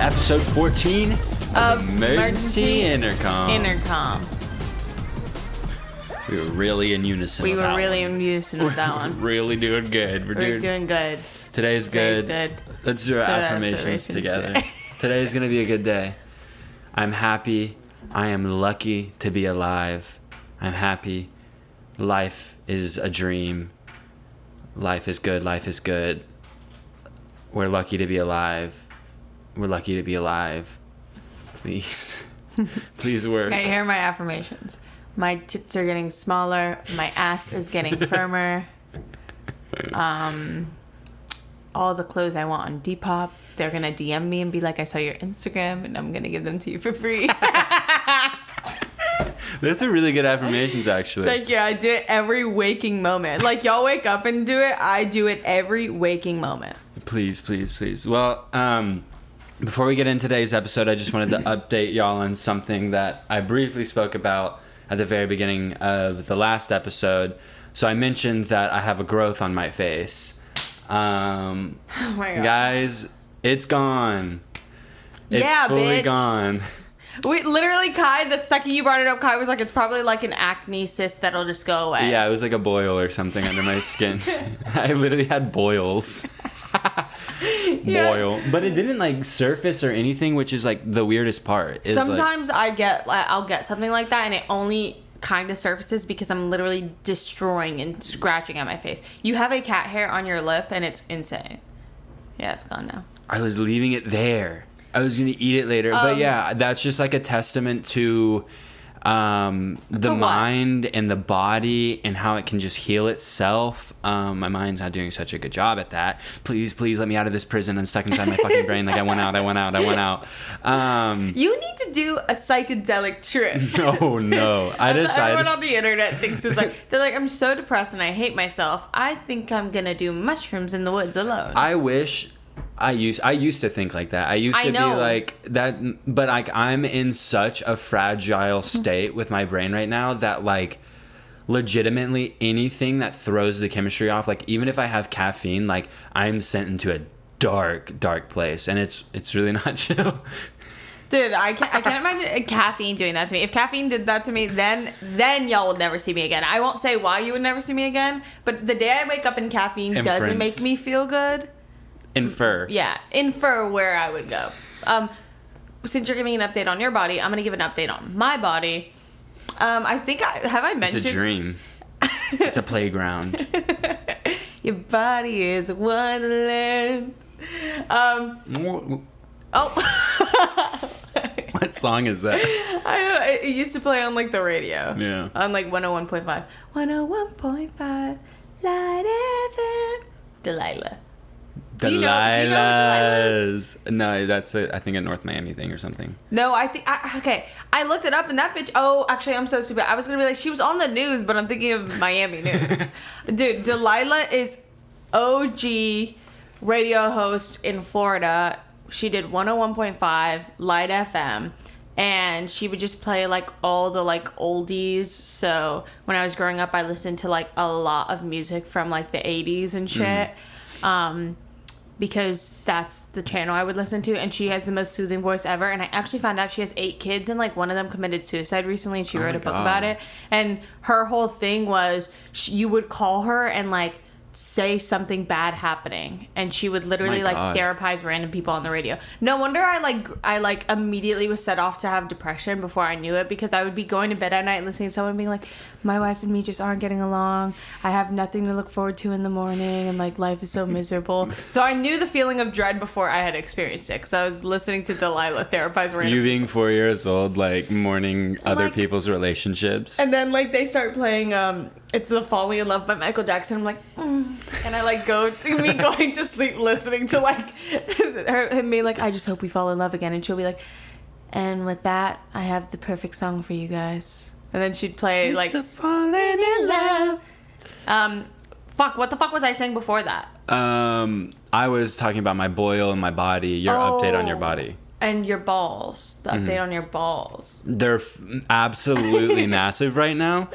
Episode 14 of Emergency Intercom. We were really in unison with that one. With that one. Really doing good. We're doing good. Today's good. Let's do our affirmations together. Today's going to be a good day. I'm happy. I am lucky to be alive. I'm happy. Life is a dream. Life is good. Life is good. We're lucky to be alive. We're lucky to be alive. Please. Please work. Okay, here are my affirmations. My tits are getting smaller. My ass is getting firmer. All the clothes I want on Depop, they're going to DM me and be like, I saw your Instagram and I'm going to give them to you for free. That's a really good affirmations, actually. Thank you. I do it every waking moment. Like, y'all wake up and do it. I do it every waking moment. Please, please, please. Well, before we get into today's episode, I just wanted to update y'all on something that I briefly spoke about at the very beginning of the last episode. So I mentioned that I have a growth on my face. Oh my God. Guys, it's gone. It's fully gone. We literally, Kai, the second you brought it up, Kai was like, it's probably like an acne cyst that'll just go away. Yeah, it was like a boil or something under my skin. I literally had boils. Boil. But it didn't like surface or anything, which is like the weirdest part. Sometimes I'll get something like that and it only kind of surfaces because I'm literally destroying and scratching at my face. You have a cat hair on your lip and it's insane. Yeah, it's gone now. I was leaving it there. I was going to eat it later. But yeah, that's just like a testament to the mind and the body and how it can just heal itself. My mind's not doing such a good job at that. Please let me out of this prison. I'm stuck inside my fucking brain. Like I went out. You need to do a psychedelic trip. No. I decided. Everyone on the internet thinks they're like, I'm so depressed and I hate myself. I think I'm going to do mushrooms in the woods alone. I wish... I used to think like that. I used to be like that, but like I'm in such a fragile state with my brain right now that like legitimately anything that throws the chemistry off, like even if I have caffeine, like I'm sent into a dark place, and it's really not chill. Dude, I can't imagine caffeine doing that to me. If caffeine did that to me, then y'all would never see me again. I won't say why you would never see me again, but the day I wake up and caffeine doesn't make me feel good. Infer where I would go. Since you're giving an update on your body, I'm going to give an update on my body. I think I mentioned... It's a dream. It's a playground. Your body is wonderland. What song is that? I don't know. It used to play on like the radio. Yeah. On like 101.5. 101.5 Light FM. Delilah. Delilah's. No, that's I think a North Miami thing or something. No, I think I looked it up and that bitch. Oh, actually, I'm so stupid. I was gonna be like, she was on the news, but I'm thinking of Miami news. Dude, Delilah is OG radio host in Florida. She did 101.5 Light FM, and she would just play like all the like oldies. So when I was growing up, I listened to like a lot of music from like the 80s and shit. Because that's the channel I would listen to, and she has the most soothing voice ever. And I actually found out she has 8 kids, and like one of them committed suicide recently, and she wrote a book about it. And her whole thing was you would call her and like say something bad happening, and she would literally like therapize random people on the radio. No wonder I immediately was set off to have depression before I knew it, because I would be going to bed at night listening to someone being like, my wife and me just aren't getting along, I have nothing to look forward to in the morning, and like life is so miserable. So I knew the feeling of dread before I had experienced it, because I was listening to Delilah therapize random. You being 4 years old, like mourning other people's relationships, and then like they start playing It's the Falling in Love by Michael Jackson. I'm like, and I like go to me going to sleep listening to like him being like, I just hope we fall in love again. And she'll be like, and with that, I have the perfect song for you guys. And then she'd play it's like the Falling in Love. What the fuck was I saying before that? I was talking about my boil in my body. Your update on your body. And your balls. The update on your balls. They're absolutely massive right now.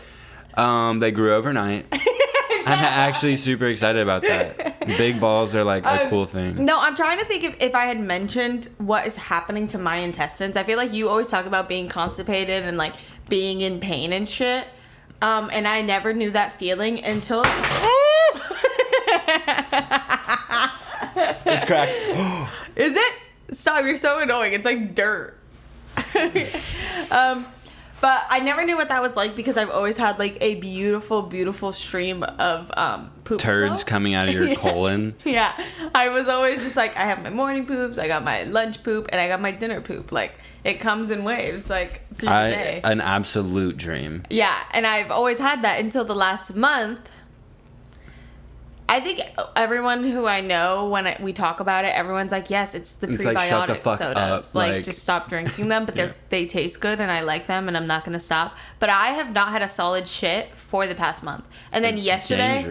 They grew overnight. I'm actually super excited about that. Big balls are like a cool thing. No, I'm trying to think if I had mentioned what is happening to my intestines. I feel like you always talk about being constipated and like being in pain and shit. And I never knew that feeling until... It's cracked. Is it? Stop, you're so annoying. It's like dirt. But I never knew what that was like because I've always had like a beautiful, beautiful stream of poop turds flow. coming out of your colon. Yeah. I was always just like, I have my morning poops, I got my lunch poop, and I got my dinner poop. Like, it comes in waves, like, through the day. An absolute dream. Yeah, and I've always had that until the last month. I think everyone who I know, when we talk about it, everyone's like, yes, it's the prebiotic like, shut the fuck sodas. up. Like, just stop drinking them, but they taste good, and I like them, and I'm not going to stop. But I have not had a solid shit for the past month. And then yesterday,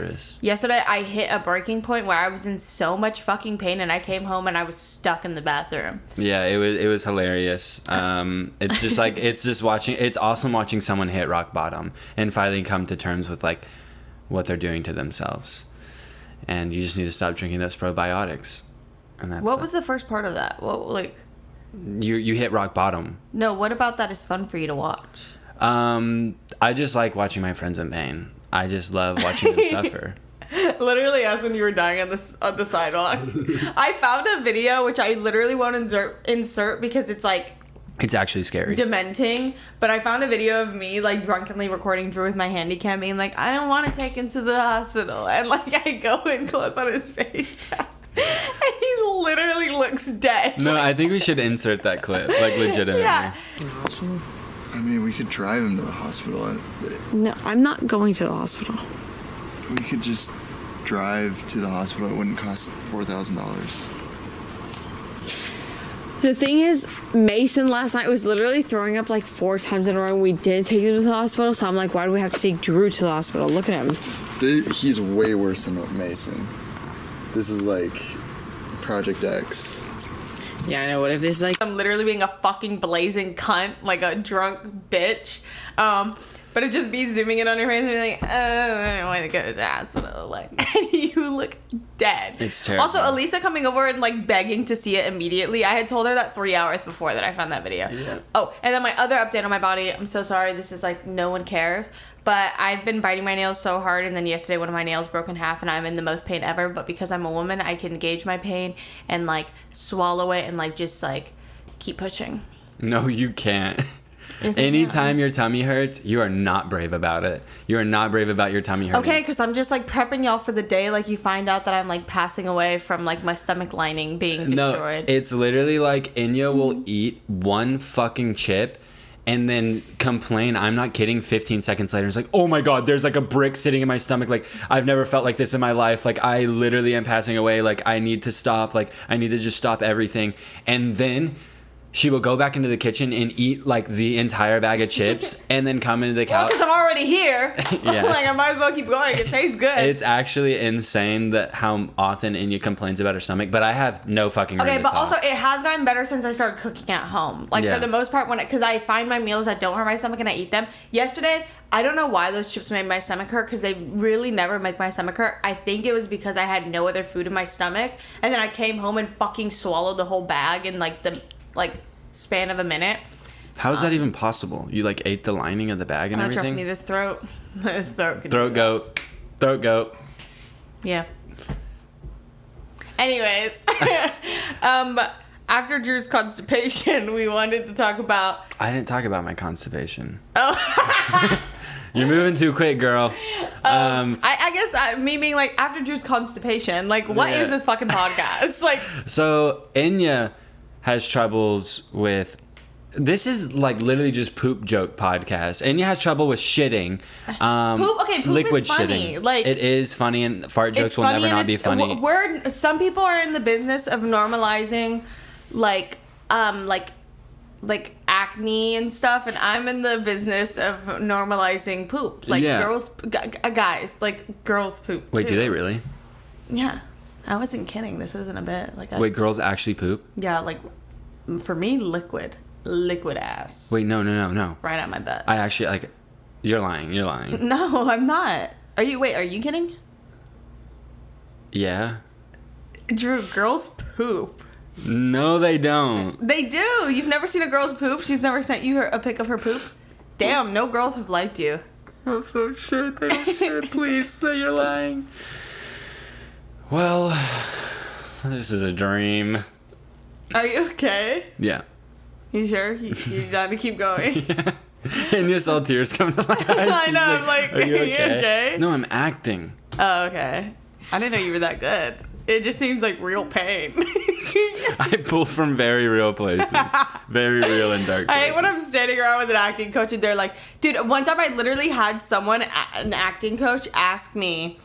I hit a breaking point where I was in so much fucking pain, and I came home, and I was stuck in the bathroom. Yeah, it was hilarious. It's just like, it's awesome watching someone hit rock bottom and finally come to terms with, like, what they're doing to themselves. And you just need to stop drinking those probiotics. And that's what was the first part of that? What, like... You hit rock bottom. No, what about that is fun for you to watch? I just like watching my friends in pain. I just love watching them suffer. Literally, as when you were dying on the sidewalk. I found a video, which I literally won't insert because it's like... It's actually scary. Dementing. But I found a video of me, like, drunkenly recording Drew with my handy cam being like, I don't want to take him to the hospital. And, like, I go in close on his face. And he literally looks dead. No, I think we should insert that clip, like, legitimately. Yeah. I mean, we could drive him to the hospital. No, I'm not going to the hospital. We could just drive to the hospital. It wouldn't cost $4,000. The thing is, Mason last night was literally throwing up like 4 times in a row, and we didn't take him to the hospital, so I'm like, why do we have to take Drew to the hospital? Look at him. He's way worse than Mason. This is like Project X. Yeah, I know. What if this like... I'm literally being a fucking blazing cunt, like a drunk bitch. But it just be zooming in on your face and be like, oh, I don't want to go to the hospital. Like, and you look dead. It's terrible. Also, Elisa coming over and like begging to see it immediately. I had told her that 3 hours before that I found that video. Yeah. Oh, and then my other update on my body. I'm so sorry. This is like no one cares. But I've been biting my nails so hard, and then yesterday one of my nails broke in half, and I'm in the most pain ever. But because I'm a woman, I can gauge my pain and like swallow it and like just like keep pushing. No, you can't. Anytime your tummy hurts, you are not brave about it. You are not brave about your tummy hurting. Okay, because I'm just like prepping y'all for the day. Like you find out that I'm like passing away from like my stomach lining being destroyed. No, it's literally like Enya will eat one fucking chip and then complain. I'm not kidding. 15 seconds later, it's like, oh my God, there's like a brick sitting in my stomach. Like I've never felt like this in my life. Like I literally am passing away. Like I need to stop. Like I need to just stop everything. And then she will go back into the kitchen and eat like the entire bag of chips and then come into the couch. Well, because I'm already here. Yeah. Like I might as well keep going. It tastes good. It's actually insane that how often Enya complains about her stomach, but I have no fucking room Okay, to but talk. also it has gotten better since I started cooking at home. Like for the most part, because I find my meals that don't hurt my stomach and I eat them. Yesterday, I don't know why those chips made my stomach hurt because they really never make my stomach hurt. I think it was because I had no other food in my stomach, and then I came home and fucking swallowed the whole bag in like the span of a minute. How is that even possible? You like ate the lining of the bag and everything? Trust me, this throat can Throat goat. Yeah. Anyways, after Drew's constipation, we wanted to talk about... I didn't talk about my constipation. Oh. You're moving too quick, girl. I guess me being like, after Drew's constipation, like, what is this fucking podcast? Like, so Enya has troubles with... This is like literally just poop joke podcast. Enya has trouble with shitting. Poop liquid is funny. Shitting. Like, it is funny, and fart jokes will never not be funny. Some people are in the business of normalizing, like acne and stuff, and I'm in the business of normalizing poop. Like girls, guys, like girls poop. Wait, too. do they really? Yeah, I wasn't kidding. This isn't a bit. Like, wait, girls actually poop? Yeah, like for me, liquid ass. Wait, no. Right out my butt. I actually like. You're lying. No, I'm not. Are you kidding? Yeah. Drew, girls poop. No, they don't. They do. You've never seen a girl's poop? She's never sent you a pic of her poop? Damn, no girls have liked you. Oh, so shit. They don't shit. Please say you're lying. Well, this is a dream. Are you okay? Yeah. You sure? You got to keep going? Yeah. And you saw tears come to my eyes. I know. I'm like, are you okay? Okay? No, I'm acting. Oh, okay. I didn't know you were that good. It just seems like real pain. I pull from very real places. Very real and dark places. I hate when I'm standing around with an acting coach and they're like, dude, one time I literally had someone, an acting coach, ask me,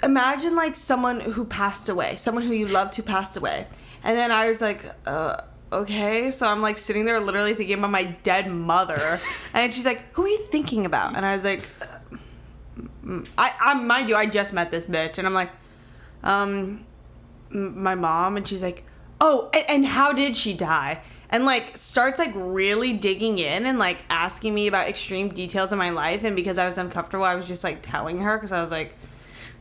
imagine like someone who passed away, someone who you loved who passed away. And then I was like, okay. So I'm like sitting there literally thinking about my dead mother. And she's like, who are you thinking about? And I was like, mind you, I just met this bitch. And I'm like, my mom. And she's like, oh, and how did she die? And like starts like really digging in and like asking me about extreme details of my life. And because I was uncomfortable, I was just like telling her, because I was like,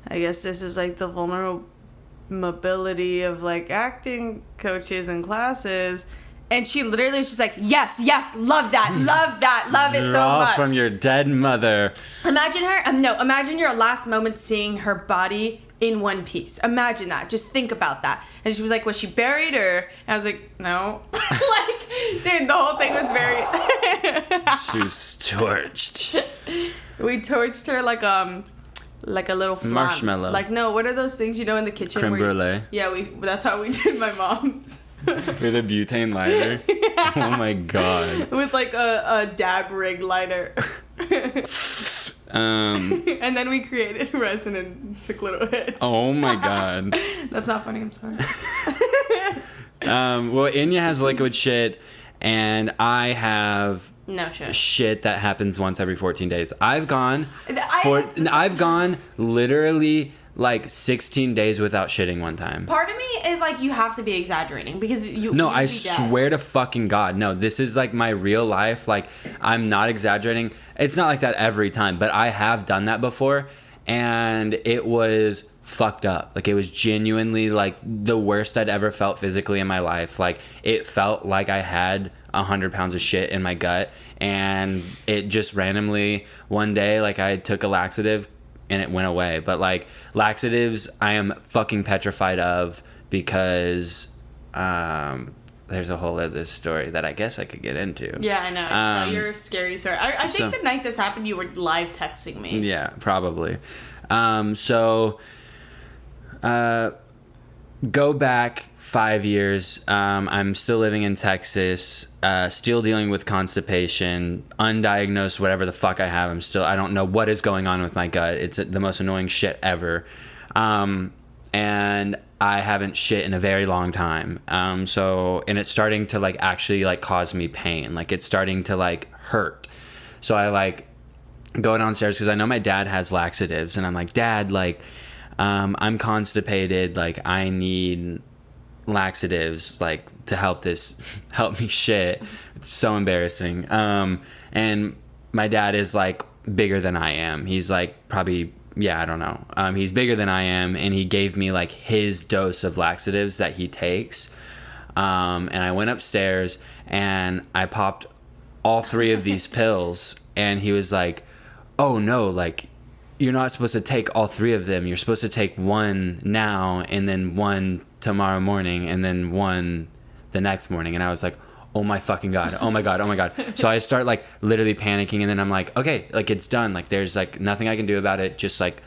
I guess this is like the vulnerability of like acting coaches and classes. And she literally was just like, yes, love that, love it so much. From your dead mother. Imagine her, imagine your last moment seeing her body in one piece. Imagine that. Just think about that. And she was like, was she buried or? And I was like, no. Like, dude, the whole thing was very... She was torched. We torched her like a little flan. Marshmallow. Like, no, what are those things you know in the kitchen? Creme brulee. Yeah, that's how we did my mom's. With a butane lighter? Yeah. Oh my god. With like a dab rig lighter. And then we created resin and took little hits. Oh my god. That's not funny, I'm sorry. Well, Enya has liquid shit, and I have no shit. Shit that happens once every 14 days. I've gone literally like 16 days without shitting one time. Part of me is like, you have to be exaggerating because you. No, I swear to fucking God. No, this is like my real life. Like, I'm not exaggerating. It's not like that every time, but I have done that before, and it was fucked up. Like, it was genuinely like the worst I'd ever felt physically in my life. Like, it felt like I had 100 pounds of shit in my gut, and it just randomly one day, like, I took a laxative and it went away. But like, laxatives I am fucking petrified of, because there's a whole other story that I guess I could get into. Yeah, I know. Tell your scary story. I think the night this happened, you were live texting me. Yeah, probably. Go back 5 years. I'm still living in Texas, still dealing with constipation, undiagnosed, whatever the fuck I have. I don't know what is going on with my gut. It's the most annoying shit ever. And I haven't shit in a very long time. And it's starting to like actually like cause me pain. Like, it's starting to like hurt. So I like go downstairs because I know my dad has laxatives, and I'm like, Dad, like, I'm constipated. Like, I need laxatives, like, to help me shit. It's so embarrassing. And my dad is like bigger than I am. He's like probably, I don't know. He's bigger than I am, and he gave me like his dose of laxatives that he takes. And I went upstairs and I popped all 3 of these pills, and he was like, oh no, like, you're not supposed to take all 3 of them. You're supposed to take one now, and then one tomorrow morning, and then one the next morning. And I was like, oh my fucking God. Oh my God. Oh my God. So I start like literally panicking, and then I'm like, okay, like, it's done. Like, there's like nothing I can do about it. Just like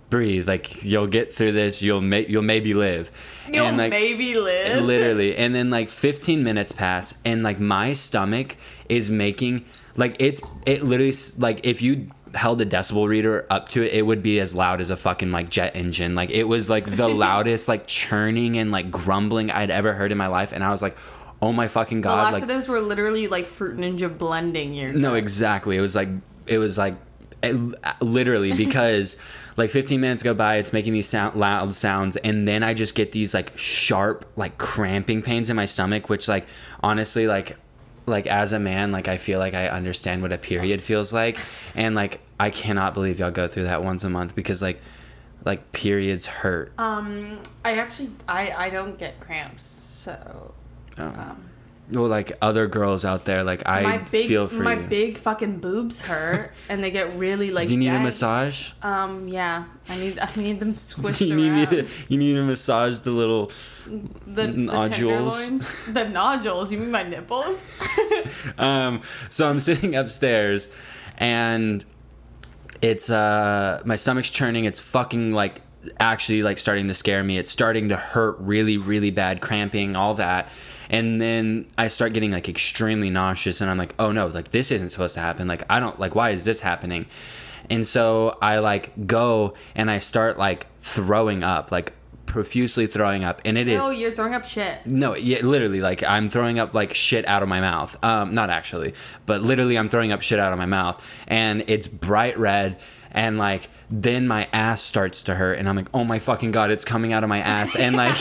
breathe. Like, you'll get through this. You'll maybe live. You'll maybe live. Literally. And then like 15 minutes pass, and like my stomach is making like, it literally, like, if you held a decibel reader up to it, it would be as loud as a fucking like jet engine. Like, it was like the loudest like churning and like grumbling I'd ever heard in my life. And I was like, oh my fucking God. The laxatives were literally like Fruit Ninja blending your No, exactly. It was like literally, because like 15 minutes go by, it's making these loud sounds, and then I just get these like sharp like cramping pains in my stomach, which like honestly like as a man, like, I feel like I understand what a period feels like, and like I cannot believe y'all go through that once a month, because like like periods hurt? I don't get cramps, so. Well, like other girls out there, like feel for my you. My big fucking boobs hurt, and they get really like. Do you need dense. a massage? Yeah, I need them squished around. You need to massage the little nodules. The nodules? You mean my nipples? So I'm sitting upstairs, and it's my stomach's churning. It's fucking like actually like starting to scare me. It's starting to hurt really, really bad, cramping, all that. And then I start getting like extremely nauseous, and I'm like, oh no, like this isn't supposed to happen. Like I don't like, why is this happening? And so I like go and I start like throwing up, like profusely throwing up, and it is. Oh, you're throwing up shit. No, yeah, literally, like I'm throwing up like shit out of my mouth. Not actually, but literally, I'm throwing up shit out of my mouth, and it's bright red. And like then my ass starts to hurt, and I'm like, oh my fucking god, it's coming out of my ass, and like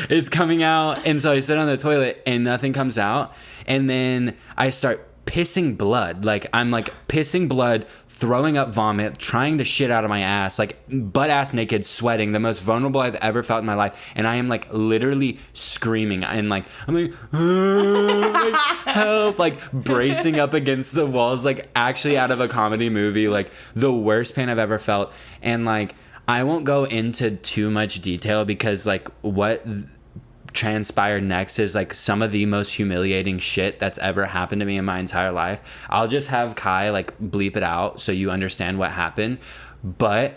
it's coming out. And so I sit on the toilet and nothing comes out, and then I start pissing blood. Like I'm like pissing blood, throwing up vomit, trying to shit out of my ass, like butt ass naked, sweating, the most vulnerable I've ever felt in my life. And I am like literally screaming, and like I'm like, like help, like bracing up against the walls, like actually out of a comedy movie, like the worst pain I've ever felt. And like I won't go into too much detail because like what transpired next is like some of the most humiliating shit that's ever happened to me in my entire life. I'll just have Kai like bleep it out so you understand what happened. But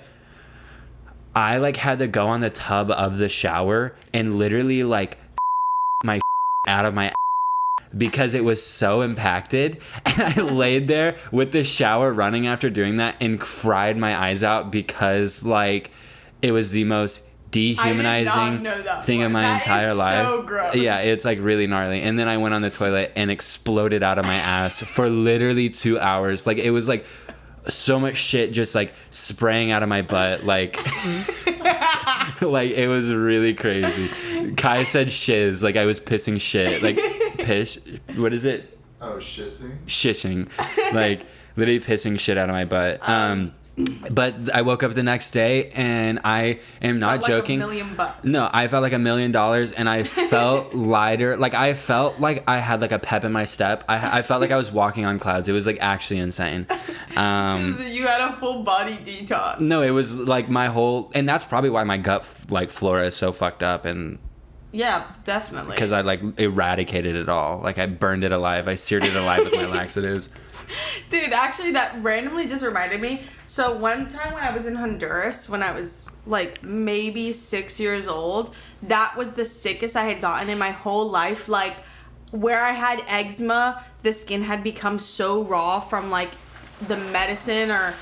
I like had to go on the tub of the shower and literally like my out of my because it was so impacted, and I laid there with the shower running after doing that and cried my eyes out because like it was the most dehumanizing thing of my entire life. So gross. Yeah, it's like really gnarly. And then I went on the toilet and exploded out of my ass for literally 2 hours. Like it was like so much shit just like spraying out of my butt, like like it was really crazy. Kai said shiz, like I was pissing shit, like piss, what is it? Oh, shissing? Shishing, like literally pissing shit out of my butt. But I woke up the next day, and I am not joking. Like $1 million. No, I felt like $1 million, and I felt lighter. Like I felt like I had like a pep in my step. I felt like I was walking on clouds. It was like actually insane. You had a full body detox. No, it was like my whole, and that's probably why my gut like flora is so fucked up. And yeah, definitely. Because I like eradicated it all. Like I burned it alive. I seared it alive with my laxatives. Dude, actually, that randomly just reminded me. So one time when I was in Honduras, when I was like maybe 6 years old, that was the sickest I had gotten in my whole life. Like where I had eczema, the skin had become so raw from like the medicine or...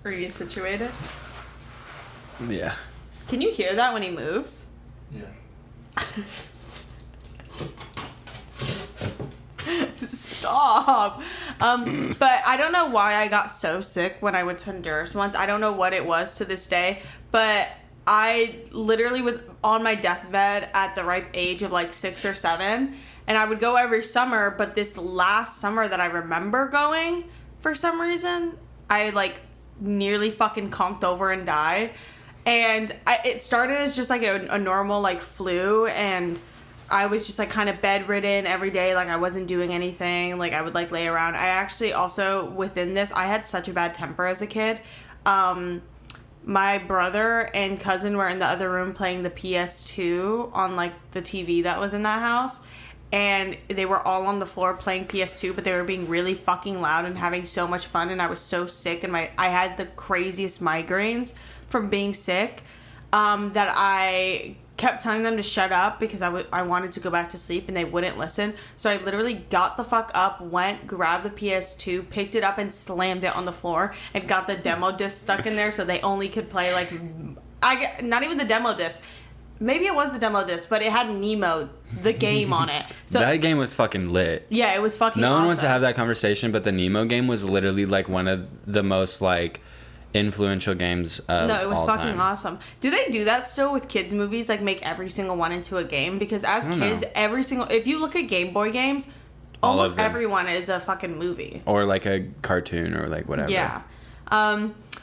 Are you situated? Yeah. Can you hear that when he moves? Yeah. Stop. But I don't know why I got so sick when I went to Honduras once. I don't know what it was to this day, but I literally was on my deathbed at the ripe age of like 6 or 7, and I would go every summer. But this last summer that I remember going, for some reason, I like nearly fucking conked over and died. And it started as just like a normal like flu, and I was just like kind of bedridden every day. Like I wasn't doing anything. Like I would like lay around. I actually also, within this, I had such a bad temper as a kid. My brother and cousin were in the other room playing the PS2 on like the TV that was in that house. And they were all on the floor playing PS2, but they were being really fucking loud and having so much fun. And I was so sick, and I had the craziest migraines from being sick, that I kept telling them to shut up because I wanted to go back to sleep, and they wouldn't listen. So I literally got the fuck up, went, grabbed the PS2, picked it up and slammed it on the floor, and got the demo disc stuck in there so they only could play like, not even the demo disc. Maybe it was the demo disc, but it had Nemo, the game, on it. So that game was fucking lit. Yeah, it was fucking No one awesome. wants to have that conversation, but the Nemo game was literally like one of the most like influential games of all time. No, it was fucking awesome. Do they do that still with kids movies? Like make every single one into a game? Because as kids, if you look at Game Boy games, almost everyone is a fucking movie. Or like a cartoon or like whatever. Yeah.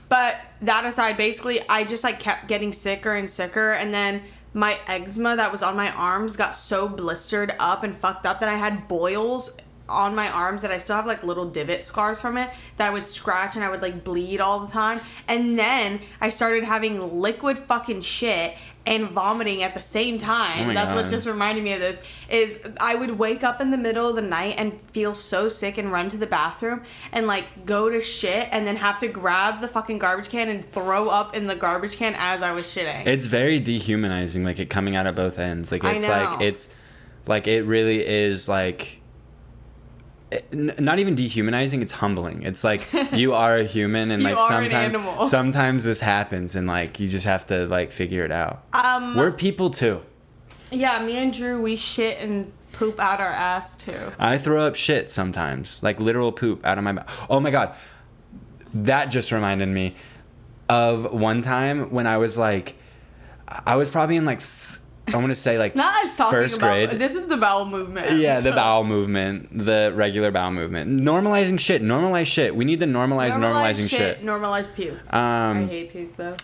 But that aside, basically, I just like kept getting sicker and sicker, and then my eczema that was on my arms got so blistered up and fucked up that I had boils on my arms that I still have like little divot scars from it that I would scratch and I would like bleed all the time. And then I started having liquid fucking shit and vomiting at the same time. That's God. What just reminded me of this, is I would wake up in the middle of the night and feel so sick and run to the bathroom and like go to shit and then have to grab the fucking garbage can and throw up in the garbage can as I was shitting. It's very dehumanizing, like it coming out of both ends. Like it's like, it's like, it really is like, not even dehumanizing, it's humbling. It's like you are a human and like sometimes this happens and like you just have to like figure it out. We're people too. Yeah, me and Drew, we shit and poop out our ass too. I throw up shit sometimes, like literal poop out of my mouth. Oh my God, that just reminded me of one time when I was probably in like I want to say like first grade. This is the bowel movement. Yeah, the bowel movement, the regular bowel movement. Normalizing shit. Normalize shit. We need to normalizing shit. Normalize puke. I hate puke though.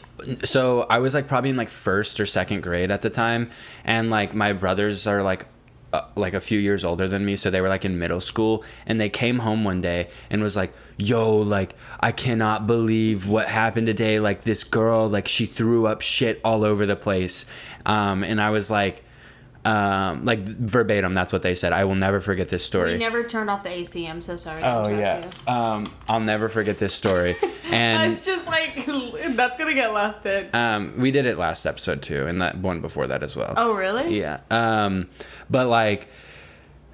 So I was like probably in like first or second grade at the time, and like my brothers are like a few years older than me, so they were like in middle school, and they came home one day and was like, yo, like I cannot believe what happened today. Like this girl, like she threw up shit all over the place. And I was like verbatim, that's what they said. I will never forget this story. We never turned off the AC. I'm so sorry. Oh yeah. I'll never forget this story. And it's just like that's gonna get left in. We did it last episode too, and that one before that as well. Oh really? Yeah. But like,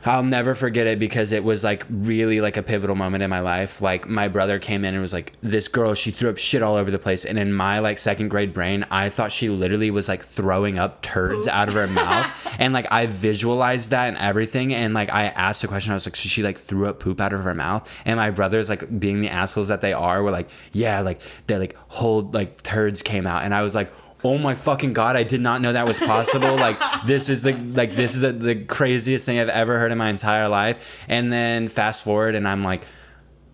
I'll never forget it because it was like really like a pivotal moment in my life. Like my brother came in and was like, this girl, she threw up shit all over the place. And in my like second grade brain, I thought she literally was like throwing up turds out of her mouth. And like I visualized that and everything. And like I asked a question, I was like, so she like threw up poop out of her mouth? And my brothers, like being the assholes that they are, were like, yeah, like they like whole like turds came out. And I was like, oh my fucking God, I did not know that was possible. Like this is the craziest thing I've ever heard in my entire life. And then fast forward and I'm like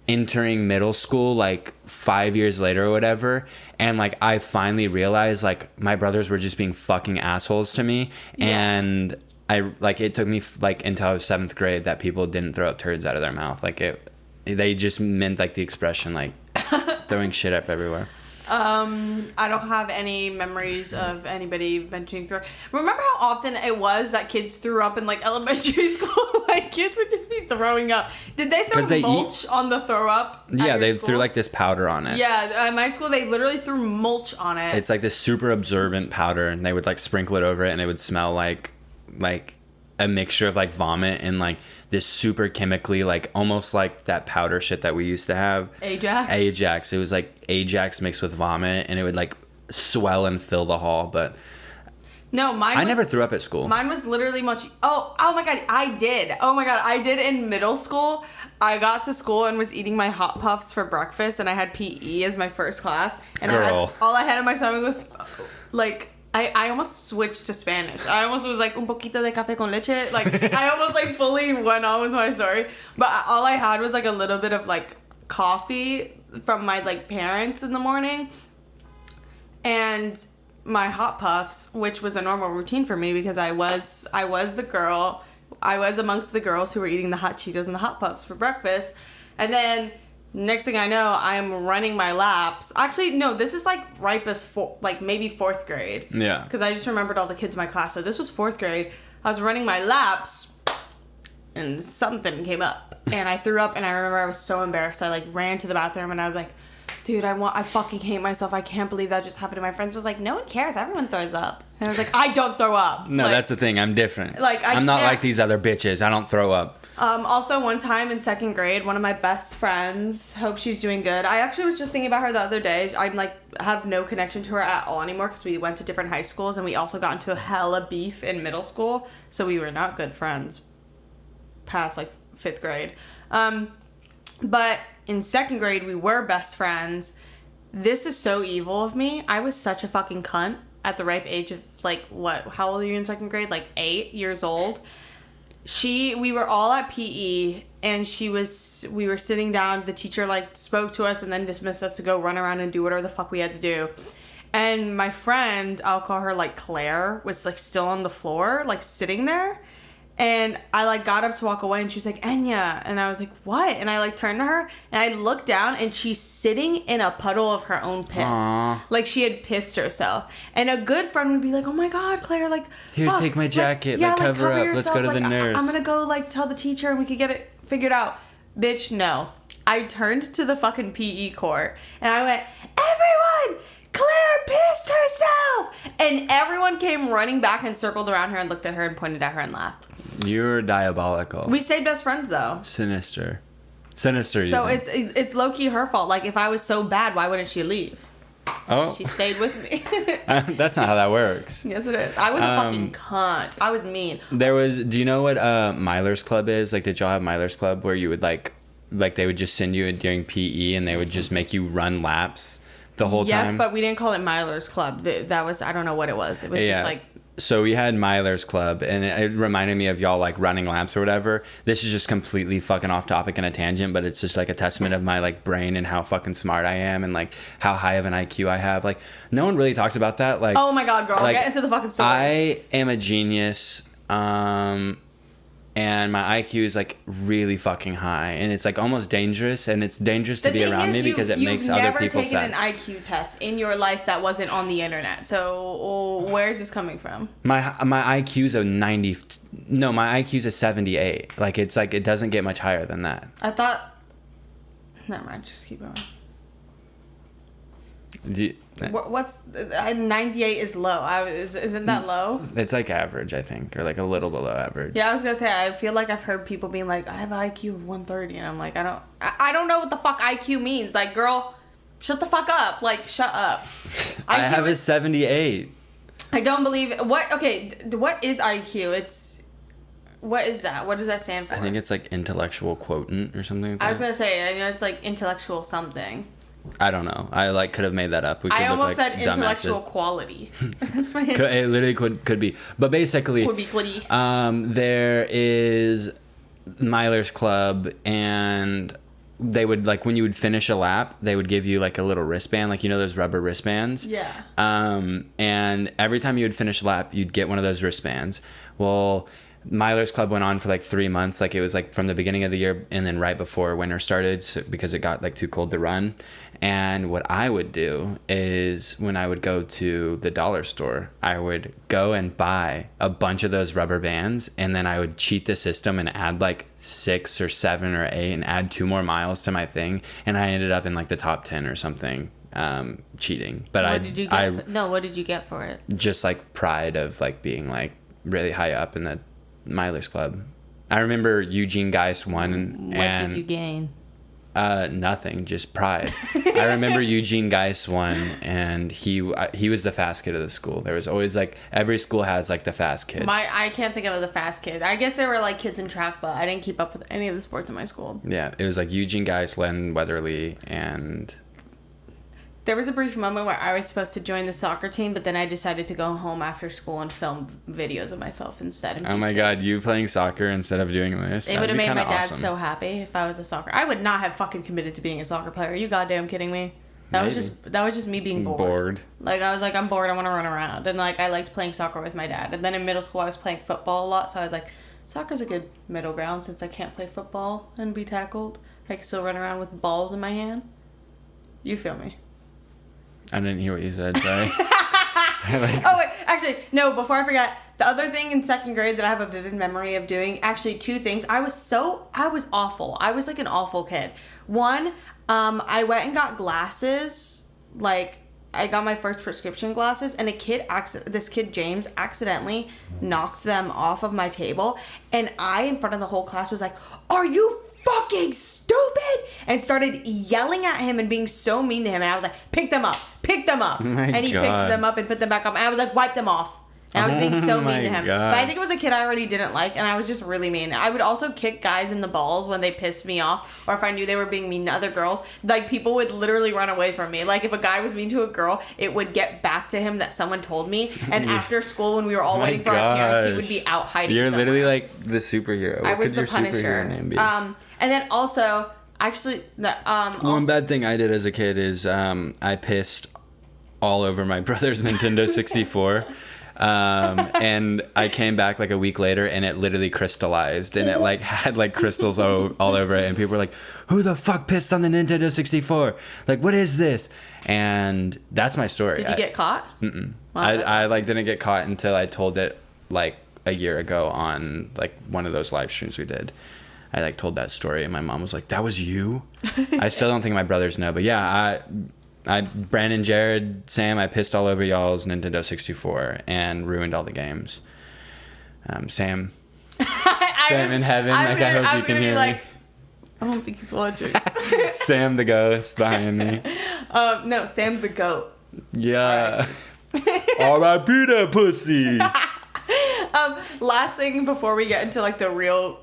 entering middle school like 5 years later or whatever, and like I finally realized like my brothers were just being fucking assholes to me. Yeah. And I like it took me like until I was 7th grade that people didn't throw up turds out of their mouth. Like they just meant like the expression like throwing shit up everywhere. I don't have any memories of anybody venturing through. Remember how often it was that kids threw up in like elementary school? Like kids would just be throwing up. Did they throw mulch on the throw up? Yeah, they threw like this powder on it. Yeah, at my school they literally threw mulch on it. It's like this super absorbent powder, and they would like sprinkle it over it, and it would smell like a mixture of like vomit and like this super chemically, like almost like that powder shit that we used to have. Ajax. It was like Ajax mixed with vomit, and it would like swell and fill the hall. But no, I never threw up at school. Mine was literally much. Oh my God, I did. Oh my God, I did in middle school. I got to school and was eating my Hot Puffs for breakfast, and I had PE as my first class. And all I had in my stomach was like. I almost switched to Spanish. I almost was like, un poquito de café con leche. Like, I almost like fully went on with my story. But all I had was like a little bit of like coffee from my like parents in the morning. And my Hot Puffs, which was a normal routine for me because I was the girl. I was amongst the girls who were eating the hot Cheetos and the Hot Puffs for breakfast. And then next thing I know, I'm running my laps. Actually, no, this is like ripe as maybe 4th grade. Yeah. Because I just remembered all the kids in my class. So this was 4th grade. I was running my laps, and something came up, and I threw up. And I remember I was so embarrassed. I like ran to the bathroom, and I was like, "Dude, I fucking hate myself. I can't believe that just happened." To my friends was like, "No one cares. Everyone throws up." And I was like, "I don't throw up." No, like, that's the thing. I'm different. Like I'm not like these other bitches. I don't throw up. Also, one time in 2nd grade, one of my best friends, hope she's doing good. I actually was just thinking about her the other day. I'm like, have no connection to her at all anymore because we went to different high schools, and we also got into a hella beef in middle school. So we were not good friends past like 5th grade. But in 2nd grade, we were best friends. This is so evil of me. I was such a fucking cunt at the ripe age of like, how old are you in 2nd grade? Like 8 years old. we were all at PE, and we were sitting down. The teacher like spoke to us and then dismissed us to go run around and do whatever the fuck we had to do. And my friend, I'll call her like Claire, was like still on the floor, like sitting there. And I like got up to walk away, and she was like, Enya. And I was like, what? And I like turned to her, and I looked down, and she's sitting in a puddle of her own piss. Aww. Like she had pissed herself. And a good friend would be like, oh my God, Claire, like, here, fuck. Take my jacket, like cover up. Yourself. Let's go to the nurse. I'm gonna go like tell the teacher, and we could get it figured out. Bitch, no. I turned to the fucking PE court, and I went, everyone, Claire pissed herself! And everyone came running back and circled around her and looked at her and pointed at her and laughed. You're diabolical. We stayed best friends, though. Sinister. So it's low-key her fault. Like, if I was so bad, why wouldn't she leave? Oh. She stayed with me. That's not how that works. Yes, it is. I was a fucking cunt. I was mean. Do you know what Myler's Club is? Like, did y'all have Myler's Club where you would, like they would just send you during PE and they would just make you run laps the whole time? Yes, but we didn't call it Myler's Club. That was, I don't know what it was. It was just like... So we had Myler's Club, and it reminded me of y'all like running laps or whatever. This is just completely fucking off topic and a tangent, but it's just like a testament of my like brain and how fucking smart I am and like how high of an IQ I have. Like no one really talks about that. Like, oh my God, girl, like, get into the fucking story. I am a genius. And my IQ is like really fucking high, and it's like almost dangerous, and it's dangerous to be around me because it makes other people sad. You've never taken an IQ test in your life that wasn't on the internet. So where is this coming from? My IQ's a 90. No, my IQ's a 78. Like it's like it doesn't get much higher than that. I thought. Never mind. Just keep going. What's 98 is low. Isn't that low? It's like average, I think, or like a little below average. Yeah, I was gonna say I feel like I've heard people being like, I have an IQ of 130, and I'm like, I don't know what the fuck IQ means. Like, girl, shut the fuck up. Like, shut up. I have a 78. I don't believe it. What? Okay, what is IQ? What is that? What does that stand for? I think it's like intellectual quotient or something like that. I was gonna say, I know it's like intellectual something. I don't know. I like could have made that up. I almost said intellectual quality. That's my hint. It literally could be. But basically, there is Myler's Club, and they would like when you would finish a lap, they would give you like a little wristband, like those rubber wristbands. Yeah. And every time you would finish a lap, you'd get one of those wristbands. Well, Myler's Club went on for like 3 months. Like it was like from the beginning of the year and then right before winter started, because it got like too cold to run. And what I would do is when I would go to the dollar store, I would go and buy a bunch of those rubber bands, and then I would cheat the system and add like 6 or 7 or 8 and add 2 more miles to my thing. And I ended up in like the top 10 or something, cheating. But what did you get for it? Just like pride of like being like really high up in the Myler's Club. I remember Eugene Geist won. What did you gain? Nothing, just pride. I remember Eugene Geist won, and he was the fast kid of the school. There was always like every school has like the fast kid. I can't think of the fast kid. I guess there were like kids in track, but I didn't keep up with any of the sports in my school. Yeah, it was like Eugene Geist, Len Weatherly, and there was a brief moment where I was supposed to join the soccer team, but then I decided to go home after school and film videos of myself instead. Oh my God, you playing soccer instead of doing this? It would have made my dad so happy if I was a soccer. I would not have fucking committed to being a soccer player. Are you goddamn kidding me? That was just me being bored. Like I was like, I'm bored. I want to run around, and like I liked playing soccer with my dad. And then in middle school, I was playing football a lot, so I was like, soccer's a good middle ground since I can't play football and be tackled. I can still run around with balls in my hand. You feel me? I didn't hear what you said, sorry. Oh, wait. Actually, no, before I forget, the other thing in second grade that I have a vivid memory of doing, actually 2 things. I was awful. I was like an awful kid. One, I went and got glasses. Like, I got my first prescription glasses, and this kid, James, accidentally knocked them off of my table. And I, in front of the whole class, was like, are you fucking stupid? And started yelling at him and being so mean to him. And I was like, pick them up. Oh my and he God. picked them up and put them back up. And I was like, wipe them off. And I was being so mean to him. God. But I think it was a kid I already didn't like, and I was just really mean. I would also kick guys in the balls when they pissed me off, or if I knew they were being mean to other girls. Like, people would literally run away from me. Like, if a guy was mean to a girl, it would get back to him that someone told me. And after school, when we were all waiting for our parents, he would be out hiding You're somewhere. literally like the superhero. What I was could the your Punisher. superhero name be? And then also, actually, one bad thing I did as a kid is I pissed all over my brother's Nintendo 64. And I came back like a week later and it literally crystallized and it like had like crystals all over it, and people were like, who the fuck pissed on the Nintendo 64? Like, what is this? And that's my story. Did you get caught? Mm-mm. Wow, I like didn't get caught until I told it like a year ago on like one of those live streams we did. I like told that story and my mom was like, that was you? I still don't think my brothers know, but yeah, Brandon, Jared, Sam, I pissed all over y'all's Nintendo 64 and ruined all the games. Sam in heaven, I hope you can hear me. I don't think he's watching. Sam the ghost behind me. No, Sam the goat. Yeah. R.I.P. that pussy. Last thing before we get into like the real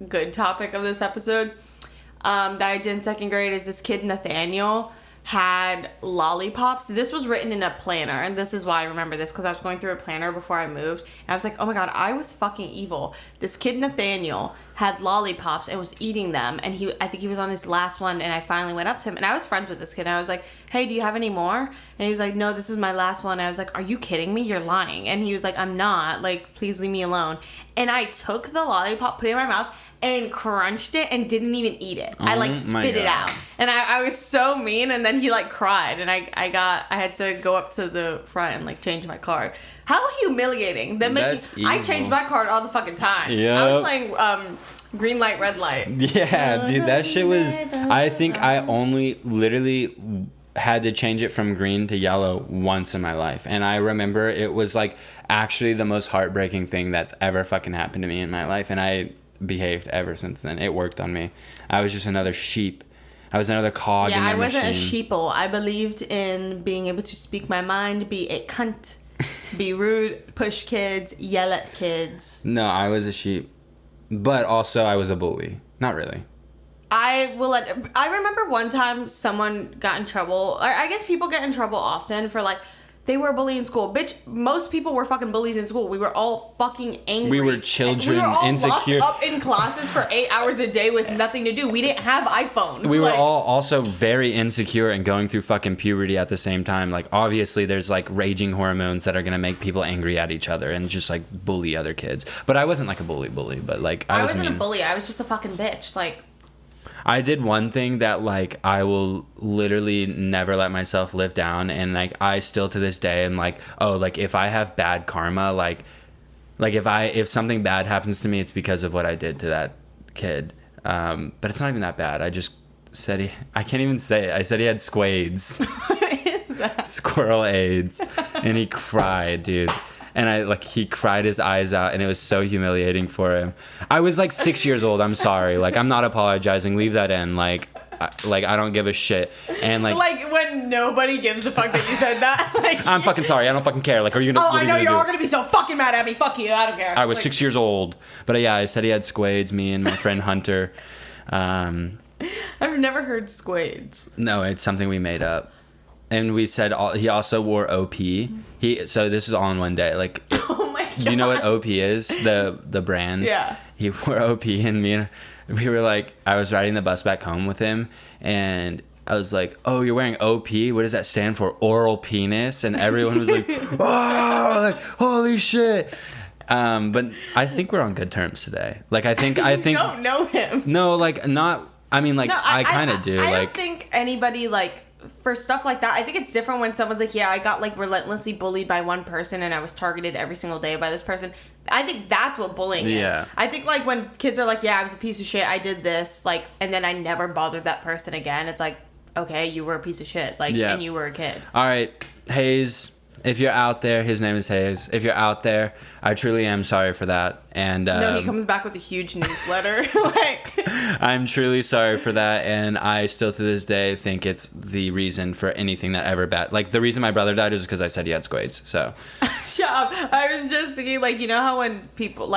good topic of this episode, that I did in second grade is this kid Nathaniel had lollipops. This was written in a planner, and this is why I remember this, because I was going through a planner before I moved, and I was like, oh my god, I was fucking evil. This kid Nathaniel had lollipops and was eating them, and I think he was on his last one, and I finally went up to him, and I was friends with this kid, and I was like, hey, do you have any more? And he was like, no, this is my last one. And I was like, are you kidding me? You're lying. And he was like, I'm not. Like, please leave me alone. And I took the lollipop, put it in my mouth, and crunched it and didn't even eat it. I like spit it out. And I was so mean, and then he like cried, and I had to go up to the front and like change my card. How humiliating. I changed my card all the fucking time. Yeah. I was playing green light, red light. Yeah, dude, that shit was, I think I only literally had to change it from green to yellow once in my life, and I remember it was like actually the most heartbreaking thing that's ever fucking happened to me in my life, and I behaved ever since then. It worked on me. I was just another sheep. I was another cog in their machine. Yeah, I wasn't a sheeple. I believed in being able to speak my mind, be a cunt, be rude, push kids, yell at kids. No, I was a sheep, but also I was a bully. Not really. I remember one time someone got in trouble. I guess people get in trouble often for like, they were a bully in school. Bitch, most people were fucking bullies in school. We were all fucking angry. We were children, we were all insecure. Locked up in classes for 8 hours a day with nothing to do. We didn't have iPhone. We were all also very insecure and going through fucking puberty at the same time. Like, obviously, there's like raging hormones that are gonna make people angry at each other and just like bully other kids. But I wasn't like a bully, but like I wasn't a bully. I was just a fucking bitch. Like, I did one thing that like I will literally never let myself live down, and like I still to this day am like, oh, like if I have bad karma, like if something bad happens to me, it's because of what I did to that kid. But it's not even that bad. I just said I can't even say it. I said he had squades. What is that? Squirrel AIDS, and he cried, dude. And he cried his eyes out, and it was so humiliating for him. I was like 6 years old. I'm sorry. Like, I'm not apologizing. Leave that in. Like I don't give a shit. And like when nobody gives a fuck that you said that. Like, I'm fucking sorry. I don't fucking care. Like, are you gonna? Oh, I know you're all gonna be so fucking mad at me. Fuck you. I don't care. I was 6 years old, but yeah, I said he had squades. Me and my friend Hunter. I've never heard squades. No, it's something we made up. And we said he also wore OP. So this was all in one day. Like, oh my god. Do you know what OP is? The brand. Yeah. He wore OP, and we were like, I was riding the bus back home with him, and I was like, oh, you're wearing OP? What does that stand for? Oral penis? And everyone was like, oh, like, holy shit. But I think we're on good terms today. Like, I think you don't know him. No, like not. I mean, like, no, I kind of do. I like, don't think anybody like. For stuff like that, I think it's different when someone's like, yeah, I got like relentlessly bullied by one person and I was targeted every single day by this person. I think that's what bullying is. I think like when kids are like, yeah, I was a piece of shit, I did this, like, and then I never bothered that person again. It's like, okay, you were a piece of shit, like, and you were a kid. All right, Hayes, If you're out there, his name is Hayes. If you're out there, I truly am sorry for that. And no, he comes back with a huge newsletter. Like, I'm truly sorry for that, and I still to this day think it's the reason for anything that ever bad. Like, the reason my brother died was because I said he had squades. So shut up. I was just thinking, like, you know how when people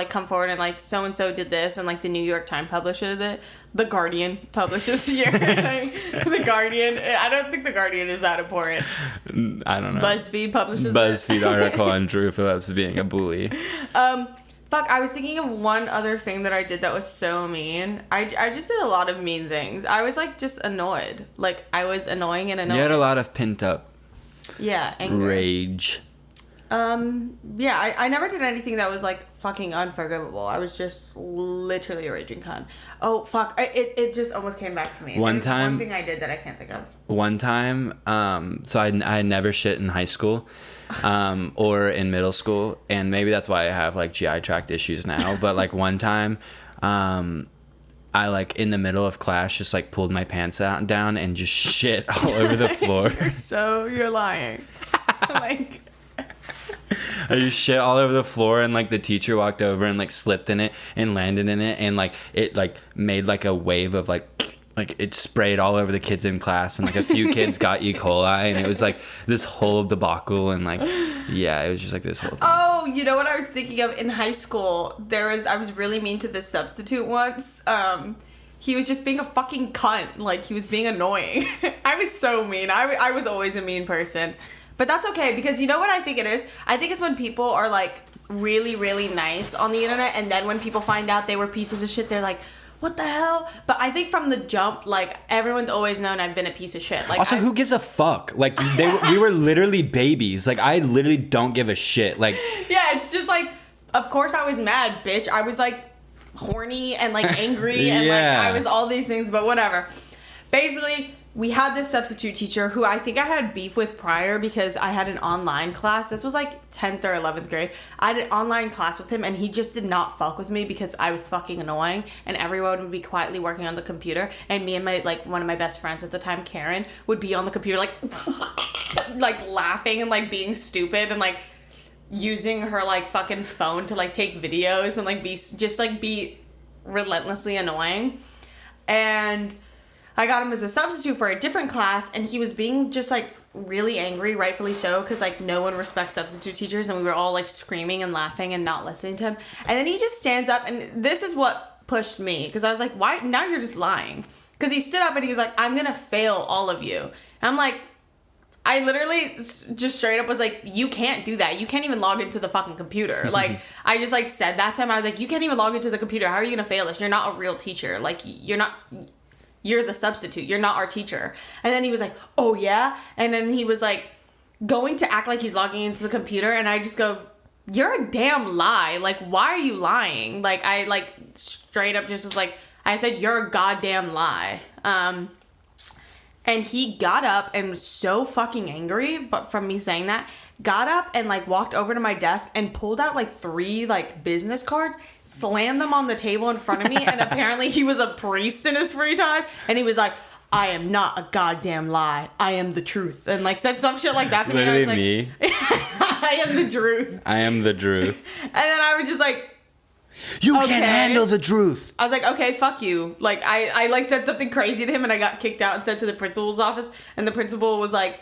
come forward and like so and so did this, and like the New York Times publishes it, the Guardian publishes here. The Guardian. I don't think the Guardian is that important. I don't know. BuzzFeed publishes BuzzFeed article on Drew Phillips being a bully. Fuck, I was thinking of one other thing that I did that was so mean. I just did a lot of mean things. I was, like, just annoyed. Like, I was annoying and annoying. You had a lot of pent up anger. Rage. Yeah, I never did anything that was, like, fucking unforgivable. I was just literally a raging cunt. Oh, fuck. It just almost came back to me. One thing I did that I can't think of. One time, so I never shit in high school. Or in middle school, and maybe that's why I have like GI tract issues now, but like one time I like in the middle of class just like pulled my pants down and just shit all over the floor. You're lying. Like, I just shit all over the floor, and like the teacher walked over and like slipped in it and landed in it, and like it like made like a wave of like it sprayed all over the kids in class, and like a few kids got E. coli, and it was like this whole debacle, and like, yeah, it was just like this whole thing. Oh, you know what I was thinking of in high school? I was really mean to this substitute once. He was just being a fucking cunt. Like, he was being annoying. I was so mean. I was always a mean person. But that's okay, because you know what I think it is? I think it's when people are like really, really nice on the internet, and then when people find out they were pieces of shit, they're like, what the hell? But I think from the jump, like, everyone's always known I've been a piece of shit. Like, also, who gives a fuck? Like, we were literally babies. Like, I literally don't give a shit. Like, yeah, it's just like, of course I was mad, bitch. I was like horny and like angry and like I was all these things, but whatever. Basically, we had this substitute teacher who I think I had beef with prior because I had an online class. This was like 10th or 11th grade. I had an online class with him, and he just did not fuck with me because I was fucking annoying, and everyone would be quietly working on the computer, and me and my, like, one of my best friends at the time, Karen, would be on the computer like like laughing and like being stupid and like using her like fucking phone to like take videos and like be relentlessly annoying. And I got him as a substitute for a different class, and he was being just like really angry, rightfully so, because like no one respects substitute teachers, and we were all like screaming and laughing and not listening to him. And then he just stands up, and this is what pushed me, because I was like, why? Now you're just lying. Because he stood up and he was like, I'm gonna fail all of you. And I'm like, I literally just straight up was like, you can't do that. You can't even log into the fucking computer. Like, I just like said that to him. I was like, you can't even log into the computer. How are you gonna fail this? You're not a real teacher. Like, you're the substitute. You're not our teacher. And then he was like, oh yeah? And then he was like going to act like he's logging into the computer, and I just go, you're a damn lie. Like, why are you lying? Like, I like straight up just was like, I said, you're a goddamn lie. And he got up and was so fucking angry, but from me saying that, got up and like walked over to my desk and pulled out like 3 like business cards, slammed them on the table in front of me, and apparently he was a priest in his free time, and he was like, I am not a goddamn lie. I am the truth. And like said some shit like that to me. And I was like, me. I am the truth. I am the truth. And then I was just like, you can't handle the truth. I was like, okay, fuck you. Like, I like said something crazy to him, and I got kicked out and sent to the principal's office, and the principal was like,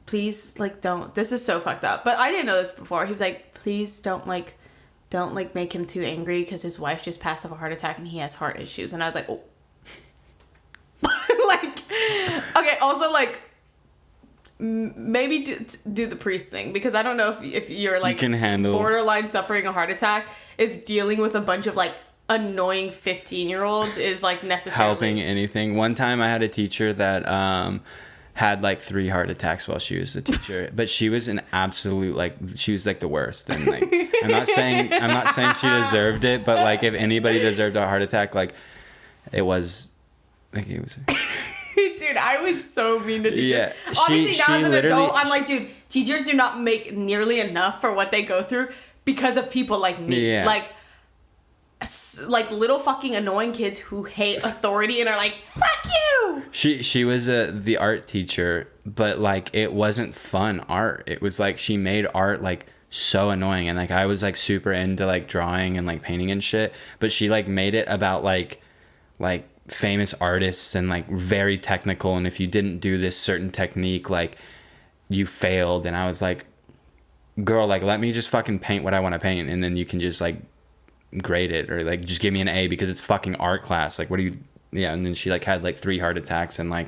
please, like, don't. This is so fucked up. But I didn't know this before. He was like, please don't make him too angry because his wife just passed off a heart attack and he has heart issues. And I was like, oh. Like, okay, also, like, maybe do the priest thing, because I don't know if you're like you can handle borderline suffering a heart attack, if dealing with a bunch of like annoying 15-year-olds is like necessarily helping anything. One time I had a teacher that had like 3 heart attacks while she was a teacher, but she was an absolute, like, she was like the worst. And like, I'm not saying she deserved it, but like if anybody deserved a heart attack, like it was. Dude, I was so mean to teachers. Yeah, obviously, now as an adult, I'm like, dude, teachers do not make nearly enough for what they go through because of people like me. Yeah. Like, like little fucking annoying kids who hate authority and are like, fuck you. She was the art teacher, but like it wasn't fun art. It was like she made art like so annoying, and like I was like super into like drawing and like painting and shit, but she like made it about like famous artists and like very technical, and if you didn't do this certain technique, like you failed. And I was like, girl, like let me just fucking paint what I want to paint, and then you can just like grade it, or like just give me an A because it's fucking art class. Like, what do you... Yeah. And then she like had like 3 heart attacks, and like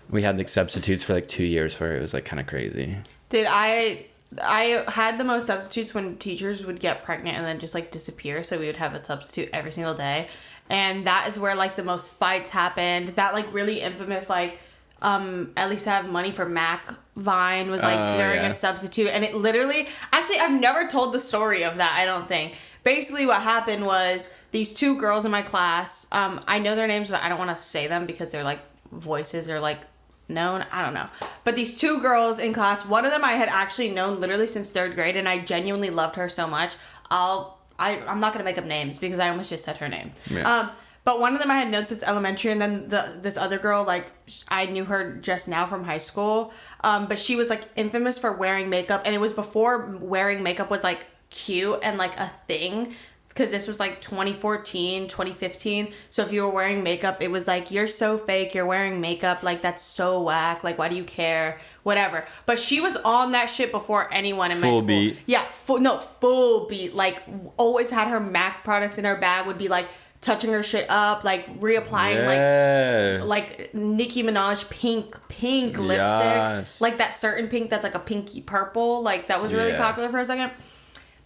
we had like substitutes for like 2 years for it. It was like kind of crazy. I had the most substitutes when teachers would get pregnant and then just like disappear, so we would have a substitute every single day, and that is where like the most fights happened. That like really infamous like at least I have money for Mac Vine was like during a substitute, and it literally... Actually, I've never told the story of that, I don't think. Basically what happened was these 2 girls in my class, I know their names, but I don't want to say them because they're like voices or like known. I don't know. But these 2 girls in class, one of them I had actually known literally since 3rd grade, and I genuinely loved her so much. I'm not going to make up names because I almost just said her name. Yeah. But one of them I had known since elementary, and then this other girl, like, I knew her just now from high school. But she was, like, infamous for wearing makeup, and it was before wearing makeup was, like, cute and, like, a thing. Because this was, like, 2014, 2015. So if you were wearing makeup, it was, like, you're so fake, you're wearing makeup. Like, that's so whack. Like, why do you care? Whatever. But she was on that shit before anyone in my school. Full beat. Yeah, full beat. Like, always had her MAC products in her bag, would be, like... touching her shit up, like reapplying like Nicki Minaj pink lipstick, like that certain pink that's like a pinky purple, like that was really popular for a second.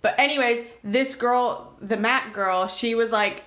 But anyways, this girl, the Mac girl, she was like,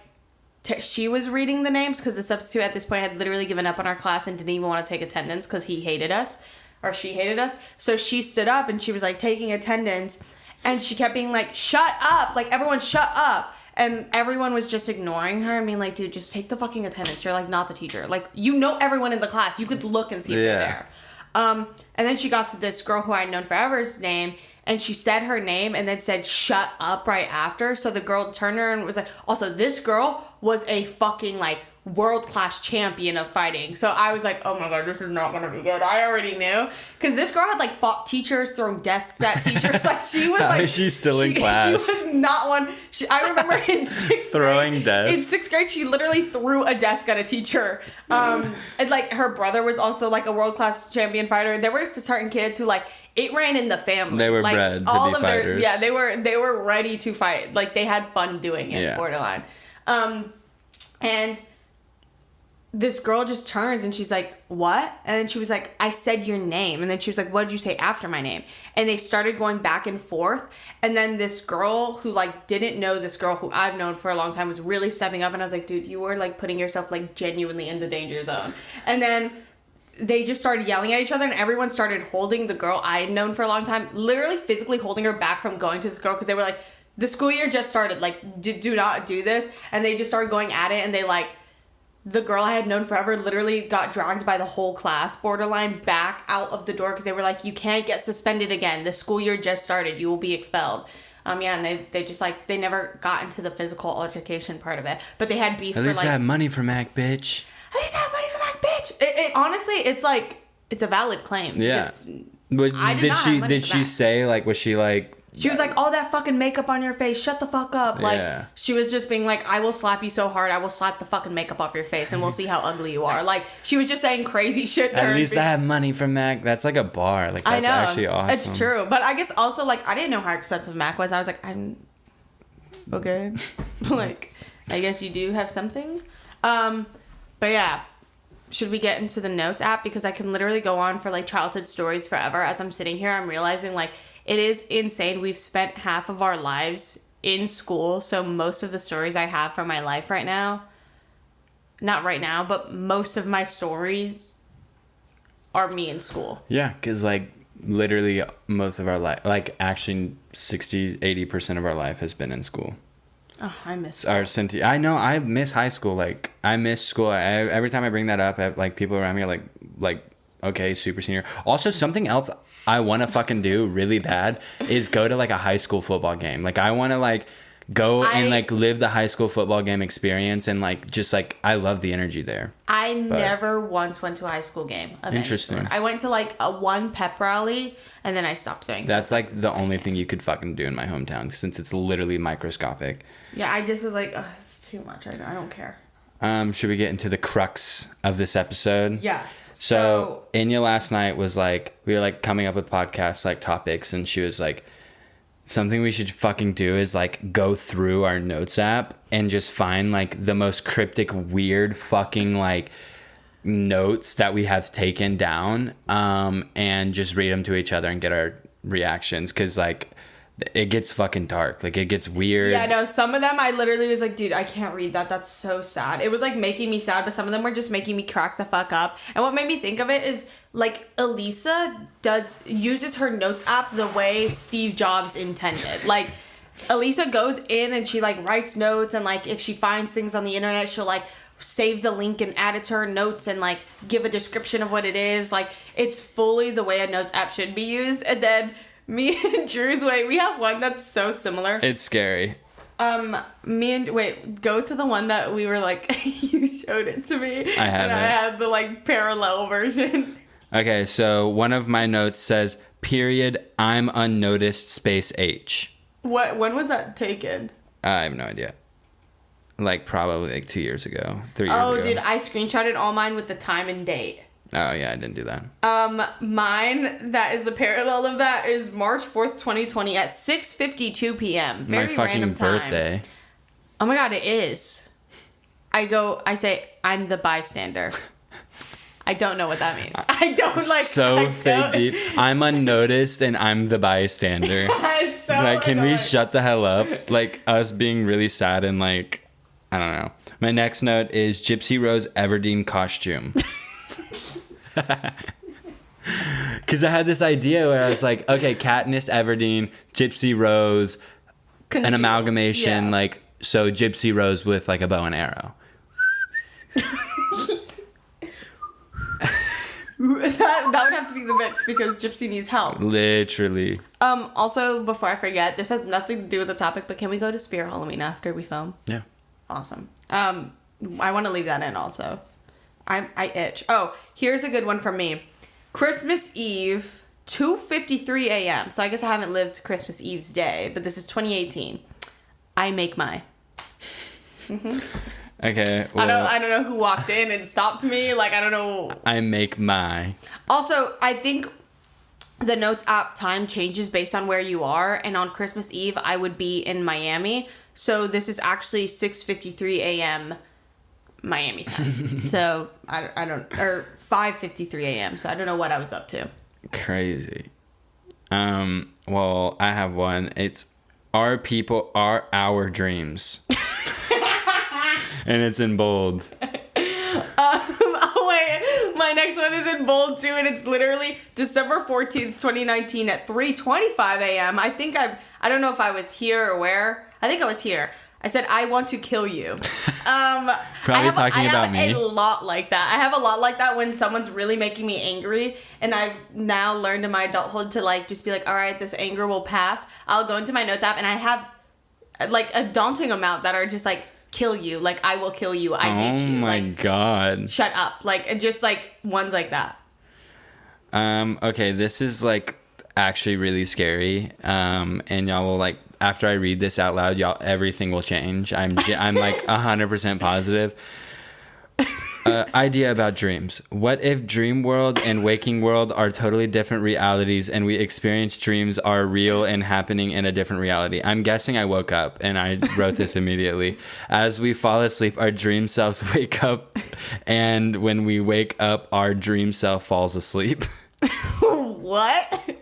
she was reading the names because the substitute at this point had literally given up on our class and didn't even want to take attendance because he hated us, or she hated us. So she stood up and she was like taking attendance, and she kept being like, shut up, like everyone shut up. And everyone was just ignoring her and being like, dude, just take the fucking attendance. You're, like, not the teacher. Like, you know everyone in the class. You could look and see if they're there. And then she got to this girl who I had known forever's name, and she said her name and then said, shut up right after. So the girl turned her and was like... Also, this girl was a fucking, like, world-class champion of fighting. So I was like, oh my god, this is not gonna be good. I already knew. Because this girl had, like, fought teachers, thrown desks at teachers. Like, she was, like... She's still in class. She was not one... I remember in 6th throwing grade... desks. In 6th grade, she literally threw a desk at a teacher. And, like, her brother was also, like, a world-class champion fighter. There were certain kids who, like... It ran in the family. They were like, bred to be fighters. Yeah, they were ready to fight. Like, they had fun doing it, borderline. And this girl just turns and she's like, what? And then she was like, I said your name. And then she was like, what did you say after my name? And they started going back and forth. And then this girl who, like, didn't know this girl who I've known for a long time was really stepping up. And I was like, dude, you were, like, putting yourself, like, genuinely in the danger zone. And then... they just started yelling at each other, and everyone started holding the girl I had known for a long time, literally physically holding her back from going to this girl, because they were like, the school year just started, like, do not do this. And they just started going at it, and they, like, the girl I had known forever literally got dragged by the whole class, borderline, back out of the door, because they were like, you can't get suspended again. The school year just started. You will be expelled. And they just, like, they never got into the physical altercation part of it. But they had beef for, like... At least I have money for Mac, bitch. At least I have money for Mac, bitch. It honestly, it's like, it's a valid claim. Yeah. But did she say, like, was she like... She was like, all that fucking makeup on your face, shut the fuck up. Like, she was just being like, I will slap you so hard, I will slap the fucking makeup off your face, and we'll see how ugly you are. Like, she was just saying crazy shit to her. At least I have money for Mac. That's like a bar. Like, that's actually awesome. It's true. But I guess also, like, I didn't know how expensive Mac was. I was like, I'm... okay. Like, I guess you do have something. But yeah. Should we get into the notes app? Because I can literally go on for, like, childhood stories forever. As I'm sitting here, I'm realizing, like, it is insane. We've spent half of our lives in school. So most of the stories I have from my life right now, not right now, but most of my stories are me in school. Yeah, because, like, literally most of our life, like, actually 60-80% of our life has been in school. Oh, I miss Cynthia. I know. I miss high school. Like, I miss school. Every time I bring that up, like, people around me are like, okay, super senior. Also, something else I want to fucking do really bad is go to, like, a high school football game. Like, I want to, like, Go and like live the high school football game experience, and like just like I love the energy there. I never once went to a high school game. Interesting. I went to like one pep rally, and then I stopped going. That's like the only thing you could fucking do in my hometown, since it's literally microscopic. Yeah, I just was like, it's too much. I don't care. Should we get into the crux of this episode? Yes. So Enya last night was like, we were like coming up with podcast like topics, and she was like, something we should fucking do is like go through our notes app and just find like the most cryptic, weird fucking like notes that we have taken down, and just read them to each other and get our reactions, because like it gets fucking dark, like it gets weird. Yeah, no, some of them I literally was like, dude, I can't read that. That's so sad. It was like making me sad, but some of them were just making me crack the fuck up. And what made me think of it is like Elisa uses her notes app the way Steve Jobs intended. Like Elisa goes in and she like writes notes, and like if she finds things on the internet, she'll like save the link and add it to her notes and like give a description of what it is. Like it's fully the way a notes app should be used. And then me and Drew's way, we have one that's so similar. It's scary. Go to the one that we were like, you showed it to me. I have and it. I had the like parallel version. Okay, so one of my notes says, period, I'm unnoticed, space H. When was that taken? I have no idea. Like probably like 2 years ago, 3 years ago. Oh, dude, I screenshotted all mine with the time and date. Oh, yeah, I didn't do that. Mine, that is the parallel of that, is March 4th, 2020 at 6:52 p.m. Very my fucking random time. birthday. Oh my god, it is. I say, I'm the bystander. I don't know what that means. I don't like... So fake deep. I'm unnoticed and I'm the bystander. It's so like, can annoying. we shut the hell up? Like, us being really sad and like, I don't know. My next note is Gypsy Rose Everdeen costume. Because I had this idea where I was like, okay, Katniss Everdeen, Gypsy Rose, an amalgamation, like, so Gypsy Rose with like a bow and arrow. That would have to be the mix because Gypsy needs help. Literally. Also, before I forget, this has nothing to do with the topic, but can we go to Spirit Halloween after we film? Yeah. Awesome. I want to leave that in also. I itch. Oh, here's a good one from me. Christmas Eve, 2:53 a.m. So I guess I haven't lived Christmas Eve's day, but this is 2018. I make my. Mm-hmm. Okay. Well, I don't know who walked in and stopped me. Like, I don't know. I make my. Also, I think the notes app time changes based on where you are. And on Christmas Eve, I would be in Miami. So this is actually 6:53 a.m. Miami time. So I don't, or 5:53 a.m. So I don't know what I was up to. Crazy. Well, I have one. It's our people are our dreams. And it's in bold. Oh wait, my next one is in bold too, and it's literally December 14th, 2019 at 3:25 a.m. I don't know if I was here or where. I think I was here. I said, I want to kill you. Probably talking about me. I have a lot like that. I have a lot like that when someone's really making me angry, and I've now learned in my adulthood to like just be like, all right, this anger will pass. I'll go into my notes app, and I have like a daunting amount that are just like, kill you. Like, I will kill you. I hate you. Oh my God. Shut up. Like, and just like ones like that. Okay, this is like actually really scary. And y'all will like, after I read this out loud, everything will change. I'm like 100% positive. Idea about dreams. What if dream world and waking world are totally different realities, and we experience dreams are real and happening in a different reality? I'm guessing I woke up, and I wrote this immediately. As we fall asleep, our dream selves wake up, and when we wake up, our dream self falls asleep. What?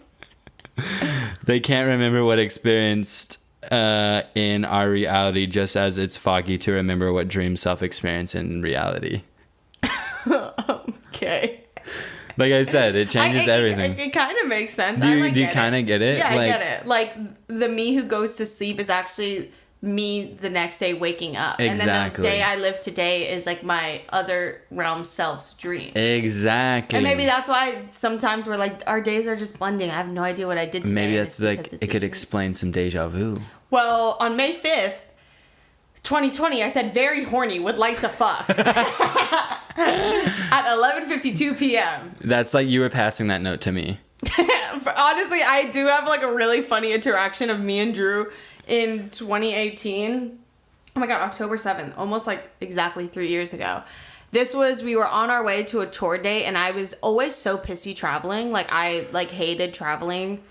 They can't remember what experienced in our reality, just as it's foggy to remember what dream self experienced in reality. Okay. Like I said, it changes everything. It kind of makes sense. Do you kind of get it? Yeah, like, I get it. Like, the me who goes to sleep is actually me the next day waking up. Exactly. And then the day I live today is like my other realm self's dream. Exactly. And maybe that's why sometimes we're like, our days are just blending. I have no idea what I did today. Maybe that's like, it could explain some deja vu. Well, on May 5th, 2020, I said very horny, would like to fuck. At 11:52 p.m. That's like you were passing that note to me. Honestly, I do have like a really funny interaction of me and Drew in 2018. Oh my god, October 7th, almost like exactly 3 years ago. We were on our way to a tour date, and I was always so pissy traveling. Like, I like hated traveling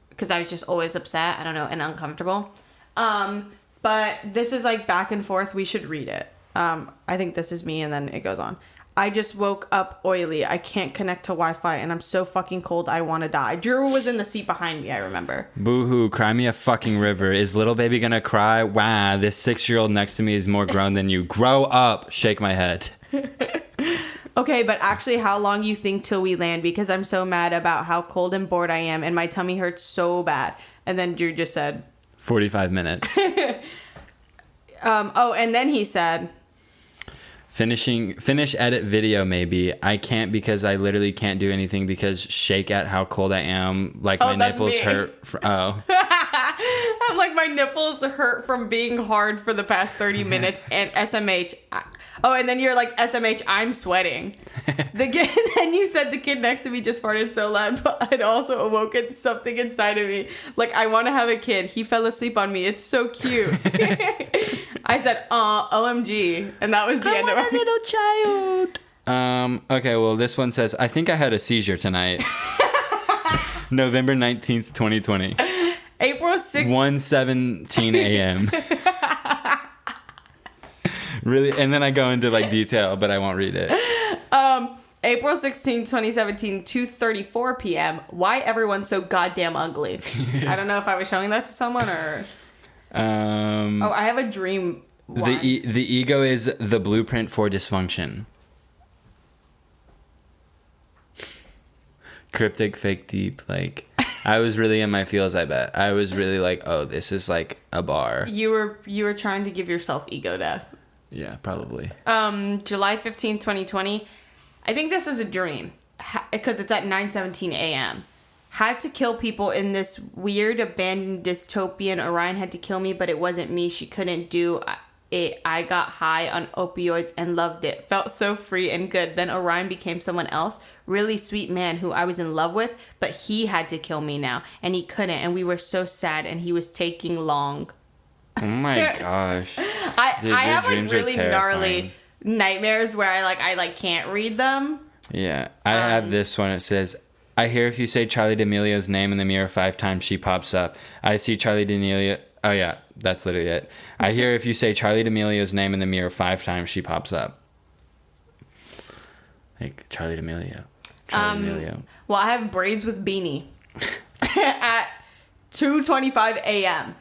because I was just always upset, I don't know, and uncomfortable. But this is like back and forth. We should read it. I think this is me, and then it goes on. I just woke up oily. I can't connect to Wi-Fi, and I'm so fucking cold. I want to die. Drew was in the seat behind me, I remember. Boo-hoo, cry me a fucking river. Is little baby gonna cry? Wow, this 6-year-old next to me is more grown than you. Grow up. Shake my head. Okay, but actually, how long you think till we land? Because I'm so mad about how cold and bored I am, and my tummy hurts so bad. And then Drew just said 45 minutes. And then he said, finish edit video maybe. I can't because I literally can't do anything because shake at how cold I am. Like my nipples hurt. I'm like, my nipples hurt from being hard for the past 30 minutes and SMH. Oh, and then you're like, SMH, I'm sweating. Then you said the kid next to me just farted so loud, but I'd also awoken something inside of me. Like, I want to have a kid. He fell asleep on me. It's so cute. I said, OMG. And that was the end of our little child. Okay, well, this one says, I think I had a seizure tonight. November 19th, 2020. April 6th. 1:17 a.m. Really? And then I go into like detail, but I won't read it. April 16, 2017, 2:34 p.m. Why everyone's so goddamn ugly? I don't know if I was showing that to someone or... I have a dream. The ego is the blueprint for dysfunction. Cryptic, fake, deep. Like, I was really in my feels, I bet. I was really like, oh, this is like a bar. You were trying to give yourself ego death. Yeah, probably. July 15, 2020. I think this is a dream because it's at 9:17 a.m. Had to kill people in this weird abandoned dystopian. Orion had to kill me, but it wasn't me. She couldn't do it. I got high on opioids and loved it. Felt so free and good. Then Orion became someone else. Really sweet man who I was in love with, but he had to kill me now. And he couldn't. And we were so sad and he was taking long. Oh my gosh. I have like really gnarly nightmares where I can't read them. Yeah. I have this one. It says, I hear if you say Charli D'Amelio's name in the mirror 5 times, she pops up. I see Charli D'Amelio. Oh, yeah. That's literally it. I hear if you say Charli D'Amelio's name in the mirror 5 times, she pops up. Like, Charli D'Amelio. Charli D'Amelio. Well, I have braids with beanie at 2:25 a.m.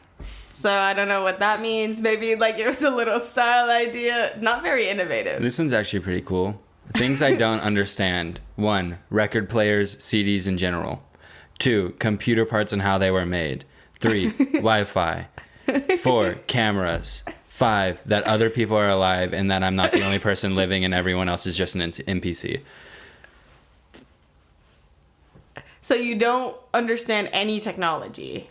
So I don't know what that means. Maybe like it was a little style idea. Not very innovative. This one's actually pretty cool. Things I don't understand. 1. Record players, CDs in general. 2. Computer parts and how they were made. 3. Wi-Fi. 4. Cameras. 5. That other people are alive and that I'm not the only person living and everyone else is just an NPC. So you don't understand any technology?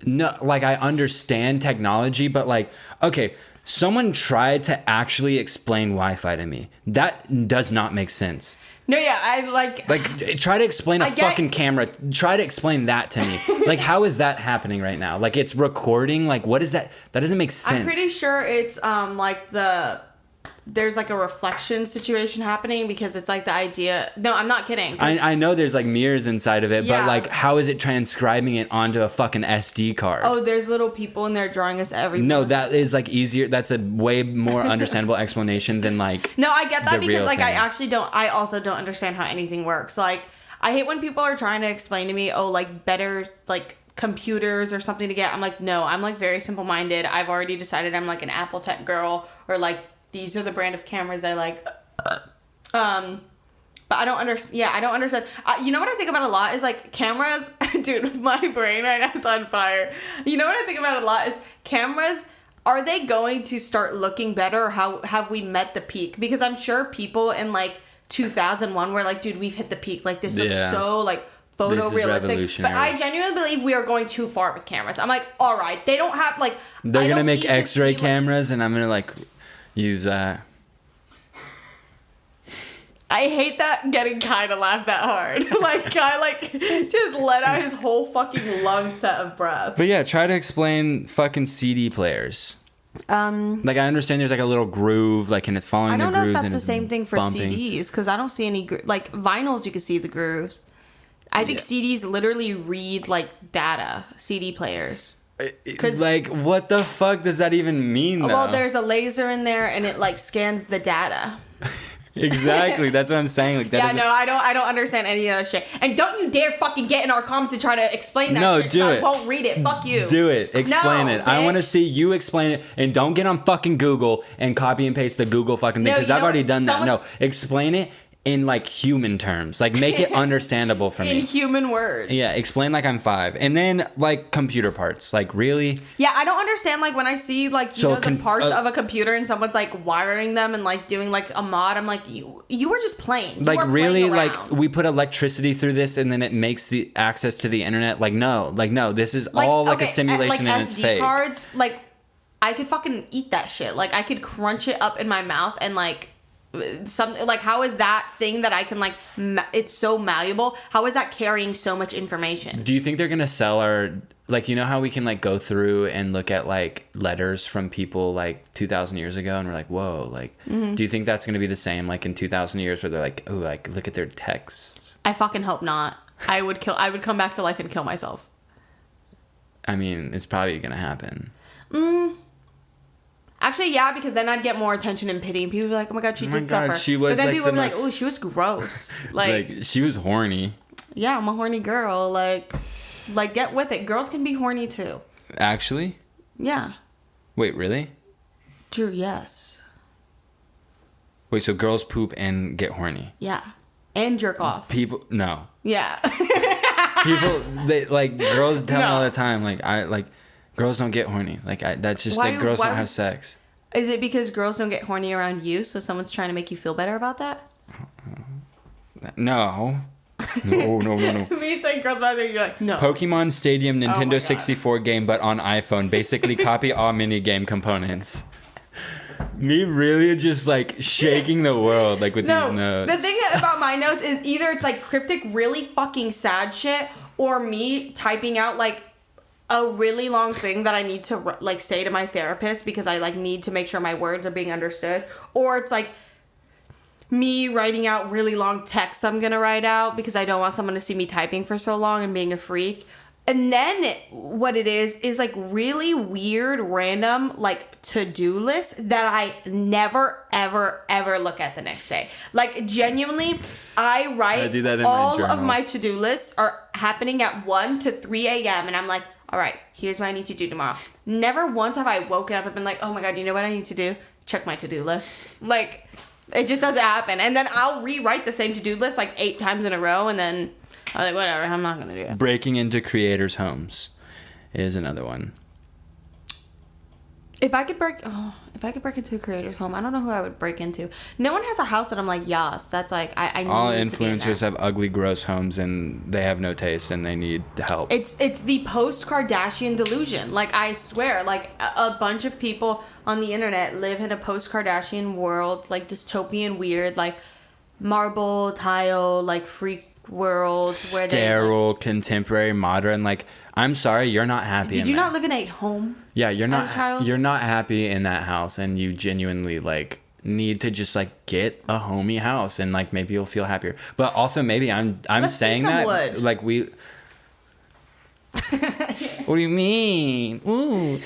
No, like I understand technology, but like, okay, someone tried to actually explain Wi-Fi to me. That does not make sense. No, yeah, I like try to explain a fucking camera. Try to explain that to me. Like, how is that happening right now? Like, it's recording. Like, what is that? That doesn't make sense. I'm pretty sure it's there's like a reflection situation happening because it's like the idea. No, I'm not kidding. I know there's like mirrors inside of it, yeah. But like, how is it transcribing it onto a fucking SD card? Oh, there's little people in there drawing us everything. No, that is like easier. That's a way more understandable explanation than like. No, I get that because like I also don't understand how anything works. Like, I hate when people are trying to explain to me, oh, like better like computers or something to get. I'm like, no, I'm like very simple minded. I've already decided I'm like an Apple tech girl or like. These are the brand of cameras I like. But I don't understand. Yeah, I don't understand. You know what I think about a lot is like cameras. Dude, my brain right now is on fire. You know what I think about a lot is cameras. Are they going to start looking better? Or how have we met the peak? Because I'm sure people in like 2001 were like, dude, we've hit the peak. Like this looks so like photorealistic. But I genuinely believe we are going too far with cameras. I'm like, all right, they don't have like. They're gonna make X-ray cameras, and I'm gonna like use that. I hate that getting Kai to laugh that hard. Like, Kai, like, just let out his whole fucking lung set of breath. But yeah, try to explain fucking CD players. Like, I understand there's like a little groove, like, and it's following the grooves. I don't know if that's the same thing for bumping. CDs, because I don't see any, like, vinyls, you can see the grooves. I think CDs literally read, like, data, CD players. Like, what the fuck does that even mean, though? Well, there's a laser in there, and it, like, scans the data. Exactly, that's what I'm saying. Like, that I don't understand any of that shit. And don't you dare fucking get in our comments to try to explain that shit. I won't read it. Fuck you. Do it. Explain it. Bitch. I want to see you explain it. And don't get on fucking Google and copy and paste the Google fucking thing, because I've already done that. No, explain it in like human terms. Like, make it understandable for me. In human words. Yeah, explain like I'm 5. And then like computer parts. Like, really? Yeah, I don't understand like when I see like the parts of a computer and someone's like wiring them and like doing like a mod. I'm like, you were just playing. You like, really? Like, we put electricity through this and then it makes the access to the internet. Like, no, this is like, all like a simulation and it's fake. Cards, like, I could fucking eat that shit. Like, I could crunch it up in my mouth and like something. Like, how is that thing that I can like it's so malleable, how is that carrying so much information? Do you think they're gonna sell our, like, you know how we can like go through and look at like letters from people like 2,000 years ago and we're like, whoa, like, do you think that's gonna be the same like in 2,000 years where they're like, oh, like, look at their texts? I fucking hope not. I would come back to life and kill myself. I mean, it's probably gonna happen. Actually, yeah, because then I'd get more attention and pity, and people would be like, "Oh my god, she did suffer." She was, but then people would be like, "Oh, she was gross." Like, she was horny. Yeah, I'm a horny girl. Like, get with it. Girls can be horny too. Actually? Yeah. Wait, really? Drew, yes. Wait, so girls poop and get horny? Yeah, and jerk off. People, no. Yeah. People, they like, girls tell me all the time, like, girls don't get horny. Like, that's just like girls don't have sex. Is it because girls don't get horny around you, so someone's trying to make you feel better about that? No. No. Me saying girls about that, you're like, no. Pokemon Stadium Nintendo 64 game, but on iPhone. Basically copy all mini-game components. Me really just like shaking the world like with these notes. The thing about my notes is either it's like cryptic, really fucking sad shit, or me typing out like a really long thing that I need to like say to my therapist because I like need to make sure my words are being understood, or it's like me writing out really long texts I'm gonna write out because I don't want someone to see me typing for so long and being a freak. And then what it is like really weird, random, like to-do lists that I never, ever, ever look at the next day. Like, genuinely, I write all of my to-do lists are happening at 1 to 3 a.m. And I'm like, all right, here's what I need to do tomorrow. Never once have I woken up and been like, oh my God, you know what I need to do? Check my to-do list. Like, it just doesn't happen. And then I'll rewrite the same to-do list like 8 times in a row, and then I'm like, whatever, I'm not gonna do it. Breaking into creators' homes is another one. If I could break into a creator's home, I don't know who I would break into. No one has a house that I'm like, yes, that's like, I need all to influencers have ugly, gross homes, and they have no taste, and they need help. It's the post-Kardashian delusion. Like, I swear, like, a bunch of people on the internet live in a post-Kardashian world, like, dystopian, weird, like, marble, tile, like, freak world. Sterile, contemporary, modern, like, I'm sorry, you're not happy. Did you not live in a home? Yeah, you're not. You're not happy in that house, and you genuinely like need to just like get a homey house, and like maybe you'll feel happier. But also, maybe I'm saying that wood. Like we. What do you mean? Ooh.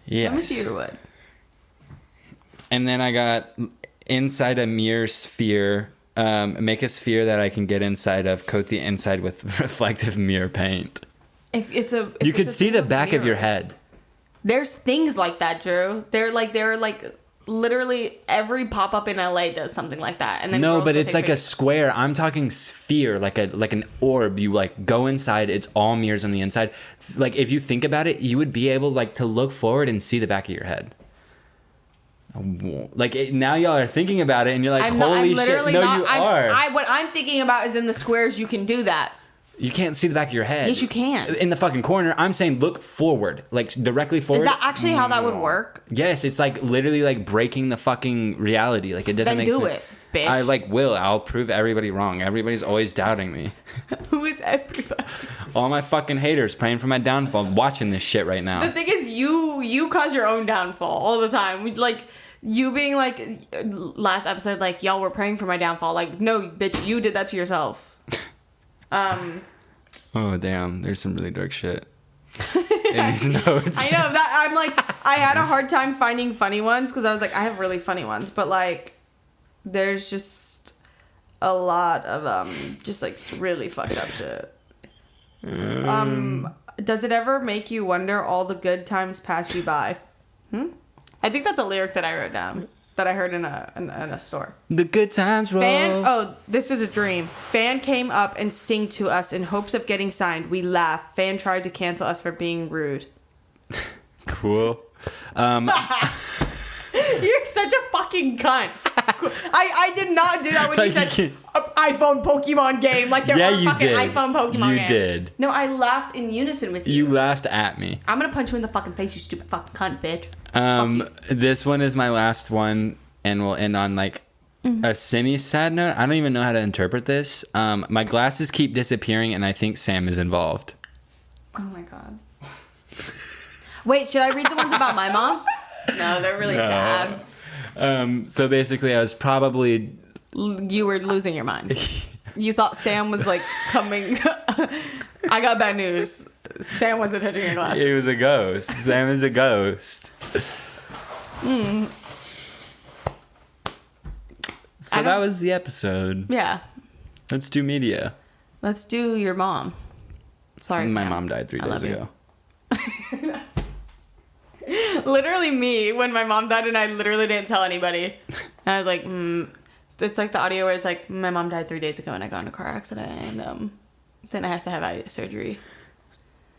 Yes. Let me see your wood. And then I got inside a mirror sphere. Make a sphere that I can get inside of. Coat the inside with reflective mirror paint. You could see the back of your head. There's things like that, Drew. They're like literally every pop up in LA does something like that. And then no, but it's like a square. I'm talking sphere, like an orb. You like go inside. It's all mirrors on the inside. Like if you think about it, you would be able like to look forward and see the back of your head. Like now y'all are thinking about it and you're like, holy shit. No, you are. What I'm thinking about is in the squares you can do that. You can't see the back of your head. Yes, you can. In the fucking corner, I'm saying look forward. Like directly forward. Is that actually how that would work? Yes, it's like literally like breaking the fucking reality. Like it doesn't make sense. Then do it, bitch. I will. I'll prove everybody wrong. Everybody's always doubting me. Who is everybody? All my fucking haters praying for my downfall, watching this shit right now. The thing is, you cause your own downfall all the time. Like, you being like, last episode, like, y'all were praying for my downfall. Like, no, bitch, you did that to yourself. Oh, damn. There's some really dark shit in these notes. I know. That I'm like, I had a hard time finding funny ones because I was like, I have really funny ones. But, like, there's just a lot of, just, like, really fucked up shit. Does it ever make you wonder all the good times pass you by? I think that's a lyric that I wrote down that I heard in a store. The good times roll. This is a dream. Fan came up and sang to us in hopes of getting signed. We laughed. Fan tried to cancel us for being rude. Cool. You're such a fucking cunt. I did not do that when you said iPhone Pokemon game. Like there were fucking iPhone Pokemon games. You did. No, I laughed in unison with you. You laughed at me. I'm gonna punch you in the fucking face, you stupid fucking cunt, bitch. This one is my last one, and we'll end on like a semi-sad note. I don't even know how to interpret this. My glasses keep disappearing, and I think Sam is involved. Oh my god. Wait, should I read the ones about my mom? No, they're really sad. So basically, I was probably... You were losing your mind. You thought Sam was like coming... I got bad news. Sam wasn't touching your glasses. He was a ghost. Sam is a ghost. So that was the episode. Yeah. Let's do media. Let's do your mom. Sorry. My mom died 3 days ago. Literally me when my mom died and I literally didn't tell anybody. And I was like, it's like the audio where it's like, my mom died 3 days ago and I got in a car accident and then I have to have eye surgery.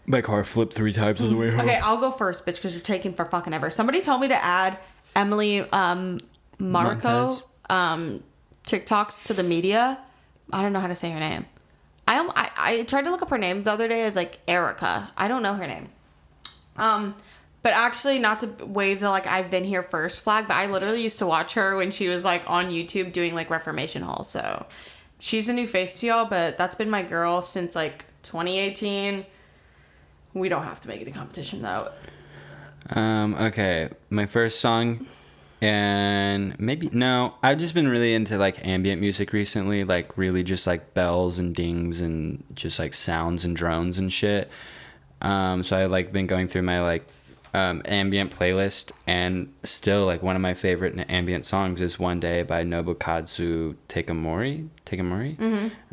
My car flipped 3 times on the way home. Okay, I'll go first, bitch, because you're taking for fucking ever. Somebody told me to add Emily Marco TikToks to the media. I don't know how to say her name. I tried to look up her name the other day as like Erica. I don't know her name. But actually, not to wave the like I've been here first flag, but I literally used to watch her when she was like on YouTube doing like Reformation Hall. So she's a new face to y'all, but that's been my girl since like 2018. We don't have to make it a competition though. Okay, my first song, and maybe no, I've just been really into like ambient music recently, like really just like bells and dings and just like sounds and drones and shit. So I've like been going through my like ambient playlist, and still like one of my favorite ambient songs is One Day by Nobukazu Takamori.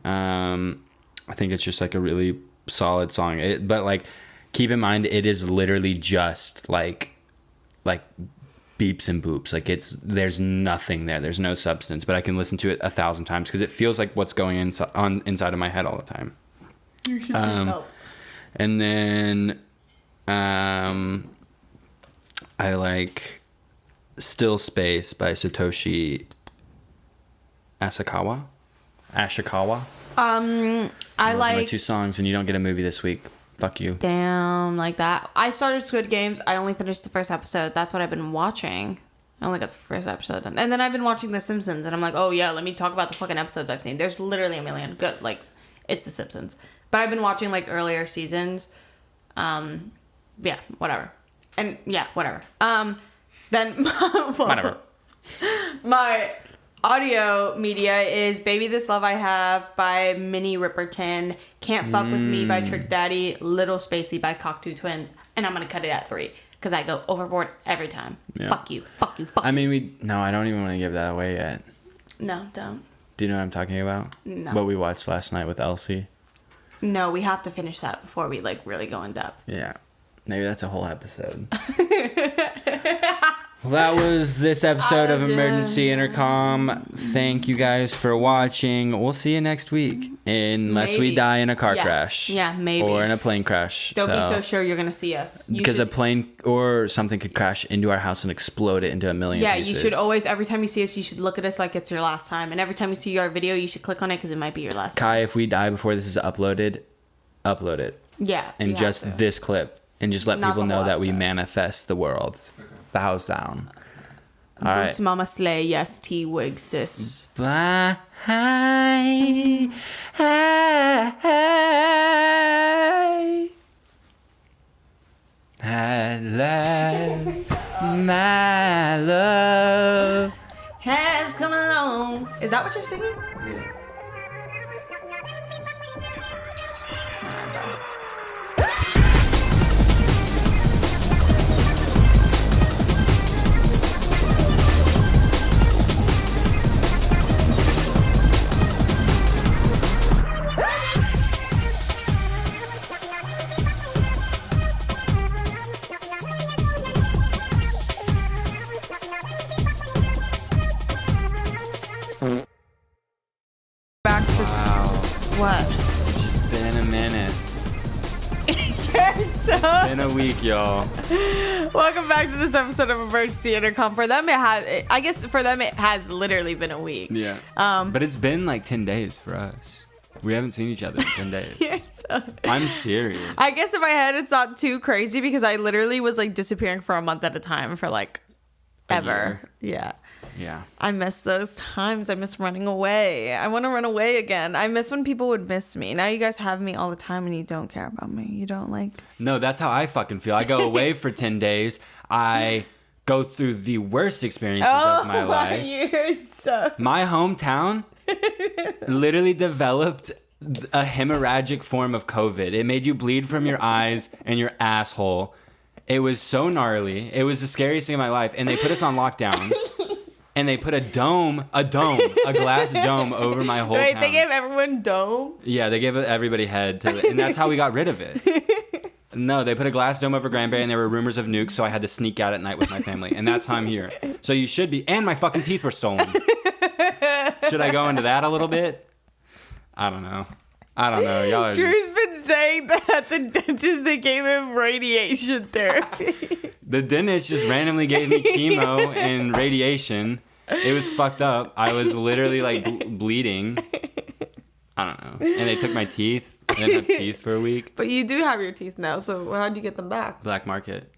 I think it's just like a really solid song, but like keep in mind it is literally just like beeps and boops. Like there's nothing there, there's no substance, but I can listen to it 1,000 times because it feels like what's going inside of my head all the time. You should help. And then I like Still Space by Satoshi Ashikawa. I like my 2 songs, and you don't get a movie this week. Fuck you. Damn, like that. I started Squid Games. I only finished the first episode. That's what I've been watching. I only got the first episode done. And then I've been watching The Simpsons, and I'm like, oh yeah, let me talk about the fucking episodes I've seen. There's literally a million. Good, like, it's The Simpsons. But I've been watching like earlier seasons. Yeah, whatever. And yeah, whatever. Then Whatever. My audio media is Baby This Love I Have by Minnie Riperton, Can't Fuck With Me by Trick Daddy, Little Spacey by Cocteau Twins, and I'm gonna cut it at 3 because I go overboard every time. Yeah. Fuck you. I mean, I don't even want to give that away yet. No, don't. Do you know what I'm talking about? No. What we watched last night with Elsie? No, we have to finish that before we like really go in depth. Yeah. Maybe that's a whole episode. Well, that was this episode of Emergency Intercom. Thank you guys for watching. We'll see you next week. Unless we die in a car crash. Yeah, maybe. Or in a plane crash. Don't be so sure you're going to see us. Because a plane or something could crash into our house and explode it into a million pieces. Yeah, you should always, every time you see us, you should look at us like it's your last time. And every time you see our video, you should click on it because it might be your last time. Kai, if we die before this is uploaded, upload it. Yeah. And just this clip. And just let people know that we manifest the world. Okay. The house down. All right. Boots Mama Slay, yes, T-Wig sis. Bye. Hi. I love my love has come along. Is that what you're singing? Yeah. Back to what? It's just been a minute. It's been a week, y'all. Welcome back to this episode of Emergency Intercom. For them, it has literally been a week. Yeah. But it's been like 10 days for us. We haven't seen each other in 10 days. Yes. I'm serious. I guess in my head it's not too crazy because I literally was like disappearing for a month at a time for like ever. Yeah. Yeah. I miss those times. I miss running away. I want to run away again. I miss when people would miss me. Now you guys have me all the time and you don't care about me. You don't like... No, that's how I fucking feel. I go away for 10 days. I go through the worst experiences of my life. You're so... My hometown literally developed a hemorrhagic form of COVID. It made you bleed from your eyes and your asshole. It was so gnarly. It was the scariest thing in my life. And they put us on lockdown. And they put a glass dome over my whole town. They gave everyone dome? Yeah, they gave everybody head. And that's how we got rid of it. No, they put a glass dome over Granbury, and there were rumors of nukes, so I had to sneak out at night with my family. And that's how I'm here. So you should be. And my fucking teeth were stolen. Should I go into that a little bit? I don't know. Y'all are Drew's been saying that at the dentist they gave him radiation therapy. The dentist just randomly gave me chemo and radiation. It was fucked up. I was literally like bleeding. I don't know. And they took my teeth. I didn't have teeth for a week. But you do have your teeth now, so how'd you get them back? Black market.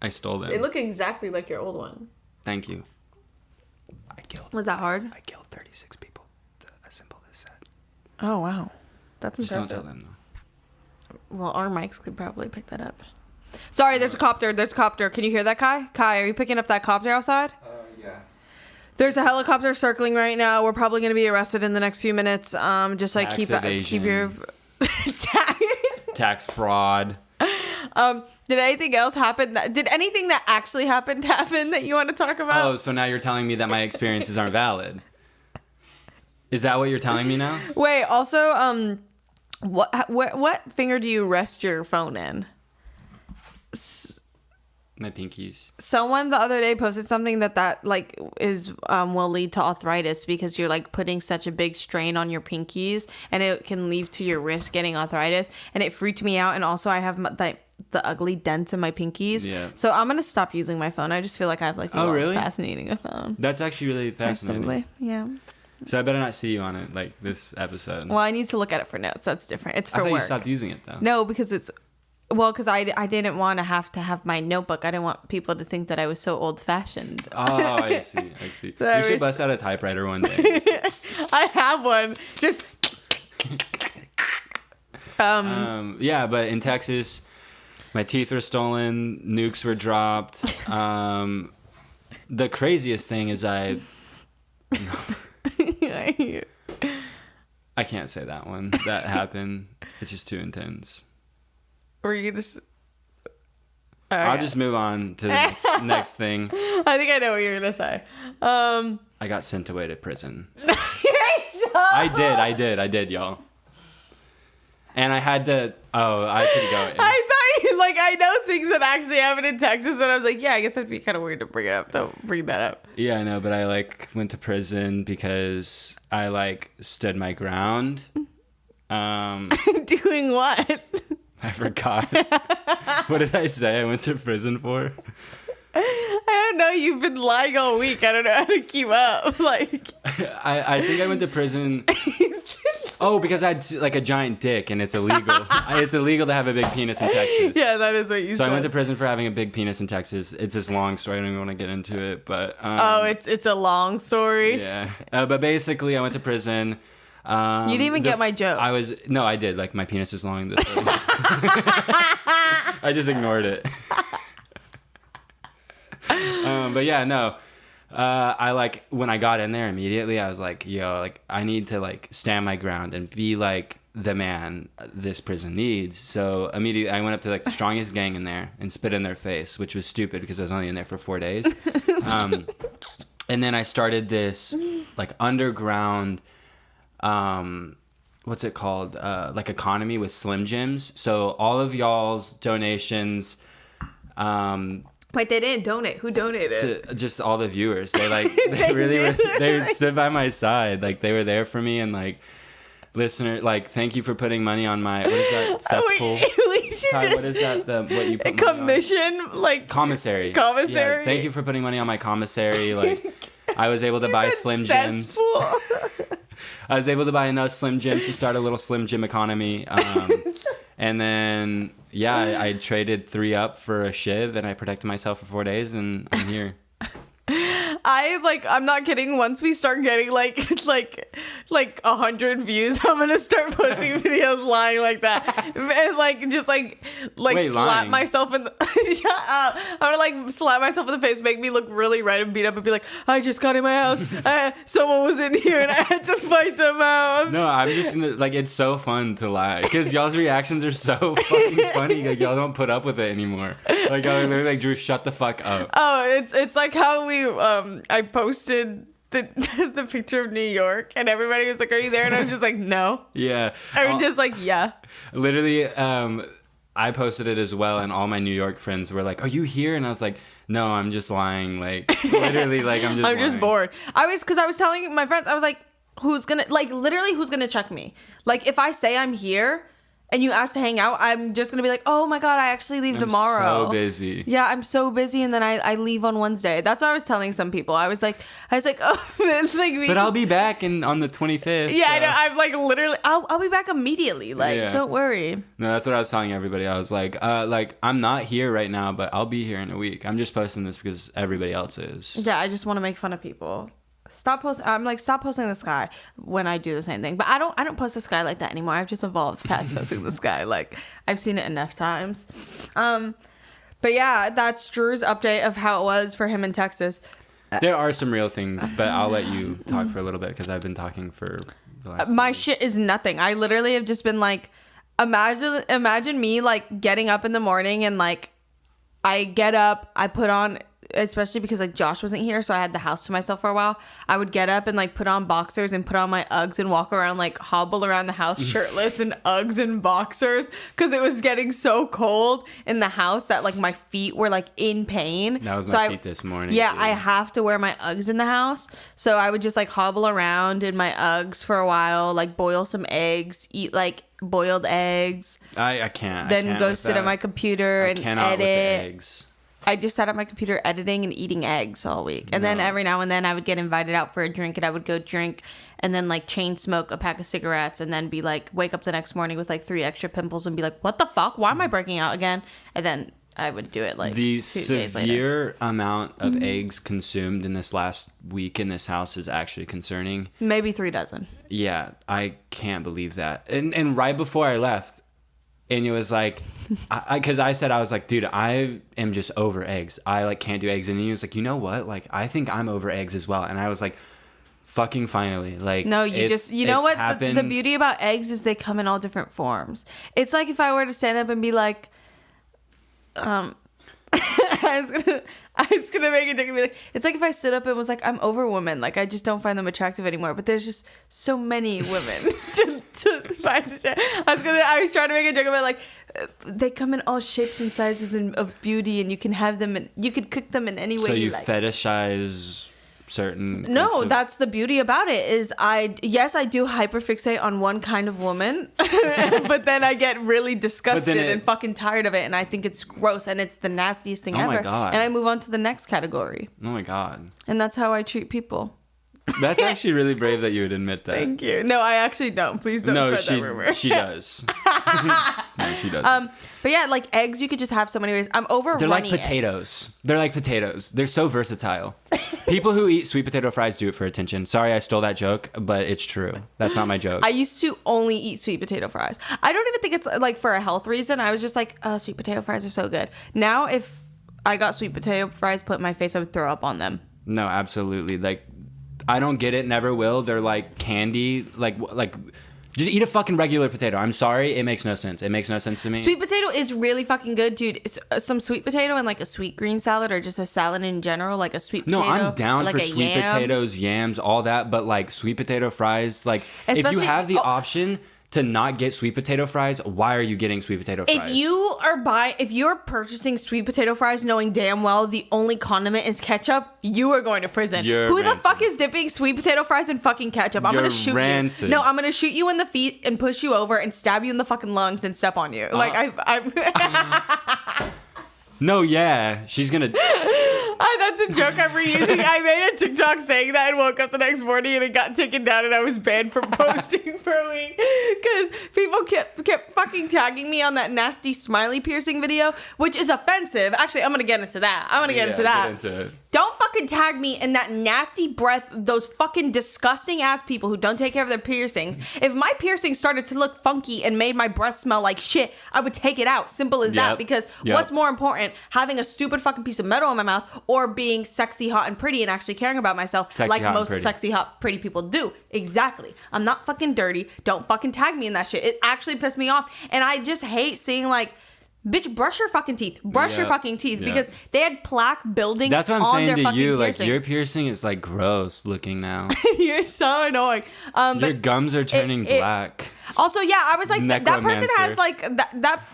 I stole them. They look exactly like your old one. Thank you. Was that hard? I killed 36 people to assemble this set. Oh, wow. That's just impressive. Don't tell them, though. Well, our mics could probably pick that up. Sorry, there's a copter. Can you hear that, Kai? Kai, are you picking up that copter outside? Yeah. There's a helicopter circling right now. We're probably going to be arrested in the next few minutes. Just like keep your tax fraud. Did anything else happen? Did anything that actually happened happen that you want to talk about? Oh, so now you're telling me that my experiences aren't valid. Is that what you're telling me now? Wait, also, what finger do you rest your phone in? My pinkies. Someone the other day posted something that like is will lead to arthritis because you're like putting such a big strain on your pinkies and it can lead to your wrist getting arthritis, and it freaked me out. And also I have the ugly dents in my pinkies. Yeah. So I'm gonna stop using my phone. I just feel like I have like fascinating a phone. That's actually really fascinating. Yeah. So I better not see you on it like this episode. Well, I need to look at it for notes. That's different. It's for work. I thought you stopped using it though. No, because because I didn't want to have my notebook. I didn't want people to think that I was so old-fashioned. Oh, I see. You should bust out a typewriter one day. I have one. Just... Yeah, but in Texas, my teeth were stolen. Nukes were dropped. The craziest thing is I can't say that one. That happened. It's just too intense. Were you just... I'll just move on to the next thing. I think I know what you're going to say. I got sent away to prison. I did, y'all. And I had to... Oh, I could go. I thought like, I know things that actually happened in Texas, and I was like, yeah, I guess it'd be kind of weird to bring it up. Don't bring that up. Yeah, I know, but I, like, went to prison because I, like, stood my ground. Doing what? I forgot. What did I say I went to prison for? I don't know. You've been lying all week. I don't know how to keep up. Like, I think I went to prison. Oh, because I had like a giant dick, and it's illegal. It's illegal to have a big penis in Texas. Yeah, that is what you said. So I went to prison for having a big penis in Texas. It's this long story. I don't even want to get into it, but it's a long story. Yeah, but basically, I went to prison. You didn't even get my joke. I did. Like, my penis is long. This was. I just ignored it. But yeah, no. I like, when I got in there immediately, I was like, yo, like, I need to like stand my ground and be like the man this prison needs. So immediately I went up to like the strongest gang in there and spit in their face, which was stupid because I was only in there for 4 days. And then I started this like underground, what's it called? Like economy with Slim Jims. So all of y'all's donations, Wait, they didn't donate. Who donated? To just all the viewers. They like they stood by my side. Like, they were there for me, and like, listener, like, thank you for putting money on my, what is that, cesspool? Kai, what is that? What you put commission, like commissary. Commissary. Yeah, thank you for putting money on my commissary. Like, I was able to buy Slim Jims. I was able to buy enough Slim Jims to start a little Slim Jim economy. And then, yeah, I traded 3 up for a shiv, and I protected myself for 4 days, and I'm here. I'm not kidding. Once we start getting like 100 views, I'm gonna start posting videos lying like that, and like just like Wait, slap lying. myself in the I'm gonna like slap myself in the face, make me look really red and beat up, and be like, I just got in my house, someone was in here, and I had to fight them out. No, I'm just like, it's so fun to lie because y'all's reactions are so fucking funny. Like, y'all don't put up with it anymore. Like, y'all are literally like, Drew, shut the fuck up. Oh, it's like how we I posted the picture of New York, and everybody was like, are you there? And I was just like, no. Yeah. I was just like, yeah. Literally, I posted it as well, and all my New York friends were like, are you here? And I was like, no, I'm just lying. Like, literally, like, I'm just bored. I was telling my friends, I was like, who's gonna check me? Like, if I say I'm here and you ask to hang out, I'm just gonna be like, oh my god, I actually leave tomorrow. I'm so busy. Yeah, I'm so busy, and then I leave on Wednesday. That's what I was telling some people. I was like, oh, it's like me. But I'll be back on the 25th. Yeah, so. I know. I'm like, literally, I'll be back immediately. Like, yeah. Don't worry. No, that's what I was telling everybody. I was like, I'm not here right now, but I'll be here in a week. I'm just posting this because everybody else is. Yeah, I just want to make fun of people. Stop posting the sky when I do the same thing. But I don't post the sky like that anymore. I've just evolved past posting the sky. Like, I've seen it enough times. But yeah, that's Drew's update of how it was for him in Texas. There are some real things, but I'll let you talk for a little bit because I've been talking for the last my shit is nothing. I literally have just been like, imagine me like getting up in the morning, and like I get up, I put on, especially because like Josh wasn't here, so I had the house to myself for a while. I would get up and like put on boxers and put on my Uggs and walk around, like hobble around the house shirtless in Uggs and boxers, because it was getting so cold in the house that like my feet were like in pain. That was my feet this morning. Yeah, dude. I have to wear my Uggs in the house, so I would just like hobble around in my Uggs for a while, like boil some eggs, eat like boiled eggs. I can't. Then go sit at my computer and edit. With the eggs. I just sat at my computer editing and eating eggs all week. And then every now and then I would get invited out for a drink, and I would go drink and then like chain smoke a pack of cigarettes, and then be like, wake up the next morning with like 3 extra pimples and be like, what the fuck? Why am I breaking out again? And then I would do it like the 2 days later. Severe amount of eggs consumed in this last week in this house is actually concerning. Maybe 3 dozen. Yeah, I can't believe that. And right before I left, Enya was like, because I said, I was like, dude, I am just over eggs. I like can't do eggs. And he was like, you know what? Like, I think I'm over eggs as well. And I was like, fucking finally. Like, no, you know what? The beauty about eggs is they come in all different forms. It's like if I were to stand up and be like, I was gonna make a joke and be like, it's like if I stood up and was like, I'm over women, like I just don't find them attractive anymore. But there's just so many women to find. I was trying to make a joke about like, they come in all shapes and sizes of beauty, and you can have them, and you can cook them in any way so you like. fetishize certain. No, that's the beauty about it. Is I do hyperfixate on one kind of woman, but then I get really disgusted and fucking tired of it, and I think it's gross and it's the nastiest thing ever. Oh my God. And I move on to the next category. Oh my God. And that's how I treat people. That's actually really brave that you would admit that. Thank you. No, I actually don't. Please don't spread that rumor. She does. No, she does. But yeah, like eggs, you could just have so many ways. I'm over. They're like potatoes. They're like potatoes. They're so versatile. People who eat sweet potato fries do it for attention. Sorry, I stole that joke, but it's true. That's not my joke. I used to only eat sweet potato fries. I don't even think it's like for a health reason. I was just like, sweet potato fries are so good. Now, if I got sweet potato fries put in my face, I would throw up on them. No, absolutely. Like, I don't get it. Never will. They're like candy. Like just eat a fucking regular potato. I'm sorry. It makes no sense. It makes no sense to me. Sweet potato is really fucking good, dude. It's some sweet potato and like a sweet green salad, or just a salad in general, like a sweet potato. No, I'm down like for sweet potatoes, yams, all that. But like sweet potato fries, like especially, if you have the option to not get sweet potato fries, why are you getting sweet potato fries? If you're purchasing sweet potato fries knowing damn well the only condiment is ketchup, you are going to prison. Who the fuck is dipping sweet potato fries in fucking ketchup? I'm gonna shoot you. No, I'm gonna shoot you in the feet and push you over and stab you in the fucking lungs and step on you. No, yeah, she's gonna. That's a joke I'm reusing. I made a TikTok saying that and woke up the next morning and it got taken down and I was banned from posting for a week because people kept fucking tagging me on that nasty smiley piercing video, which is offensive. Actually, I'm gonna get into that. Get into it. Don't fucking tag me in that nasty breath, those fucking disgusting ass people who don't take care of their piercings. If my piercing started to look funky and made my breath smell like shit, I would take it out. Simple as that. Because what's more important, having a stupid fucking piece of metal in my mouth or being sexy, hot, and pretty and actually caring about myself sexy, hot, pretty people do? Exactly. I'm not fucking dirty. Don't fucking tag me in that shit. It actually pissed me off. And I just hate seeing like, bitch, brush your fucking teeth. Brush your fucking teeth because they had plaque building. That's what I'm saying to you. Piercing. Like your piercing is like gross looking now. You're so annoying. Your gums are turning black. Also, yeah, I was like, that person has like that.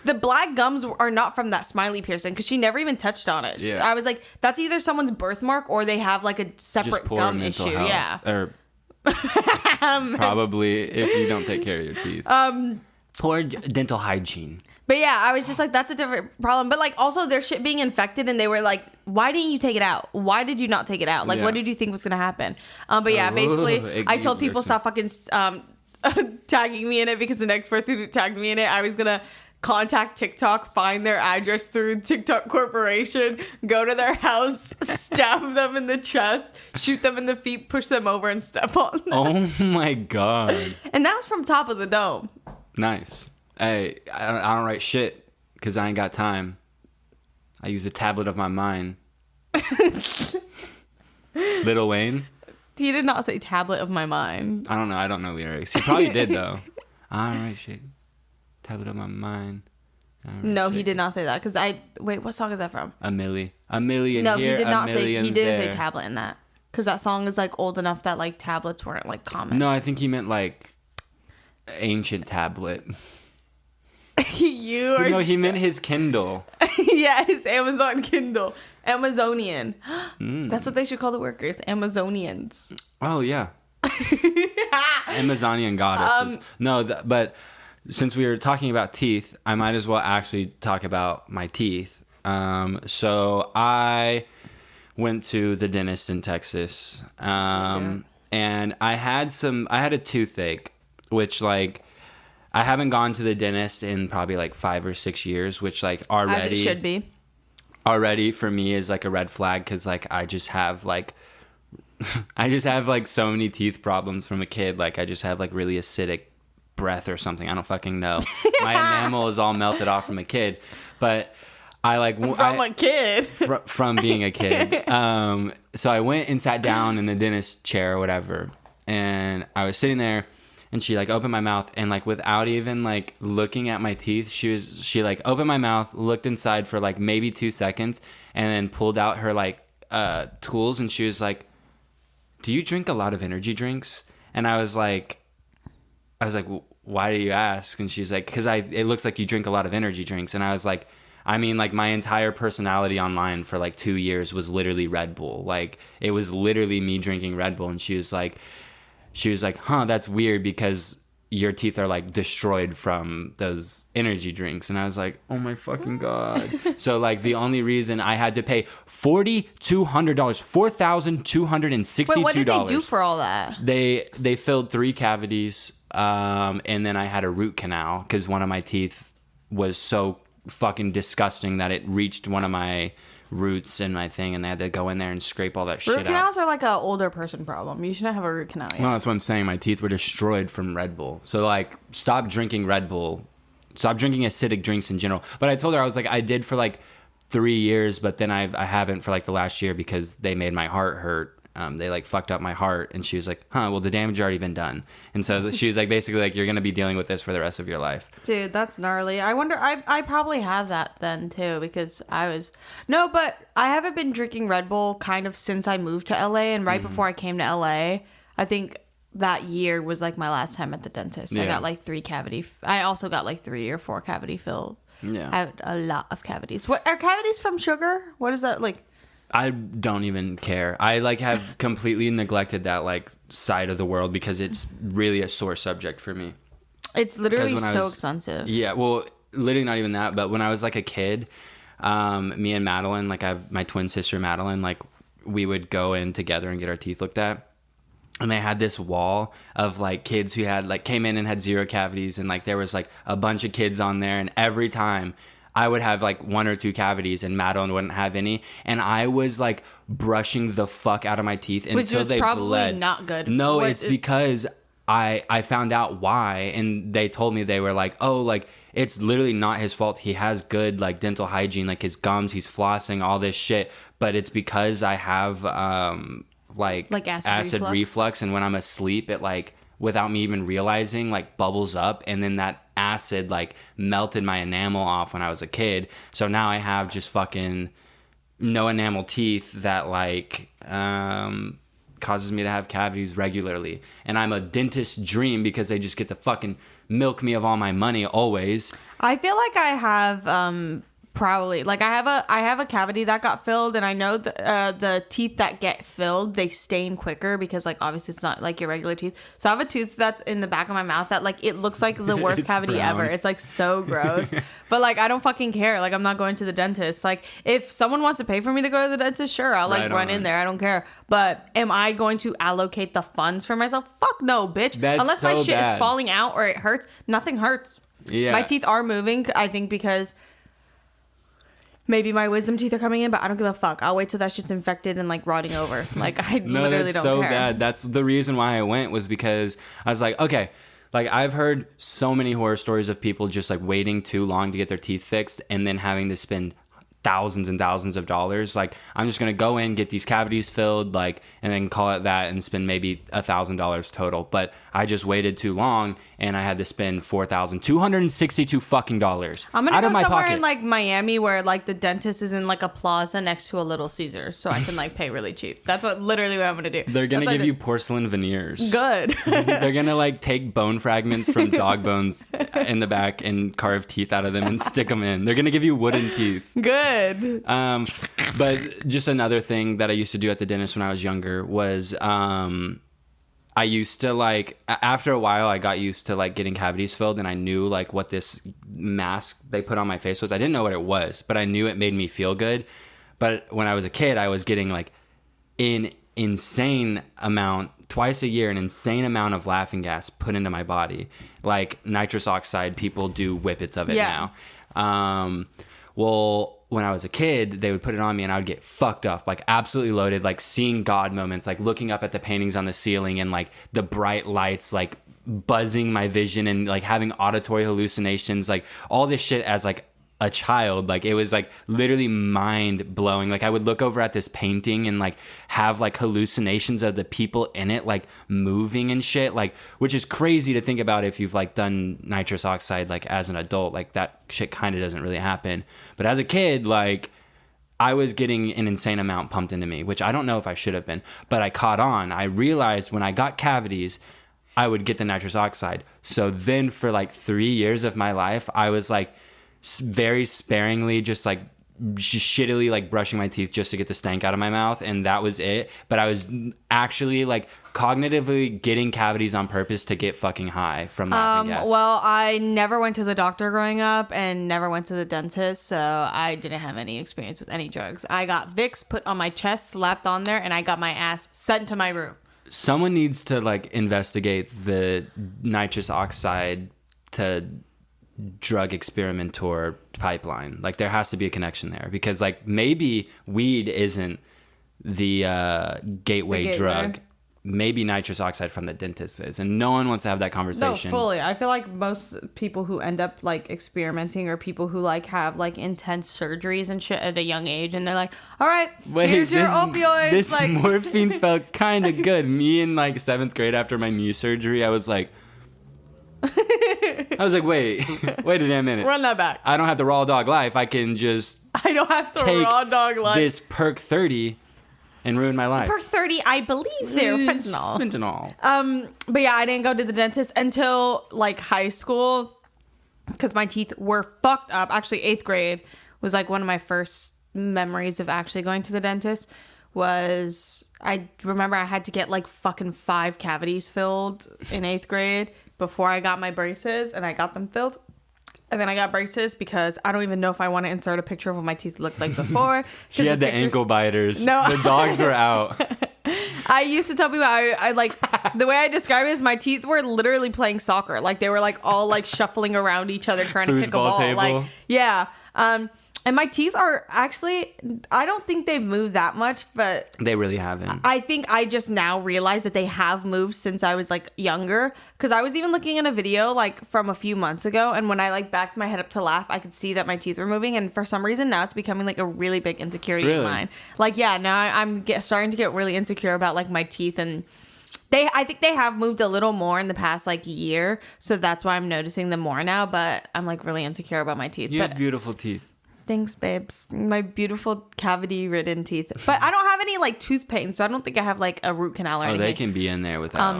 The black gums are not from that smiley piercing because she never even touched on it. Yeah. I was like, that's either someone's birthmark or they have like a separate gum issue. Health. Yeah. Or probably if you don't take care of your teeth. Poor dental hygiene. But yeah, I was just like, that's a different problem. But like, also their shit being infected, and they were like, why didn't you take it out? Why did you not take it out? Like, what did you think was gonna happen? But yeah, basically, I told people stop fucking tagging me in it because the next person who tagged me in it, I was gonna contact TikTok, find their address through TikTok Corporation, go to their house, stab them in the chest, shoot them in the feet, push them over, and step on them. Oh my God! And that was from top of the dome. Nice. Hey, I don't write shit because I ain't got time. I use a tablet of my mind. Lil Wayne? He did not say tablet of my mind. I don't know. I don't know lyrics. He probably did, though. I don't write shit. Tablet of my mind. No, he did not say that. Wait, what song is that from? A million No, here, he did not say. He didn't there. say tablet in that. Because that song is like old enough that like tablets weren't like common. No, I think he meant like ancient tablet. You are. No, he meant his Kindle. Yeah, his Amazon Kindle. Amazonian. That's what they should call the workers. Amazonians. Oh yeah. Amazonian goddesses. But since we were talking about teeth, I might as well actually talk about my teeth. So I went to the dentist in Texas, and I had a toothache, which like. I haven't gone to the dentist in probably like 5 or 6 years, which like already... As it should be. Already for me is like a red flag because like I just have like so many teeth problems from a kid. Like I just have like really acidic breath or something. I don't fucking know. My enamel is all melted off from a kid. But I like... a kid? From being a kid. So I went and sat down in the dentist chair or whatever. And I was sitting there. And she like opened my mouth and like without even like looking at my teeth, she like opened my mouth, looked inside for like maybe 2 seconds, and then pulled out her like tools and she was like, "Do you drink a lot of energy drinks?" And I was like, was like, why do you ask? And she's like, because it looks like you drink a lot of energy drinks. And I was like, I mean, like, my entire personality online for like 2 years was literally Red Bull. Like, it was literally me drinking Red Bull. And she was like, huh, that's weird because your teeth are like destroyed from those energy drinks. And I was like, oh my fucking God. So like the only reason I had to pay $4,200, $4,262. Wait, what did they do for all that? They filled 3 cavities. And then I had a root canal because one of my teeth was so fucking disgusting that it reached one of my roots in my thing, and they had to go in there and scrape all that shit out. Root canals are like an older person problem. You shouldn't have a root canal yet. No, that's what I'm saying. My teeth were destroyed from Red Bull. So like, stop drinking Red Bull. Stop drinking acidic drinks in general. But I told her, I was like, I did for like 3 years, but then I haven't for like the last year because they made my heart hurt. They like fucked up my heart, and she was like, huh, well, the damage already been done. And so she was like, basically like, you're going to be dealing with this for the rest of your life. Dude, that's gnarly. I wonder, I probably have that then too, because but I haven't been drinking Red Bull kind of since I moved to LA, and right before I came to LA, I think that year was like my last time at the dentist. Yeah. I got like 3 cavity. I also got like 3 or 4 cavity filled. Yeah. I had a lot of cavities. What are cavities from sugar? What is that like? I don't even care. I like have completely neglected that like side of the world because it's really a sore subject for me. It's literally so expensive. Yeah, well, literally not even that. But when I was like a kid, me and Madeline, like I have my twin sister Madeline, like we would go in together and get our teeth looked at. And they had this wall of like kids who had like came in and had 0 cavities, and like there was like a bunch of kids on there, and every time I would have like 1 or 2 cavities and Madeline wouldn't have any. And I was like brushing the fuck out of my teeth until they bled. Which was probably not good. No, it's because I found out why. And they told me, they were like, oh, like it's literally not his fault. He has good like dental hygiene, like his gums, he's flossing, all this shit. But it's because I have like acid reflux. And when I'm asleep, it like, without me even realizing, like bubbles up, and then that acid like melted my enamel off when I was a kid. So now I have just fucking no enamel teeth that like causes me to have cavities regularly. And I'm a dentist's dream because they just get to fucking milk me of all my money always. I feel like I have probably like I have a cavity that got filled, and I know the teeth that get filled, they stain quicker because like obviously it's not like your regular teeth. So I have a tooth that's in the back of my mouth that like it looks like the worst cavity brown. Ever. It's like so gross. But like I don't fucking care. Like I'm not going to the dentist. Like if someone wants to pay for me to go to the dentist, sure, I'll like run in there. I don't care. But am I going to allocate the funds for myself? Fuck no, bitch. That's unless so my shit bad. Is falling out or it hurts, nothing hurts. Yeah. My teeth are moving, I think, because maybe my wisdom teeth are coming in, but I don't give a fuck. I'll wait till that shit's infected and like rotting over. Like I literally don't so care. Bad. That's the reason why I went, was because I was like, okay, like I've heard so many horror stories of people just like waiting too long to get their teeth fixed and then having to spend thousands and thousands of dollars. Like I'm just gonna go in, get these cavities filled, like, and then call it that and spend maybe $1,000 total. But I just waited too long and I had to spend $4,262 fucking dollars. I'm gonna go somewhere in like Miami where like the dentist is in like a plaza next to a Little Caesars, so I can like pay really cheap. That's literally what I'm gonna do. They're gonna give you porcelain veneers. Good. They're gonna like take bone fragments from dog bones in the back and carve teeth out of them and stick them in. They're gonna give you wooden teeth. Good. But just another thing that I used to do at the dentist when I was younger was I used to like, after a while I got used to like getting cavities filled, and I knew like what this mask they put on my face was. I didn't know what it was, but I knew it made me feel good. But when I was a kid, I was getting like an insane amount, twice a year, an insane amount of laughing gas put into my body. Like nitrous oxide, people do whippets of it now. Well, when I was a kid, they would put it on me and I would get fucked up, like absolutely loaded, like seeing God moments, like looking up at the paintings on the ceiling and like the bright lights, like buzzing my vision and like having auditory hallucinations, like all this shit as like a child. Like it was like literally mind blowing. Like I would look over at this painting and like have like hallucinations of the people in it like moving and shit, like, which is crazy to think about if you've like done nitrous oxide like as an adult. Like that shit kind of doesn't really happen, but as a kid, like I was getting an insane amount pumped into me, which I don't know if I should have been, but I caught on. I realized when I got cavities, I would get the nitrous oxide. So then for like 3 years of my life, I was like very sparingly just like shittily like brushing my teeth just to get the stank out of my mouth, and that was it. But I was actually like cognitively getting cavities on purpose to get fucking high from laughing gas. Well, I never went to the doctor growing up and never went to the dentist, so I didn't have any experience with any drugs. I got Vicks put on my chest, slapped on there, and I got my ass sent to my room. Someone needs to like investigate the nitrous oxide to drug experimenter pipeline. Like there has to be a connection there, because like maybe weed isn't the gateway drug. Maybe nitrous oxide from the dentist is, and no one wants to have that conversation. No, fully. I feel like most people who end up like experimenting are people who like have like intense surgeries and shit at a young age, and they're like, all right, here's your opioids. This like morphine felt kind of good. Me in like 7th grade after my knee surgery, I was like, wait a damn minute. Run that back. I don't have the raw dog life. I can just I don't have to take raw dog life. This perk 30 and ruin my life. Perk 30, I believe they're fentanyl. Fentanyl. But yeah, I didn't go to the dentist until like high school because my teeth were fucked up. Actually, 8th grade was like one of my first memories of actually going to the dentist. I remember I had to get like fucking 5 cavities filled in 8th grade before I got my braces, and I got them filled. And then I got braces because I don't even know if I want to insert a picture of what my teeth looked like before. She had the ankle biters. No. The dogs were out. I used to tell people I like, the way I describe it is my teeth were literally playing soccer. Like they were like all like shuffling around each other trying to kick a ball. Table. Like, yeah. And my teeth are actually, I don't think they've moved that much, but they really haven't. I think I just now realize that they have moved since I was like younger. Because I was even looking in a video like from a few months ago, and when I like backed my head up to laugh, I could see that my teeth were moving. And for some reason now it's becoming like a really big insecurity of mine. Like, yeah, now I'm starting to get really insecure about like my teeth, and I think they have moved a little more in the past like year. So that's why I'm noticing them more now. But I'm like really insecure about my teeth. You have beautiful teeth. Thanks, babes. My beautiful cavity-ridden teeth. But I don't have any like tooth pain, so I don't think I have like a root canal or anything. They can be in there without.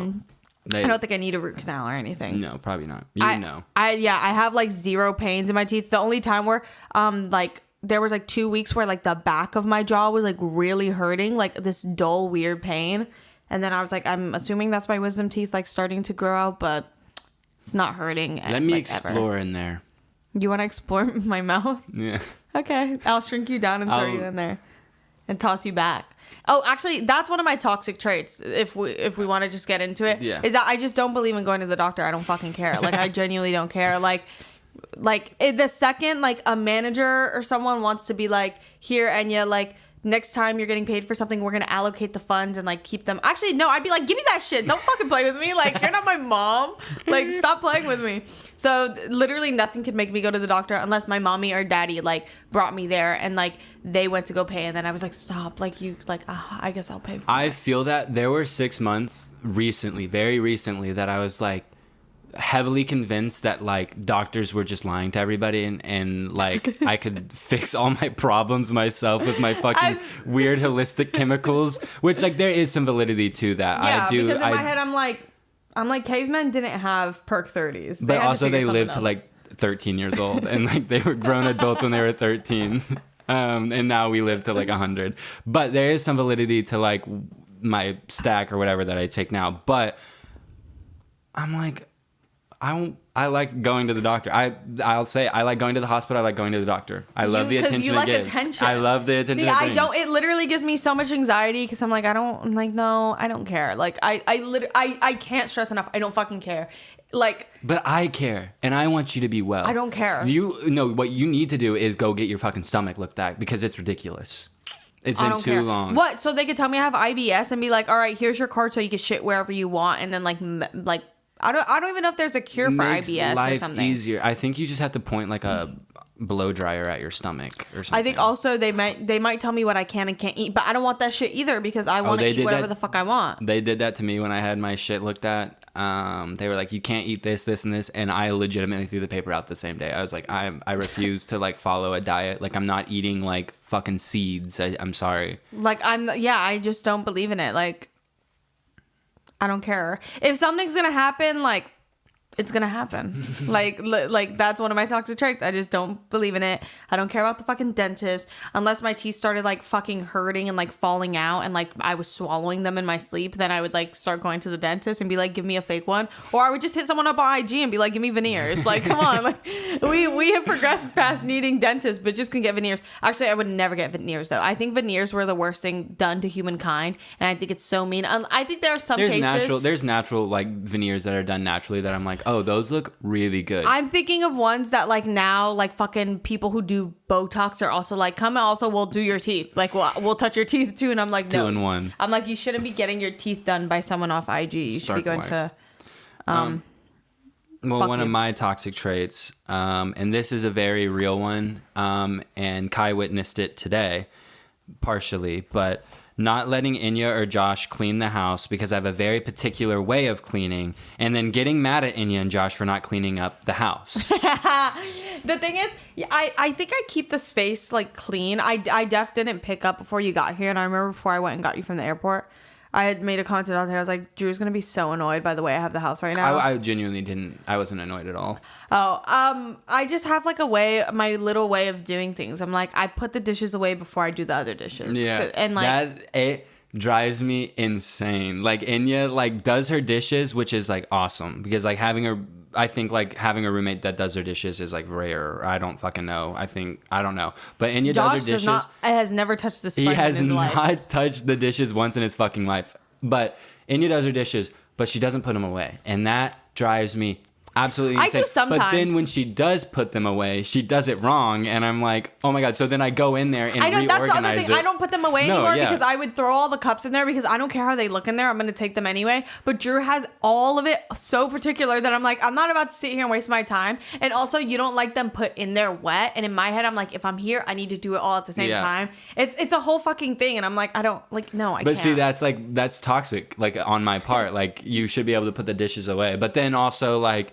I don't think I need a root canal or anything. No, probably not. I have like 0 pains in my teeth. The only time where like there was like 2 weeks where like the back of my jaw was like really hurting, like this dull weird pain. And then I was like, I'm assuming that's my wisdom teeth like starting to grow out, but it's not hurting. Let me explore in there. You want to explore my mouth? Yeah. Okay. I'll shrink you down and throw you in there and toss you back. Oh, actually, that's one of my toxic traits. If we want to just get into it, is that I just don't believe in going to the doctor. I don't fucking care. Like, I genuinely don't care. Like the second like a manager or someone wants to be like, here, Enya, like, next time you're getting paid for something, we're going to allocate the funds and like keep them. Actually, no, I'd be like, give me that shit. Don't fucking play with me. Like, you're not my mom. Like, stop playing with me. So literally nothing could make me go to the doctor unless my mommy or daddy like brought me there and like they went to go pay. And then I was like, stop. Like, you like, I guess I'll pay for it. I feel that there were 6 months recently, very recently, that I was like heavily convinced that like doctors were just lying to everybody and like I could fix all my problems myself with my fucking weird holistic chemicals, which like there is some validity to that. Yeah, because in my head I'm like cavemen didn't have perk 30s, but also they lived to like 13 years old and like they were grown adults when they were 13. And now we live to like 100. But there is some validity to like my stack or whatever that I take now. But I'm like, I like going to the doctor. I'll say I like going to the hospital. I like going to the doctor. I love the attention. Because you like attention. I love the attention. See, I don't. It literally gives me so much anxiety because I'm like, no, I don't care. Like I can't stress enough. I don't fucking care. Like, but I care, and I want you to be well. I don't care. What you need to do is go get your fucking stomach looked at because it's ridiculous. It's been too long. What? So they could tell me I have IBS and be like, all right, here's your card so you can shit wherever you want, and then like. I don't even know if there's a cure for IBS or something. Life easier. I think you just have to point like a blow dryer at your stomach or something. I think also they might tell me what I can and can't eat, but I don't want that shit either because I want to eat whatever the fuck I want. They did that to me when I had my shit looked at. They were like, you can't eat this, this, and this, and I legitimately threw the paper out the same day. I was like, I refuse to like follow a diet. Like I'm not eating like fucking seeds. I'm sorry. Like I just don't believe in it. Like. I don't care. If something's gonna happen, like, it's gonna happen. like that's one of my toxic traits. I just don't believe in it. I don't care about the fucking dentist unless my teeth started like fucking hurting and like falling out and like I was swallowing them in my sleep. Then I would like start going to the dentist and be like, give me a fake one, or I would just hit someone up on IG and be like, give me veneers. Like, come on, like we have progressed past needing dentists, but just can get veneers. Actually, I would never get veneers though. I think veneers were the worst thing done to humankind, and I think it's so mean. I think there are some cases. There's natural like veneers that are done naturally that I'm like, oh, those look really good. I'm thinking of ones that like now like fucking people who do Botox are also like, come and also we'll do your teeth. Like we'll touch your teeth too. And I'm like, no. 2 in 1. I'm like, you shouldn't be getting your teeth done by someone off IG. You should be going to well, one of my toxic traits, and this is a very real one, and Kai witnessed it today, partially, but not letting Enya or Josh clean the house because I have a very particular way of cleaning, and then getting mad at Enya and Josh for not cleaning up the house. The thing is, I think I keep the space like clean. I didn't pick up before you got here, and I remember before I went and got you from the airport, I had made a comment out there. I was like, Drew's gonna be so annoyed by the way I have the house right now. I genuinely didn't. I wasn't annoyed at all. Oh, I just have like my little way of doing things. I'm like, I put the dishes away before I do the other dishes. Yeah, and like it drives me insane. Like Enya like does her dishes, which is like awesome because like I think like having a roommate that does their dishes is like rare. I don't fucking know. I don't know. But Enya does her dishes. Has never touched the sponge in his life. He has not touched the dishes once in his fucking life. But Enya does her dishes, but she doesn't put them away. And that drives me absolutely insane. I do sometimes. But then when she does put them away, she does it wrong. And I'm like, oh my God. So then I go in there and reorganize that's the other thing. it. I don't put them away anymore because I would throw all the cups in there because I don't care how they look in there. I'm going to take them anyway. But Drew has all of it so particular that I'm like, I'm not about to sit here and waste my time. And also, you don't like them put in there wet. And in my head, I'm like, if I'm here, I need to do it all at the same time. It's a whole fucking thing. And I'm like, I don't like, no, I can't. But see, that's toxic, like on my part. Like you should be able to put the dishes away. But then also like,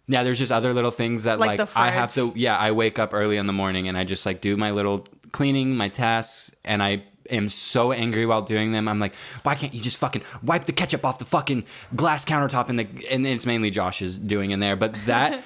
yeah, there's just other little things that like I have to, I wake up early in the morning and I just like do my little cleaning, my tasks, and I am so angry while doing them. I'm like, why can't you just fucking wipe the ketchup off the fucking glass countertop? And it's mainly Josh's doing in there, but that,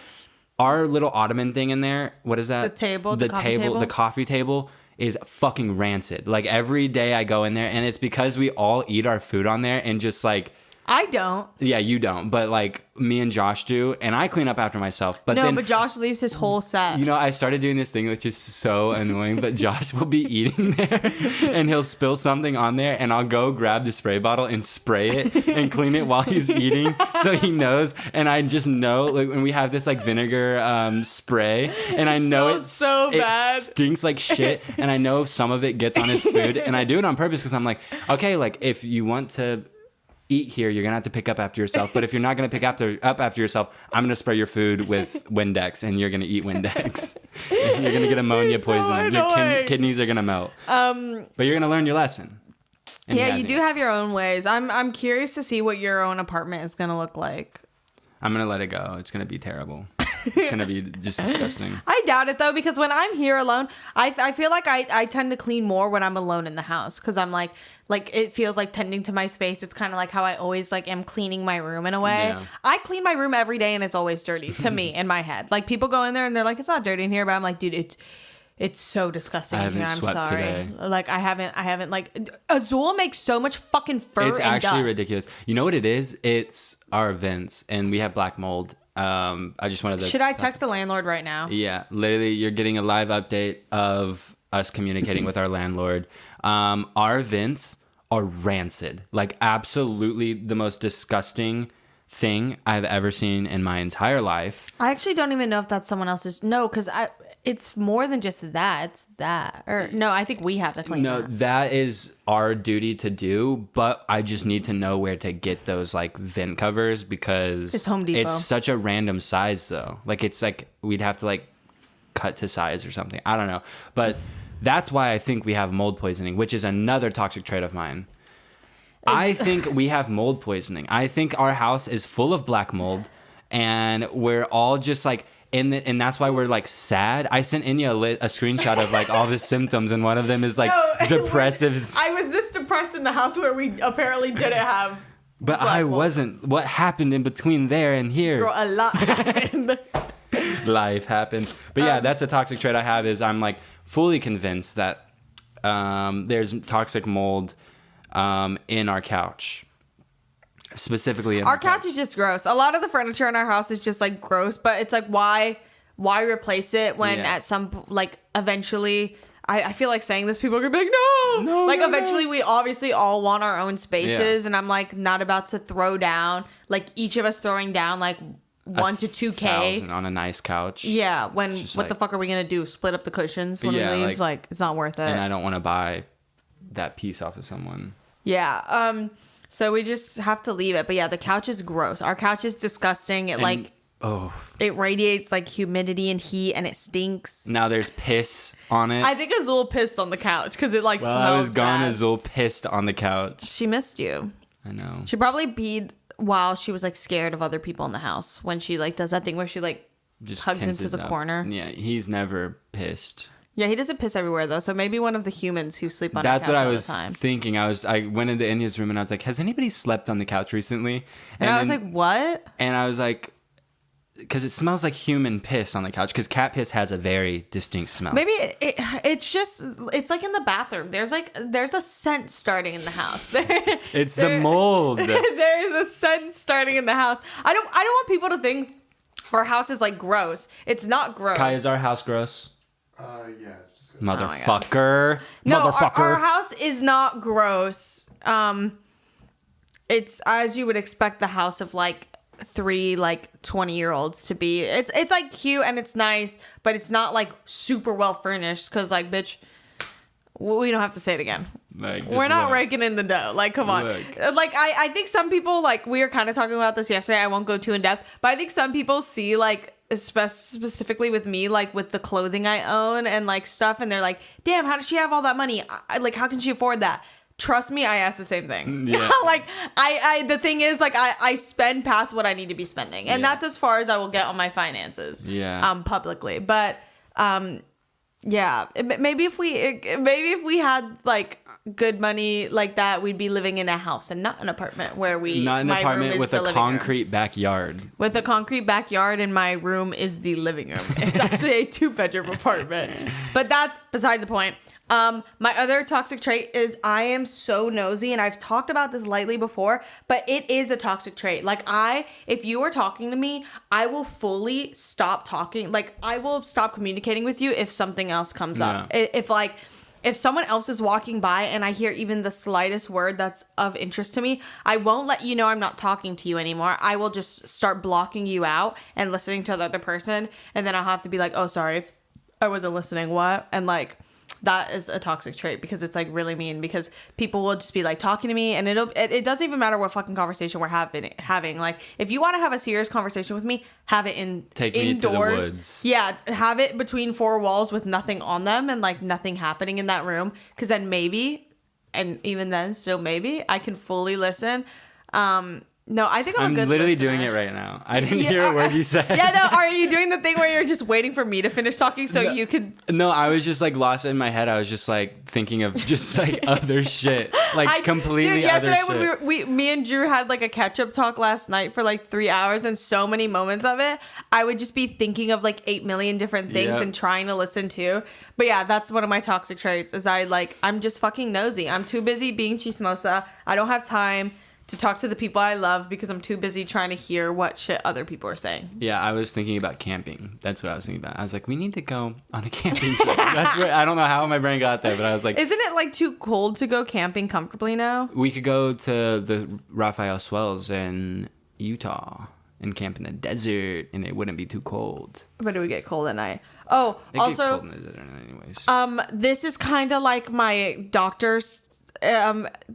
our little ottoman thing in there, what is that? The coffee table is fucking rancid. Like every day I go in there and it's because we all eat our food on there and just like, I don't. Yeah, you don't. But like me and Josh do, and I clean up after myself. But but Josh leaves his whole set. You know, I started doing this thing which is so annoying, but Josh will be eating there and he'll spill something on there and I'll go grab the spray bottle and spray it and clean it while he's eating so he knows. And I just know like when we have this like vinegar spray and I know it's so bad. It stinks like shit and I know some of it gets on his food and I do it on purpose because I'm like, okay, like if you want to eat here, you're gonna have to pick up after yourself. But if you're not gonna pick up after yourself, I'm gonna spray your food with Windex, and you're gonna eat Windex. You're gonna get ammonia poisoning. Your kidneys are gonna melt. But you're gonna learn your lesson. Yeah, you do have your own ways. I'm curious to see what your own apartment is gonna look like. I'm gonna let it go. It's gonna be terrible. It's gonna be just disgusting. I doubt it though, because when I'm here alone, I feel like I tend to clean more when I'm alone in the house, because I'm like it feels like tending to my space. It's kind of like how I always like am cleaning my room in a way. Yeah. I clean my room every day and it's always dirty to me in my head. Like people go in there and they're like, it's not dirty in here, but I'm like, dude, it's so disgusting in here. I'm sorry. Today. Like I haven't like Azul makes so much fucking fur. It's actually ridiculous. You know what it is? It's our vents and we have black mold. I just wanted to. Should I text the landlord right now? Yeah, literally, you're getting a live update of us communicating with our landlord. Our vents are rancid, like absolutely the most disgusting thing I've ever seen in my entire life. I actually don't even know if that's someone else's. No, because it's more than just that. It's that. Or no, I think we have to clean that. That is our duty to do, but I just need to know where to get those like vent covers because it's Home Depot. It's such a random size though. Like it's like we'd have to like cut to size or something. I don't know. But that's why I think we have mold poisoning, which is another toxic trait of mine. I think we have mold poisoning. I think our house is full of black mold and we're all just like and that's why we're like sad. I sent Enya a screenshot of like all the symptoms and one of them is like depressive. I was this depressed in the house where we apparently didn't have But I wasn't. What happened in between there and here? Girl, a lot happened. Life happened. But yeah, that's a toxic trait I have is I'm like fully convinced that there's toxic mold in our couch. Specifically in our couch is just gross. A lot of the furniture in our house is just like gross, but it's like why replace it when at some like eventually I feel like saying this, people are gonna be like, no, eventually we obviously all want our own spaces, and I'm like not about to throw down like each of us throwing down like 1 to 2K on a nice couch. Yeah, when what the fuck are we gonna do? Split up the cushions when we leave? Like it's not worth it. And I don't want to buy that piece off of someone. Yeah. So we just have to leave it. But yeah, the couch is gross. Our couch is disgusting. It it radiates like humidity and heat, and it stinks. Now there's piss on it. I think Azul pissed on the couch because it like smells I was gone. bad. Azul pissed on the couch. She missed you. I know. She probably peed while she was like scared of other people in the house when she like does that thing where she like just hugs into the corner. Yeah, he's never pissed. Yeah, he doesn't piss everywhere though. So maybe one of the humans who sleep on the couch all the time. That's what I was thinking. I went into Enya's room and I was like, has anybody slept on the couch recently? And I was like, what? And I was like, because it smells like human piss on the couch. Because cat piss has a very distinct smell. Maybe it's like in the bathroom. There's a scent starting in the house. It's the mold. There's a scent starting in the house. I don't want people to think our house is like gross. It's not gross. Kai, is our house gross? Yeah, it's just motherfucker. No, our house is not gross. It's as you would expect the house of like 3 like 20-year-olds to be. It's like cute and it's nice, but it's not like super well furnished because like bitch, we don't have to say it again. Like, we're not raking in the dough. Like, come on. Like, I think some people, like, we were kind of talking about this yesterday. I won't go too in depth, but I think some people see, like, specifically with me, like, with the clothing I own and, like, stuff, and they're like, damn, how does she have all that money? Like, how can she afford that? Trust me, I ask the same thing. Yeah. Like, the thing is, like, I spend past what I need to be spending. And that's as far as I will get on my finances. Yeah. Publicly. But, yeah, maybe if we had like good money like that, we'd be living in a house and not an apartment where not an apartment with a concrete backyard. With a concrete backyard, and my room is the living room. It's actually a 2-bedroom apartment, but that's beside the point. My other toxic trait is I am so nosy, and I've talked about this lightly before, but it is a toxic trait. Like if you are talking to me, I will fully stop talking. Like I will stop communicating with you if something else comes up. If someone else is walking by and I hear even the slightest word that's of interest to me, I won't let you know I'm not talking to you anymore. I will just start blocking you out and listening to the other person, and then I'll have to be like, oh, sorry, I wasn't listening. What? And like, that is a toxic trait because it's like really mean, because people will just be like talking to me, and it doesn't even matter what fucking conversation we're having. Like if you want to have a serious conversation with me, have it indoors. Me to the woods. Yeah, have it between 4 walls with nothing on them and like nothing happening in that room, because then maybe, and even then still maybe, I can fully listen. No, I think I'm a good literally listener. doing it right now. I didn't hear a word you said. Yeah, no, are you doing the thing where you're just waiting for me to finish talking so you could... No, I was just like lost in my head. I was just like thinking of just like other shit. Like completely other shit. Yesterday when me and Drew had like a catch-up talk last night for like 3 hours, and so many moments of it, I would just be thinking of like 8 million different things and trying to listen to. But yeah, that's one of my toxic traits is I'm just fucking nosy. I'm too busy being chismosa. I don't have time to talk to the people I love because I'm too busy trying to hear what shit other people are saying. Yeah, I was thinking about camping. That's what I was thinking about. I was like, we need to go on a camping trip. That's where I don't know how my brain got there, but I was like, isn't it like too cold to go camping comfortably now? We could go to the Raphael Swells in Utah and camp in the desert, and it wouldn't be too cold. But it would get cold at night. Oh, it also, cold in the desert anyways. This is kind of like my doctor's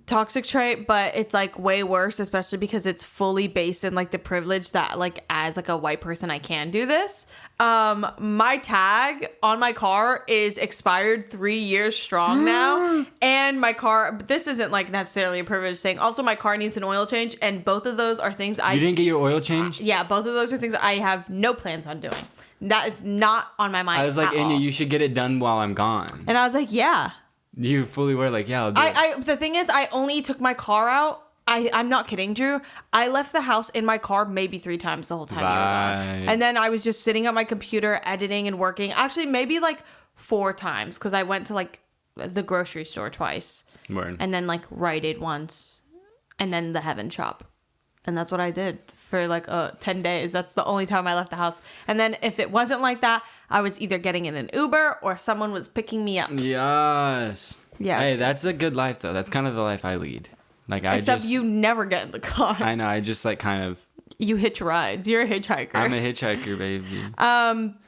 toxic trait, but it's like way worse, especially because it's fully based in like the privilege that like as like a white person I can do this. My tag on my car is expired 3 years strong now, and my car, but this isn't like necessarily a privilege thing. Also, my car needs an oil change, and both of those are things you didn't get your oil changed? Yeah, both of those are things I have no plans on doing. That is not on my mind. I was like, Enya, you should get it done while I'm gone. And I was like, yeah. You fully were like, yeah, I'll do it. The thing is, I only took my car out. I'm not kidding, Drew. I left the house in my car maybe 3 times the whole time you were gone. And then I was just sitting at my computer editing and working. Actually, maybe like 4 times because I went to like the grocery store twice. Word. And then like Rite Aid once. And then the Heaven Shop. And that's what I did for like 10 days. That's the only time I left the house. And then if it wasn't like that, I was either getting in an Uber or someone was picking me up. Yes. Yeah. Hey, that's a good life though. That's kind of the life I lead. Like Except you never get in the car. I know. I just like kind of. You hitch rides. You're a hitchhiker. I'm a hitchhiker, baby.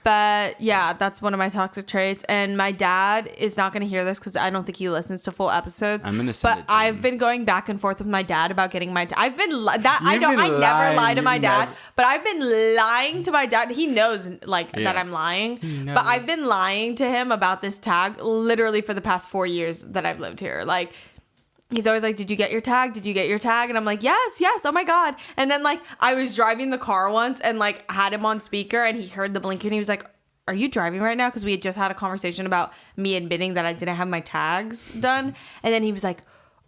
But yeah, that's one of my toxic traits. And my dad is not going to hear this because I don't think he listens to full episodes. I'm going to send it to I've him. been going back and forth with my dad about getting my. I never lie to my dad, but I've been lying to my dad. He knows that I'm lying, but I've been lying to him about this tag literally for the past 4 years that I've lived here. Like. He's always like, did you get your tag? Did you get your tag? And I'm like, yes. Oh my God. And then like I was driving the car once and like had him on speaker and he heard the blinker and he was like, are you driving right now? Because we had just had a conversation about me admitting that I didn't have my tags done. And then he was like,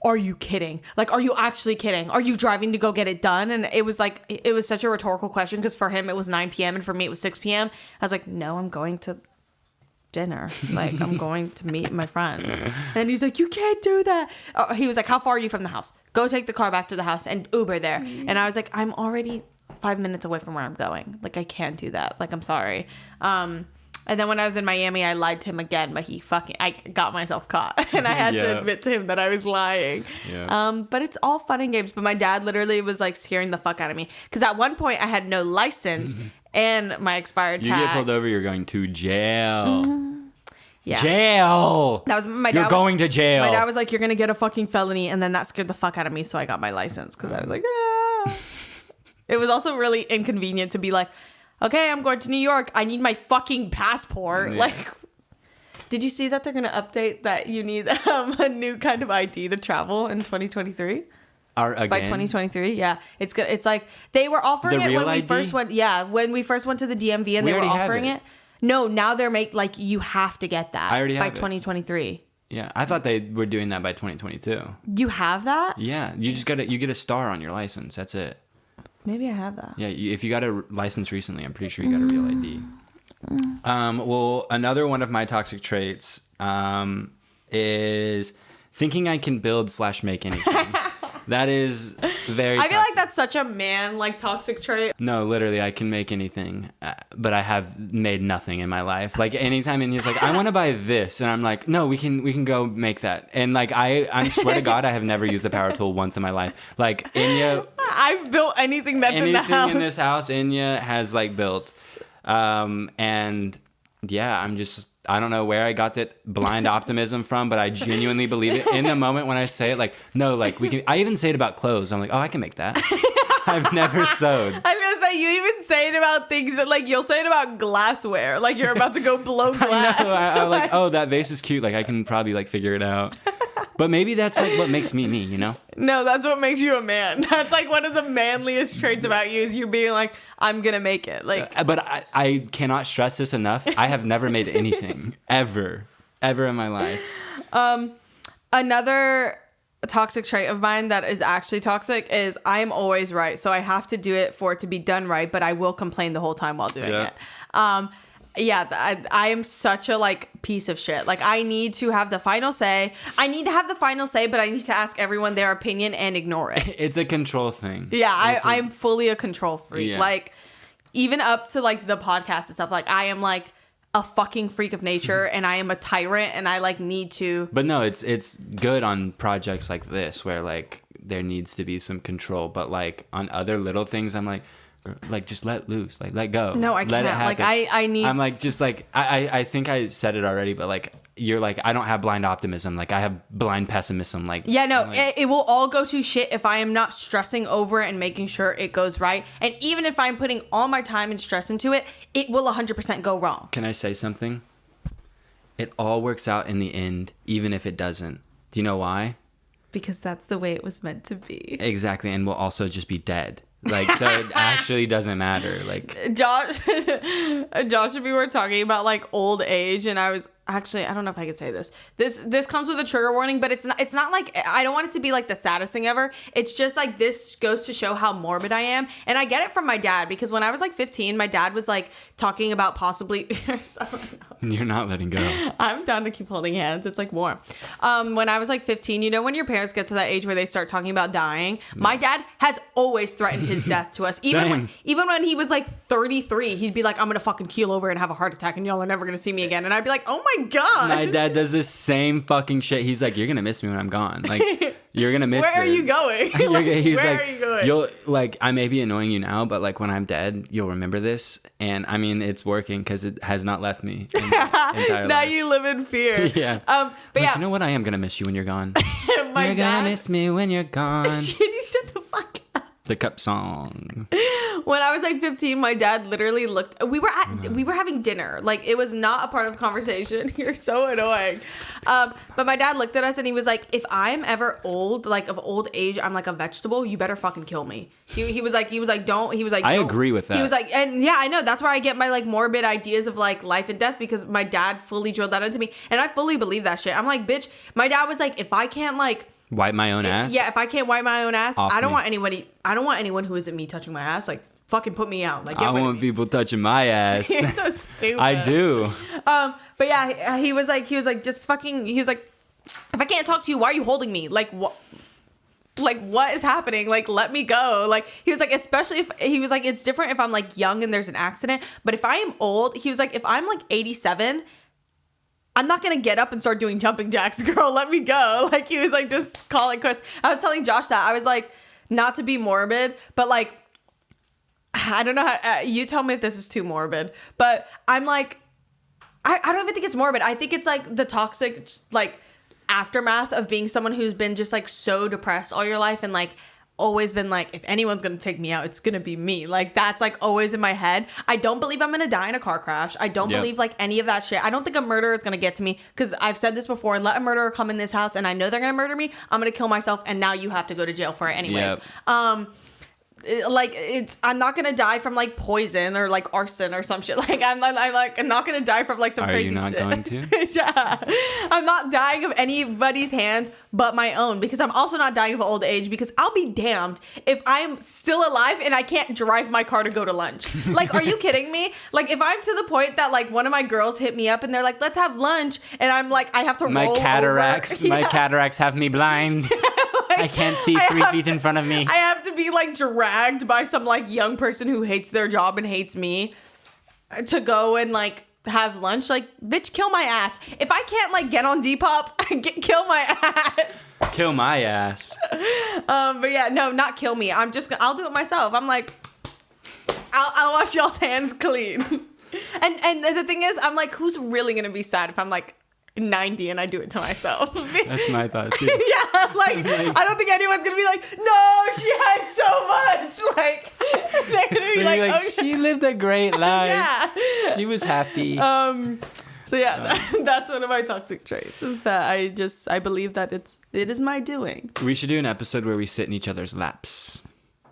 are you kidding? Like, are you actually kidding? Are you driving to go get it done? And it was like, it was such a rhetorical question because for him it was 9 p.m. and for me it was 6 p.m. I was like, no, I'm going to dinner. Like, I'm going to meet my friends. And he's like, you can't do that. He was like, how far are you from the house? Go take the car back to the house and Uber there. And I was like, I'm already 5 minutes away from where I'm going. Like, I can't do that. Like, I'm sorry. And then when I was in Miami, I lied to him again, but I got myself caught. And I had to admit to him that I was lying. Yeah. But it's all fun and games. But my dad literally was like scaring the fuck out of me. Because at one point I had no license and my expired tag. You get pulled over, you're going to jail. Yeah. Jail. That was my dad. You're going to jail. My dad was like, you're going to get a fucking felony. And then that scared the fuck out of me. So I got my license because I was like, ah. It was also really inconvenient to be like, okay, I'm going to New York. I need my fucking passport. Yeah. Like, did you see that they're going to update that you need a new kind of ID to travel in 2023? By 2023, yeah, it's good. It's like they were offering it when we first went. Yeah, when we first went to the DMV and they were offering it. No, now they're you have to get that by 2023. Yeah, I thought they were doing that by 2022. You have that? Yeah, you just you get a star on your license. That's it. Maybe I have that. Yeah, if you got a license recently, I'm pretty sure you got a real ID. Well, another one of my toxic traits is thinking I can build/make anything. That is very toxic. I feel like that's such a man toxic trait. No, literally, I can make anything, but I have made nothing in my life. Like anytime, and he's like, "I want to buy this," and I'm like, "No, we can go make that." And like I swear to God, I have never used a power tool once in my life. Like Enya, I've built anything that's in the house. Anything in this house, Enya has built, and yeah, I don't know where I got that blind optimism from, but I genuinely believe it. In the moment when I say it, we can. I even say it about clothes. I'm like, oh, I can make that. I've never sewed. I was gonna say, you even say it about things that you'll say it about glassware, like you're about to go blow glass. I know. I'm like, oh, that vase is cute. Like I can probably figure it out. But maybe that's what makes me, you know? No, that's what makes you a man. That's one of the manliest traits about you is you being like, I'm gonna make it. But I cannot stress this enough. I have never made anything ever in my life. Another toxic trait of mine that is actually toxic is I'm always right. So I have to do it for it to be done right, but I will complain the whole time while doing it. Yeah, I am such a piece of shit. I need to have the final say. I need to have the final say, but I need to ask everyone their opinion and ignore it. It's a control thing. Yeah, I'm fully a control freak. Yeah. Even up to the podcast and stuff. I am a fucking freak of nature, and I am a tyrant, and I need to. But no, it's good on projects like this where there needs to be some control. But on other little things, I'm just let loose, let go. No, I can't. Let it happen. I need. I'm I think I said it already, but you're I don't have blind optimism. I have blind pessimism. Yeah, no, it will all go to shit if I am not stressing over it and making sure it goes right. And even if I'm putting all my time and stress into it, it will 100% go wrong. Can I say something? It all works out in the end, even if it doesn't. Do you know why? Because that's the way it was meant to be. Exactly, and we'll also just be dead. So it actually doesn't matter. Josh and we were talking about old age, and I was actually, I don't know if I could say this. This comes with a trigger warning, but it's not like, I don't want it to be like the saddest thing ever. It's just like, this goes to show how morbid I am. And I get it from my dad, because when I was like 15, my dad was like talking about possibly, You're not letting go. I'm down to keep holding hands. It's like warm. When I was like 15, you know, when your parents get to that age where they start talking about dying, my dad has always threatened his death to us. Even when he was like 33, he'd be like, I'm going to fucking keel over and have a heart attack and y'all are never going to see me again. And I'd be like, oh my God. My dad does this same fucking shit. He's like, you're going to miss me when I'm gone. Like, you're going to miss Where are you going? He's where like, are you going? You'll, like, I may be annoying you now, but like when I'm dead, you'll remember this. And I mean, it's working because it has not left me in my entire now life. you live in fear. Yeah. But like, yeah. You know what? I am going to miss you when you're gone. You're going to miss me when you're gone. You shut the fuck up. The cup song. When I was like 15, my dad literally looked. We were having dinner. Like, it was not a part of the conversation. You're so annoying. But my dad looked at us and he was like, if I'm ever old, like of old age, I'm like a vegetable, you better fucking kill me. He was like, don't. He was like, I agree with that. He was like, and yeah, I know. That's where I get my like morbid ideas of like life and death, because my dad fully drilled that into me. And I fully believe that shit. I'm like, bitch, my dad was like, if I can't like wipe my own ass? Yeah, if I can't wipe my own ass, I don't want anyone who isn't me touching my ass. Like, fucking put me out. Like, I want people touching my ass. You're so stupid. I do. But yeah, he was like, just fucking, he was like, if I can't talk to you, why are you holding me? Like, what? Like, what is happening? Like, let me go. Like, he was like, especially if, he was like, it's different if I'm like young and there's an accident. But if I am old, he was like, if I'm like 87, I'm not going to get up and start doing jumping jacks, girl. Let me go. Like, he was like, just call it quits. I was telling Josh that. I was like, not to be morbid, but like, I don't know how, you tell me if this is too morbid, but I'm like, I don't even think it's morbid. I think it's like the toxic, like, aftermath of being someone who's been just like so depressed all your life and like always been like, if anyone's gonna take me out, it's gonna be me. Like, that's like always in my head. I don't believe I'm gonna die in a car crash. I don't believe like any of that shit. I don't think a murderer is gonna get to me, because I've said this before, let a murderer come in this house and I know they're gonna murder me, I'm gonna kill myself, and now you have to go to jail for it anyways. I'm not gonna die from like poison or like arson or some shit. Like, I'm not gonna die from like some crazy shit. Are you not going to? Yeah, I'm not dying of anybody's hands but my own, because I'm also not dying of old age, because I'll be damned if I'm still alive and I can't drive my car to go to lunch. Like, are you kidding me? Like, if I'm to the point that like one of my girls hit me up and they're like, let's have lunch, and I'm like, I have to roll over. My cataracts have me blind. I can't see 3 feet in front of me. I have to be like dragged by some like young person who hates their job and hates me to go and like have lunch. Like, bitch, kill my ass. If I can't like get on Depop, kill my ass. Kill my ass. But yeah, no, not kill me. I'll do it myself. I'm like, I'll wash y'all's hands clean. And the thing is, I'm like, who's really gonna be sad if I'm like 90 and I do it to myself? That's my thought too. Yeah, like, I don't think anyone's gonna be like, no, she had so much. Like, they're gonna be like, oh, she lived a great life. Yeah, she was happy. So yeah, that's one of my toxic traits, is that I believe that it is my doing. We should do an episode where we sit in each other's laps.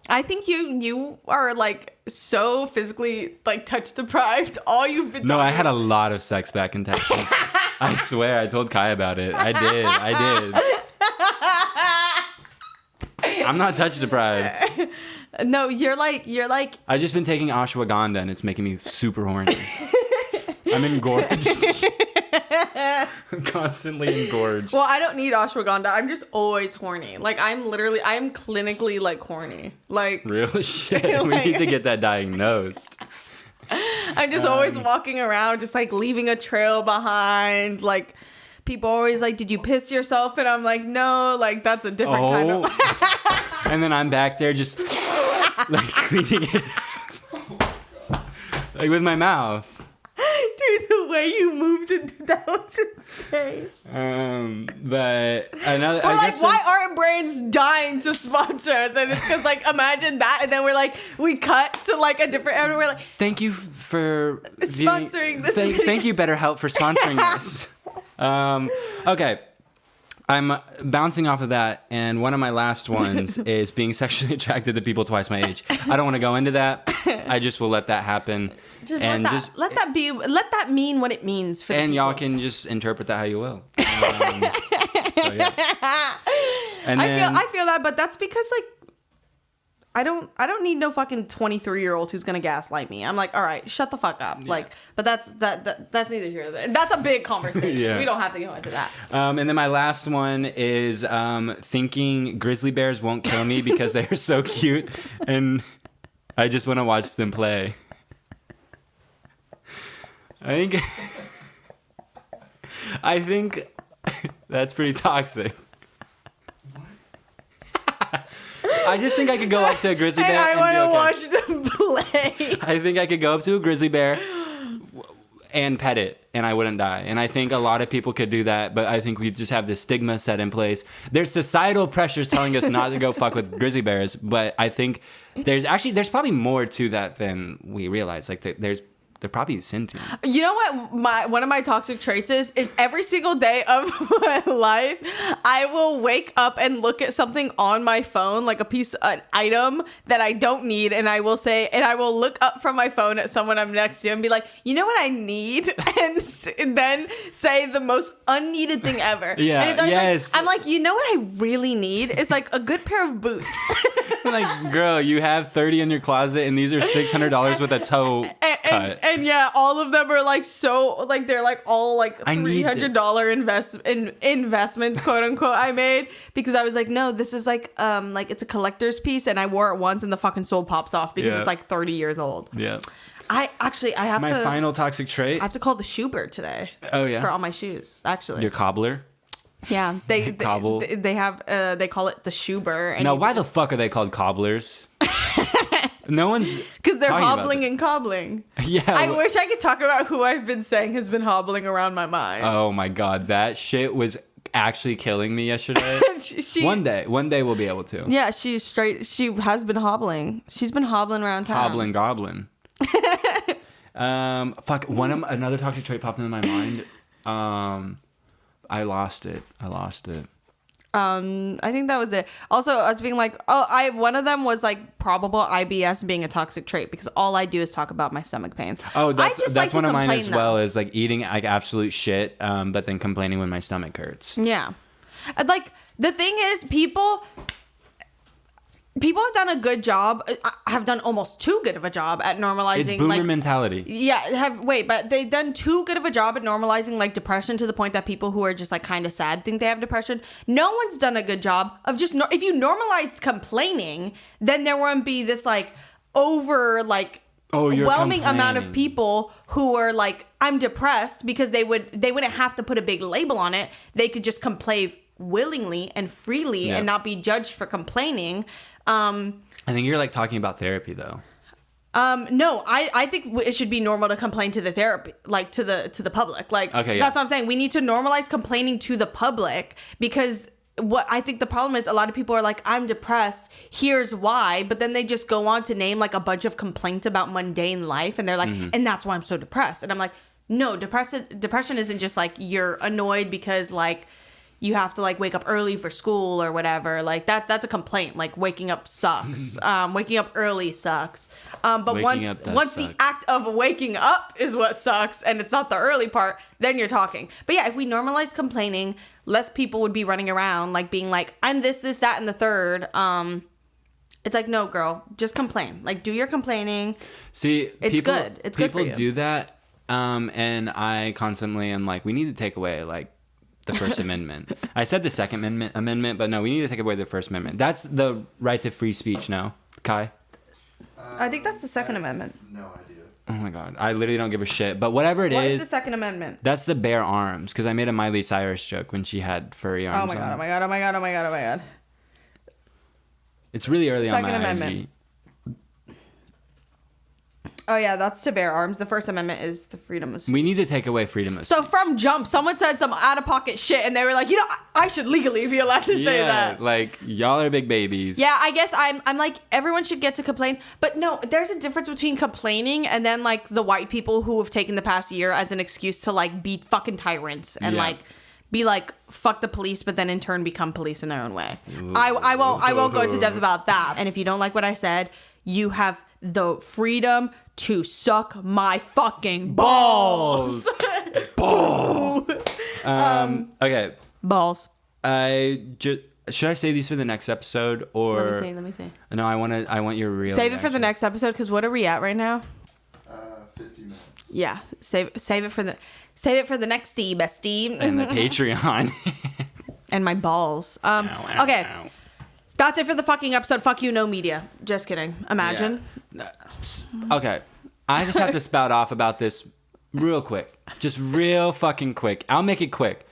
I think you are like so physically like touch deprived. All you've been. No, I had a lot of sex back in Texas. I swear, I told Kai about it. I did. I'm not touch deprived. No, you're like. I've just been taking ashwagandha and it's making me super horny. I'm engorged. I'm constantly engorged. Well, I don't need ashwagandha. I'm just always horny. Like, I'm clinically like horny. Like, real shit. We need to get that diagnosed. I'm just always walking around, just like leaving a trail behind. Like, people always like, did you piss yourself? And I'm like, no, like, that's a different kind of. And then I'm back there just like cleaning it out. Like with my mouth. Dude, the way you moved it, that was insane. But another. We're like, why aren't Brains dying to sponsor us? And it's because, like, imagine that, and then we're like, we cut to like a different, and we're like, thank you for sponsoring this. Thank you, BetterHelp, for sponsoring this. Okay, I'm bouncing off of that, and one of my last ones is being sexually attracted to people twice my age. I don't want to go into that. I just will let that happen. Let that mean what it means for the people. Y'all can just interpret that how you will. So, yeah. And then, I feel that, but that's because like I don't need no fucking 23-year-old who's gonna gaslight me. I'm like, all right, shut the fuck up. Yeah. Like, but that's neither here nor there. That's a big conversation. Yeah. We don't have to go into that. And then my last one is thinking grizzly bears won't kill me because they are so cute, and I just want to watch them play. I think that's pretty toxic. I just think I could go up to a grizzly bear and I want to watch them play. I think I could go up to a grizzly bear and pet it, and I wouldn't die. And I think a lot of people could do that, but I think we just have this stigma set in place. There's societal pressures telling us not to go fuck with grizzly bears, but I think there's probably more to that than we realize. Like they're probably sentient. You know what one of my toxic traits is every single day of my life, I will wake up and look at something on my phone, like an item that I don't need, and I will look up from my phone at someone I'm next to and be like, you know what I need? And then say the most unneeded thing ever. Yeah, and it's yes. Like, I'm like, you know what I really need? It's like a good pair of boots. Like, girl, you have 30 in your closet, and these are $600 with a toe cut. And yeah, all of them are like so like they're like all like $300 investments, quote unquote, I made because I was like, no, this is like it's a collector's piece, and I wore it once and the fucking sole pops off because it's like 30 years old. Yeah. I have my final toxic trait. I have to call the Schubert today. Oh yeah. For all my shoes, actually. Your cobbler. Yeah, they cobble. They have they call it the Schubert. Now, why the fuck are they called cobblers? No one's because they're hobbling and cobbling. Yeah, I wish I could talk about who I've been saying has been hobbling around my mind. Oh my god, that shit was actually killing me yesterday. One day we'll be able to. Yeah, she's straight. She has been hobbling. She's been hobbling around town. Hobbling goblin. Fuck. Another toxic trait popped into my mind. I lost it. I think that was it. Also, us being like, one of them was like probable IBS being a toxic trait because all I do is talk about my stomach pains. Oh, that's one of mine as well. Is like eating like absolute shit, but then complaining when my stomach hurts. Yeah, like the thing is, people have done a good job. Have done almost too good of a job at normalizing. It's boomer mentality. Yeah, but they've done too good of a job at normalizing like depression to the point that people who are just like kind of sad think they have depression. No one's done a good job of just if you normalized complaining, then there wouldn't be this like overwhelming amount of people who are like, I'm depressed, because they wouldn't have to put a big label on it. They could just complain willingly and freely and not be judged for complaining. I think you're like talking about therapy though. No, I think it should be normal to complain to the therapy, like to the public. Like, okay, that's what I'm saying. We need to normalize complaining to the public, because what I think the problem is, a lot of people are like, I'm depressed, here's why, but then they just go on to name like a bunch of complaints about mundane life, and they're like, and that's why I'm so depressed. And I'm like, no, depression isn't just like you're annoyed because like you have to like wake up early for school or whatever. Like that's a complaint. Like waking up sucks. Waking up early sucks. But once the act of waking up is what sucks, and it's not the early part, then you're talking. But yeah, if we normalize complaining, less people would be running around like being like, I'm this, that, and the third. It's like, no, girl, just complain. Like, do your complaining. See, it's good. It's good for you. People do that. And I constantly am like, we need to take away like the First Amendment. I said the Second Amendment, but no, we need to take away the First Amendment. That's the right to free speech now. Kai? I think that's the Second Amendment. No idea. Oh my god. I literally don't give a shit. But whatever it is. What is the Second Amendment? That's the bare arms. Because I made a Miley Cyrus joke when she had furry arms. Oh my god. It's really early on my Second Amendment. IG. Oh yeah, that's to bear arms. The First Amendment is the freedom of speech. We need to take away freedom of speech. So from jump, someone said some out-of-pocket shit, and they were like, you know, I should legally be allowed to say that. Like, y'all are big babies. Yeah, I guess I'm like, everyone should get to complain. But no, there's a difference between complaining and then like the white people who have taken the past year as an excuse to like be fucking tyrants and like be like, fuck the police, but then in turn become police in their own way. Ooh. I won't go into depth about that. And if you don't like what I said, you have the freedom to suck my fucking balls. Balls. Okay. Balls. Should I save these for the next episode or? Let me see. No, I want your real. Save it for the next episode because what are we at right now? 50 minutes. Yeah, save it for the next bestie. And the Patreon. And my balls. Okay. That's it for the fucking episode. Fuck you, no media. Just kidding. Imagine. Yeah. Okay. I just have to spout off about this real quick. Just real fucking quick. I'll make it quick.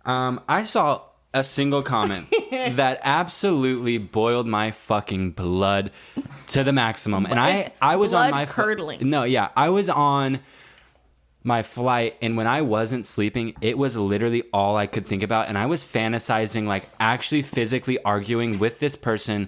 I saw a single comment that absolutely boiled my fucking blood to the maximum. And I was on my curdling. I was on my flight, and when I wasn't sleeping, it was literally all I could think about. And I was fantasizing, like, actually physically arguing with this person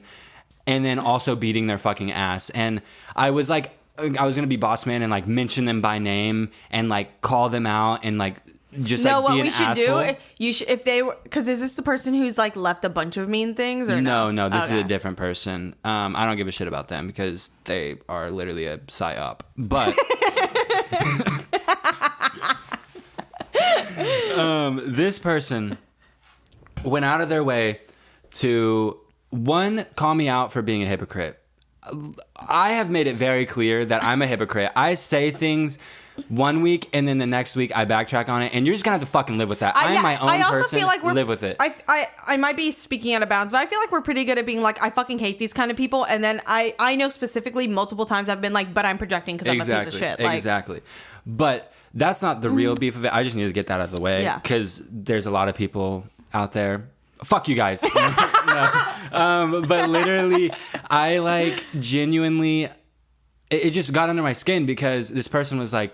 and then also beating their fucking ass. And I was like, I was gonna be boss man and like mention them by name and like call them out and like just like be an asshole. No, what we should do, you should, if they were, because is this the person who's like left a bunch of mean things or no? No, this is a different person. I don't give a shit about them because they are literally a psyop. But this person went out of their way to, one, call me out for being a hypocrite. I have made it very clear that I'm a hypocrite. I say things one week and then the next week I backtrack on it, and you're just gonna have to fucking live with that. I'm my own person. Feel like live with it. I might be speaking out of bounds, but I feel like we're pretty good at being like, I fucking hate these kind of people, and then I know specifically multiple times I've been like, but I'm projecting because I'm a piece of shit. Like, exactly. But that's not the real beef of it. I just need to get that out of the way because there's a lot of people out there. Fuck you guys. No. But literally, I like genuinely, it just got under my skin because this person was like,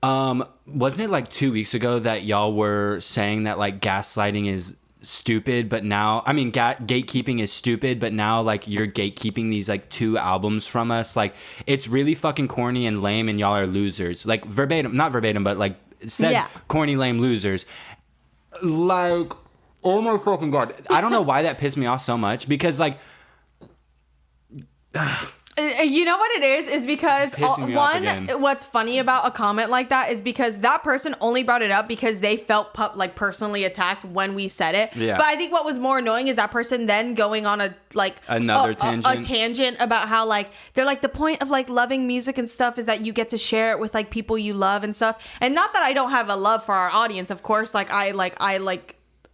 wasn't it like 2 weeks ago that y'all were saying that like gaslighting is stupid, but now, I mean, gatekeeping is stupid, but now like you're gatekeeping these like 2 albums from us. Like, it's really fucking corny and lame and y'all are losers. Like verbatim, not verbatim, but like said corny, lame losers. Like, oh my fucking God. I don't know why that pissed me off so much because like... You know what it is because what's funny about a comment like that is because that person only brought it up because they felt like personally attacked when we said it. Yeah. But I think what was more annoying is that person then going on a tangent about how like they're like, the point of like loving music and stuff is that you get to share it with like people you love and stuff. And not that I don't have a love for our audience, of course. Like I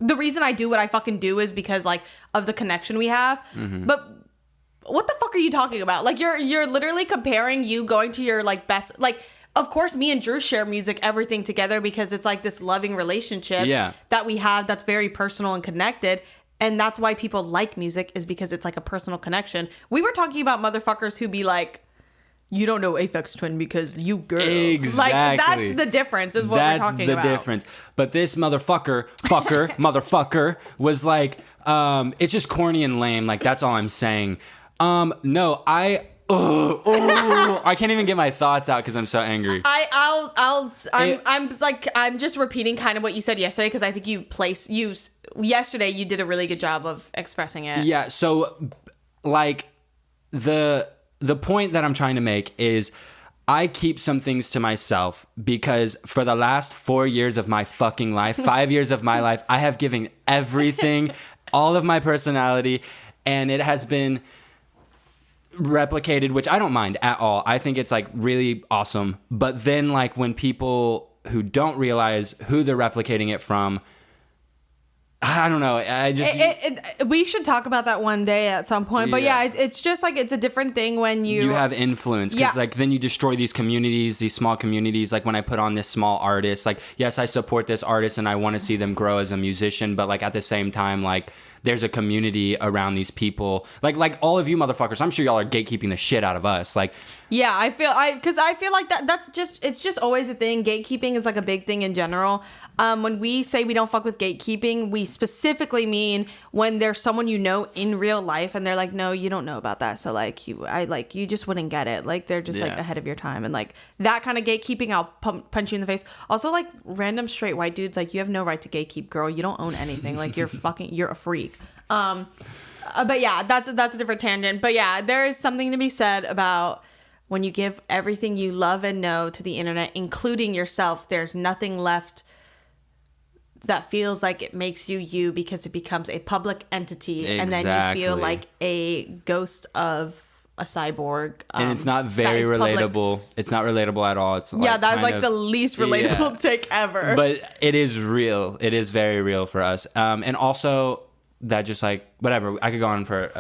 the reason I do what I fucking do is because like of the connection we have. Mm-hmm. But what the fuck are you talking about? Like, you're literally comparing you going to your like best, like, of course me and Drew share music, everything together because it's like this loving relationship that we have that's very personal and connected. And that's why people like music, is because it's like a personal connection. We were talking about motherfuckers who be like, you don't know Aphex Twin because you girl. Exactly. Like, that's the difference, is what we're talking about. That's the difference. But this motherfucker was like, it's just corny and lame. Like, that's all I'm saying. No, I can't even get my thoughts out because I'm so angry. I'm just repeating kind of what you said yesterday because I think yesterday you did a really good job of expressing it. Yeah. So like the point that I'm trying to make is I keep some things to myself because for the last 4 years of my fucking life, 5 years of my life, I have given everything, all of my personality, and it has been replicated, which I don't mind at all. I think it's like really awesome. But then like when people who don't realize who they're replicating it from, I don't know. I just we should talk about that one day at some point. But yeah, it's just like it's a different thing when you have influence because like then you destroy these communities, these small communities. Like when I put on this small artist, like yes, I support this artist and I want to see them grow as a musician, but like at the same time, like there's a community around these people. Like all of you motherfuckers, I'm sure y'all are gatekeeping the shit out of us. Like, yeah, I feel like it's just always a thing. Gatekeeping is like a big thing in general. When we say we don't fuck with gatekeeping, we specifically mean when there's someone you know in real life and they're like, no, you don't know about that. So like you just wouldn't get it. Like they're just like ahead of your time, and like that kind of gatekeeping, I'll punch you in the face. Also, like random straight white dudes, like you have no right to gatekeep, girl. You don't own anything. Like you're a freak. But yeah, that's a different tangent. But yeah, there is something to be said about when you give everything you love and know to the internet, including yourself, there's nothing left that feels like it makes you because it becomes a public entity. Exactly. And then you feel like a ghost of a cyborg. And it's not very relatable. Public. It's not relatable at all. It's like that's like the least relatable take ever. But it is real. It is very real for us. And also that just like, whatever, I could go on for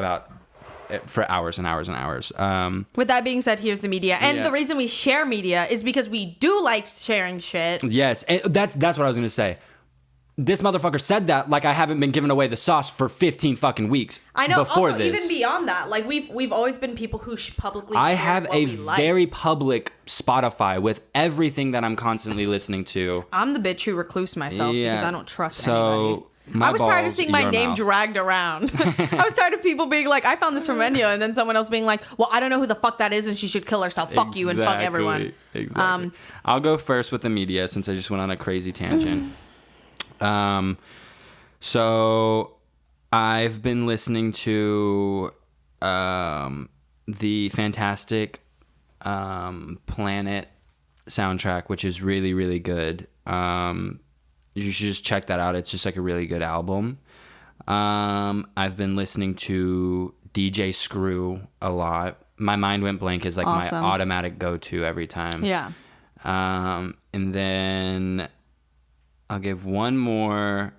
hours and hours and hours. With that being said, here's the media. And the reason we share media is because we do like sharing shit. Yes. And that's what I was going to say. This motherfucker said that like I haven't been giving away the sauce for 15 fucking weeks. I know. Before also, this. Even beyond that, like we've always been people who publicly. I have a very public Spotify with everything that I'm constantly listening to. I'm the bitch who recluse myself because I don't trust anybody. I was tired of seeing my name dragged around. I was tired of people being like, I found this from Enya, and then someone else being like, well, I don't know who the fuck that is, and she should kill herself. Fuck you and fuck everyone. Exactly. I'll go first with the media since I just went on a crazy tangent. So I've been listening to the Fantastic Planet soundtrack, which is really, really good. You should just check that out. It's just like a really good album. I've been listening to DJ Screw a lot. My Mind Went Blank is like my automatic go-to every time. Yeah. And then I'll give one more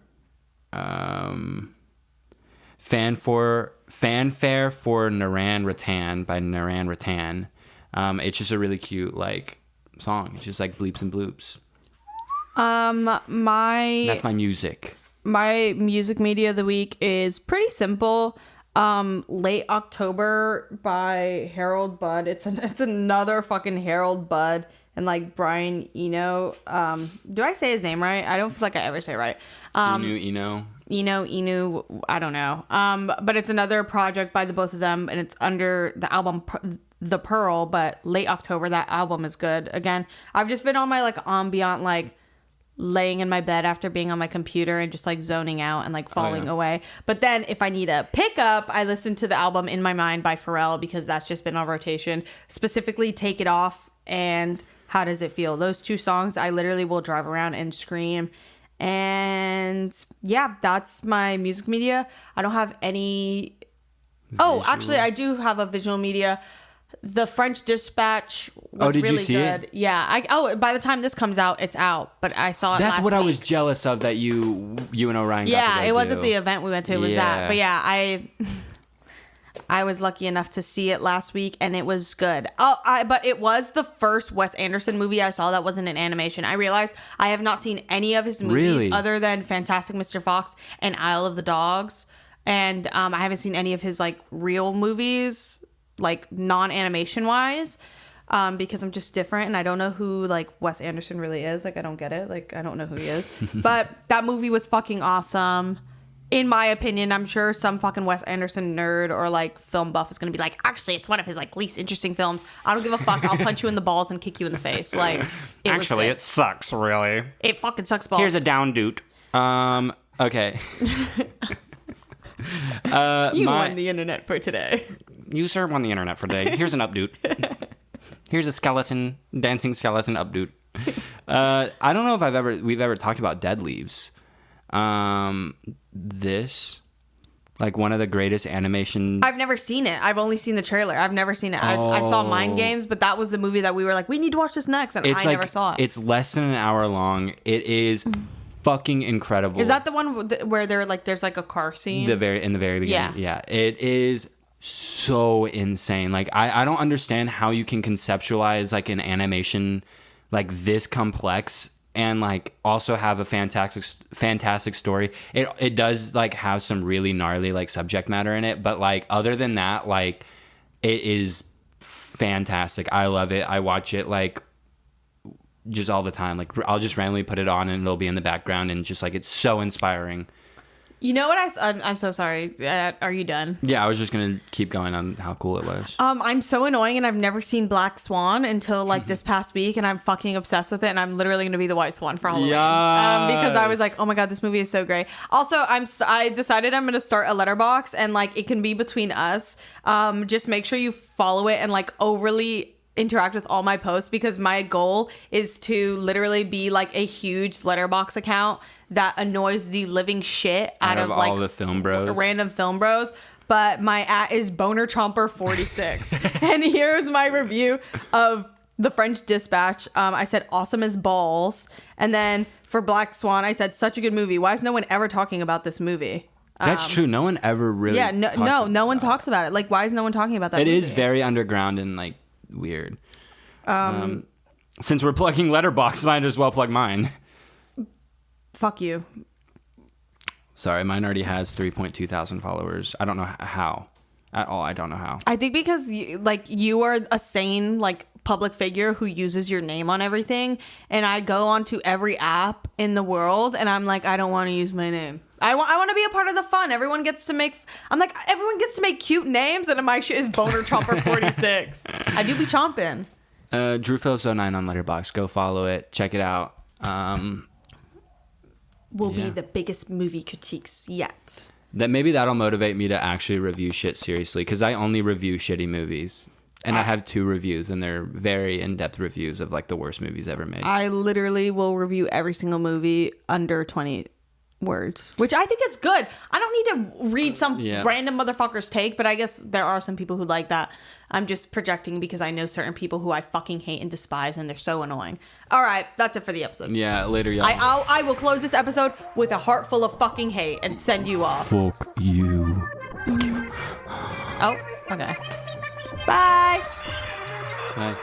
Fanfare for Naran Rattan by Naran Rattan. It's just a really cute like song. It's just like bleeps and bloops. That's my music. My music media of the week is pretty simple. Late October by Harold Budd. It's another fucking Harold Budd and like Brian Eno. Do I say his name right? I don't feel like I ever say it right. Eno. I don't know. But it's another project by the both of them, and it's under the album The Pearl. But Late October, that album is good. Again, I've just been on my like ambient like laying in my bed after being on my computer and just like zoning out and like falling away. But then if I need a pickup, I listen to the album In My Mind by Pharrell because that's just been on rotation. Specifically Take It Off and How Does It Feel? Those two songs I literally will drive around and scream. And yeah, that's my music media. I don't have any actually I do have a visual media. The French Dispatch was did really you see good. It? Yeah. By the time this comes out, it's out. But I saw it That's last what week. I was jealous of that you and Orion got to go it wasn't the event we went to. It was that. But yeah, I was lucky enough to see it last week, and it was good. But it was the first Wes Anderson movie I saw that wasn't an animation. I realized I have not seen any of his movies other than Fantastic Mr. Fox and Isle of the Dogs. And I haven't seen any of his like real movies, like non-animation wise, because I'm just different and I don't know who like Wes Anderson really is. Like I don't get it. Like I don't know who he is. But that movie was fucking awesome. In my opinion, I'm sure some fucking Wes Anderson nerd or like film buff is gonna be like, actually, it's one of his like least interesting films. I don't give a fuck. I'll punch you in the balls and kick you in the face. Like, it sucks, really. It fucking sucks balls. Here's a down dude. Okay. You won the internet for today. You, sir, won the internet for today. Here's an updoot. Here's a dancing skeleton updoot. I don't know if we've ever talked about Dead Leaves. This, like one of the greatest animation. I've never seen it. I've only seen the trailer. I've never seen it. I saw Mind Games, but that was the movie that we were like, we need to watch this next, and I never saw it. It's less than an hour long. It is fucking incredible. Is that the one where there's like a car scene? In the very beginning. Yeah. It is so insane. Like I don't understand how you can conceptualize like an animation like this complex and like also have a fantastic story. It does like have some really gnarly like subject matter in it, but like other than that, like it is fantastic. I love it. I watch it like just all the time. Like I'll just randomly put it on and it'll be in the background, and just like it's so inspiring. You know what? I'm so sorry. Are you done? Yeah, I was just gonna keep going on how cool it was. I'm so annoying, and I've never seen Black Swan until like this past week, and I'm fucking obsessed with it, and I'm literally gonna be the White Swan for Halloween. Because I was like, oh my god, this movie is so great. Also, I decided I'm gonna start a letterbox, and like it can be between us. Just make sure you follow it and like overly interact with all my posts, because my goal is to literally be like a huge letterbox account that annoys the living shit out of like all the film bros, random film bros. But my @ is Boner Chomper 46. And here's my review of The French Dispatch. I said awesome as balls, and then for Black Swan I said such a good movie. Why is no one ever talking about this movie? That's true. No one ever really no one talks about it. Like, why is no one talking about that movie? It is very underground and like weird. Since we're plugging Letterboxd, might as well plug mine. Fuck you. Sorry, mine already has 3.2 thousand followers. I don't know how at all. I don't know how. I think because you are a sane like public figure who uses your name on everything, and I go onto every app in the world and I'm like, I don't want to use my name. I want to be a part of the fun. Everyone gets to make cute names, and my shit is Boner Chomper 46. I do be chomping. Drew Phillips 09 on Letterboxd. Go follow it. Check it out. Will be the biggest movie critiques yet. That'll motivate me to actually review shit seriously, because I only review shitty movies. And I have 2 reviews, and they're very in-depth reviews of like the worst movies ever made. I literally will review every single movie under 20 words, which I think is good. I don't need to read some random motherfucker's take, but I guess there are some people who like that. I'm just projecting because I know certain people who I fucking hate and despise, and they're so annoying. All right, that's it for the episode. Yeah, later, y'all. I will close this episode with a heart full of fucking hate and send you off. Fuck you. Fuck you. Oh, okay. Bye. Bye.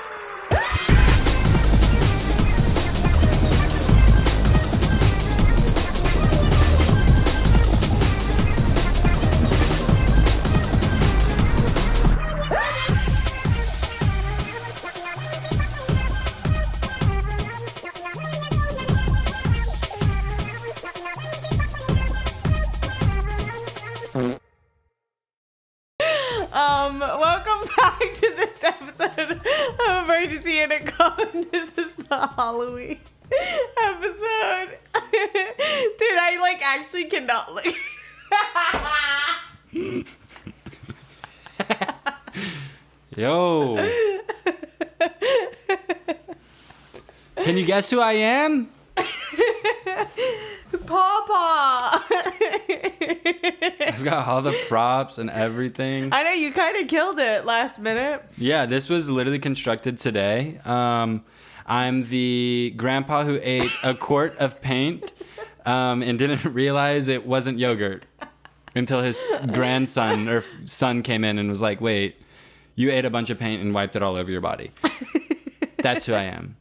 Welcome back to this episode of Emergency Intercom. This is the Halloween episode. Dude, I like actually cannot look. Yo. Can you guess who I am? Pawpaw. I've got all the props and everything. I know you kind of killed it last minute. Yeah, this was literally constructed today. I'm the grandpa who ate a quart of paint and didn't realize it wasn't yogurt until his grandson or son came in and was like, wait, you ate a bunch of paint and wiped it all over your body. That's who I am.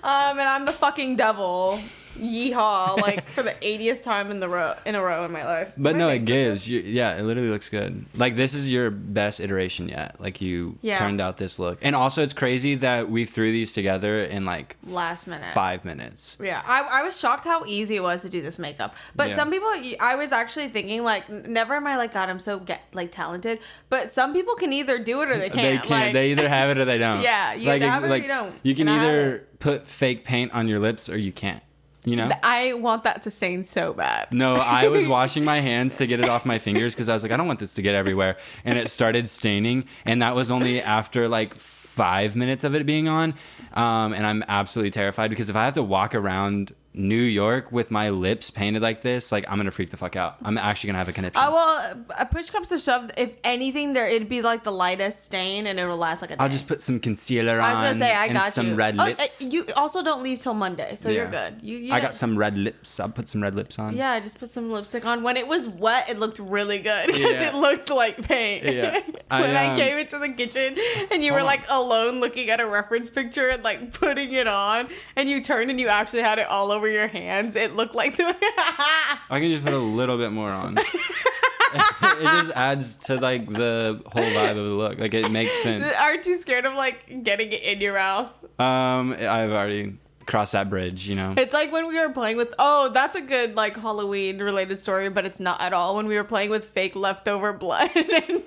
And I'm the fucking devil. Yeehaw, like for the 80th time in a row in my life. But no, it gives. It literally looks good. Like, this is your best iteration yet. Like, you turned out this look. And also, it's crazy that we threw these together in, like, last minute. 5 minutes. Yeah, I was shocked how easy it was to do this makeup. But some people, I was actually thinking, like, never am I like, God, I'm so, talented. But some people can either do it or they can't. They can't. Like, they either have it or they don't. Yeah, you either have it or you don't. You can either put fake paint on your lips or you can't. You know? I want that to stain so bad. No, I was washing my hands to get it off my fingers because I was like, I don't want this to get everywhere. And it started staining. And that was only after like 5 minutes of it being on. And I'm absolutely terrified because if I have to walk around New York with my lips painted like this, like, I'm gonna freak the fuck out. I'm actually gonna have a conniption. Well, a push comes to shove, if anything, it'd be like the lightest stain, and it'll last like a day. I'll just put some concealer on. I was gonna say, I got some red lips. You also don't leave till Monday, so you're good. I got some red lips. I'll put some red lips on. Yeah, I just put some lipstick on. When it was wet, it looked really good because it looked like paint. Yeah. I came into the kitchen and you were like alone looking at a reference picture and like putting it on, and you turned and you actually had it all over your hands. It looked like I can just put a little bit more on. It just adds to like the whole vibe of the look. Like, it makes sense. Aren't you scared of like getting it in your mouth? I've already crossed that bridge, you know. It's like when we were playing with, that's a good like Halloween related story, but it's not at all. When we were playing with fake leftover blood and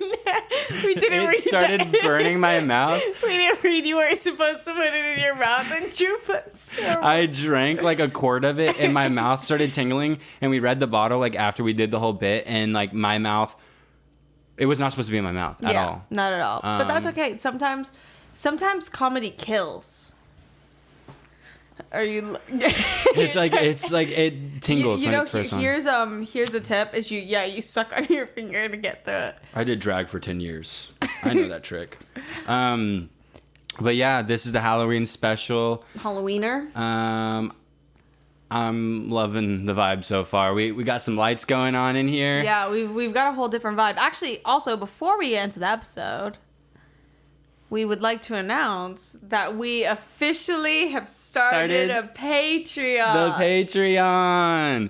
we didn't read. It started burning my mouth. We didn't read you weren't supposed to put it in your mouth, and Drew put I drank like a quart of it and my mouth started tingling, and we read the bottle like after we did the whole bit, and like my mouth, it was not supposed to be in my mouth at all. Not at all. But that's okay. Sometimes comedy kills. Are you? It's like it tingles when it's first on. Here's a tip: is you suck on your finger to get through it. I did drag for 10 years. I know that trick. But yeah, this is the Halloween special. Halloweener. I'm loving the vibe so far. We got some lights going on in here. Yeah, we've got a whole different vibe. Actually, also before we get into the episode, we would like to announce that we officially have started a Patreon. The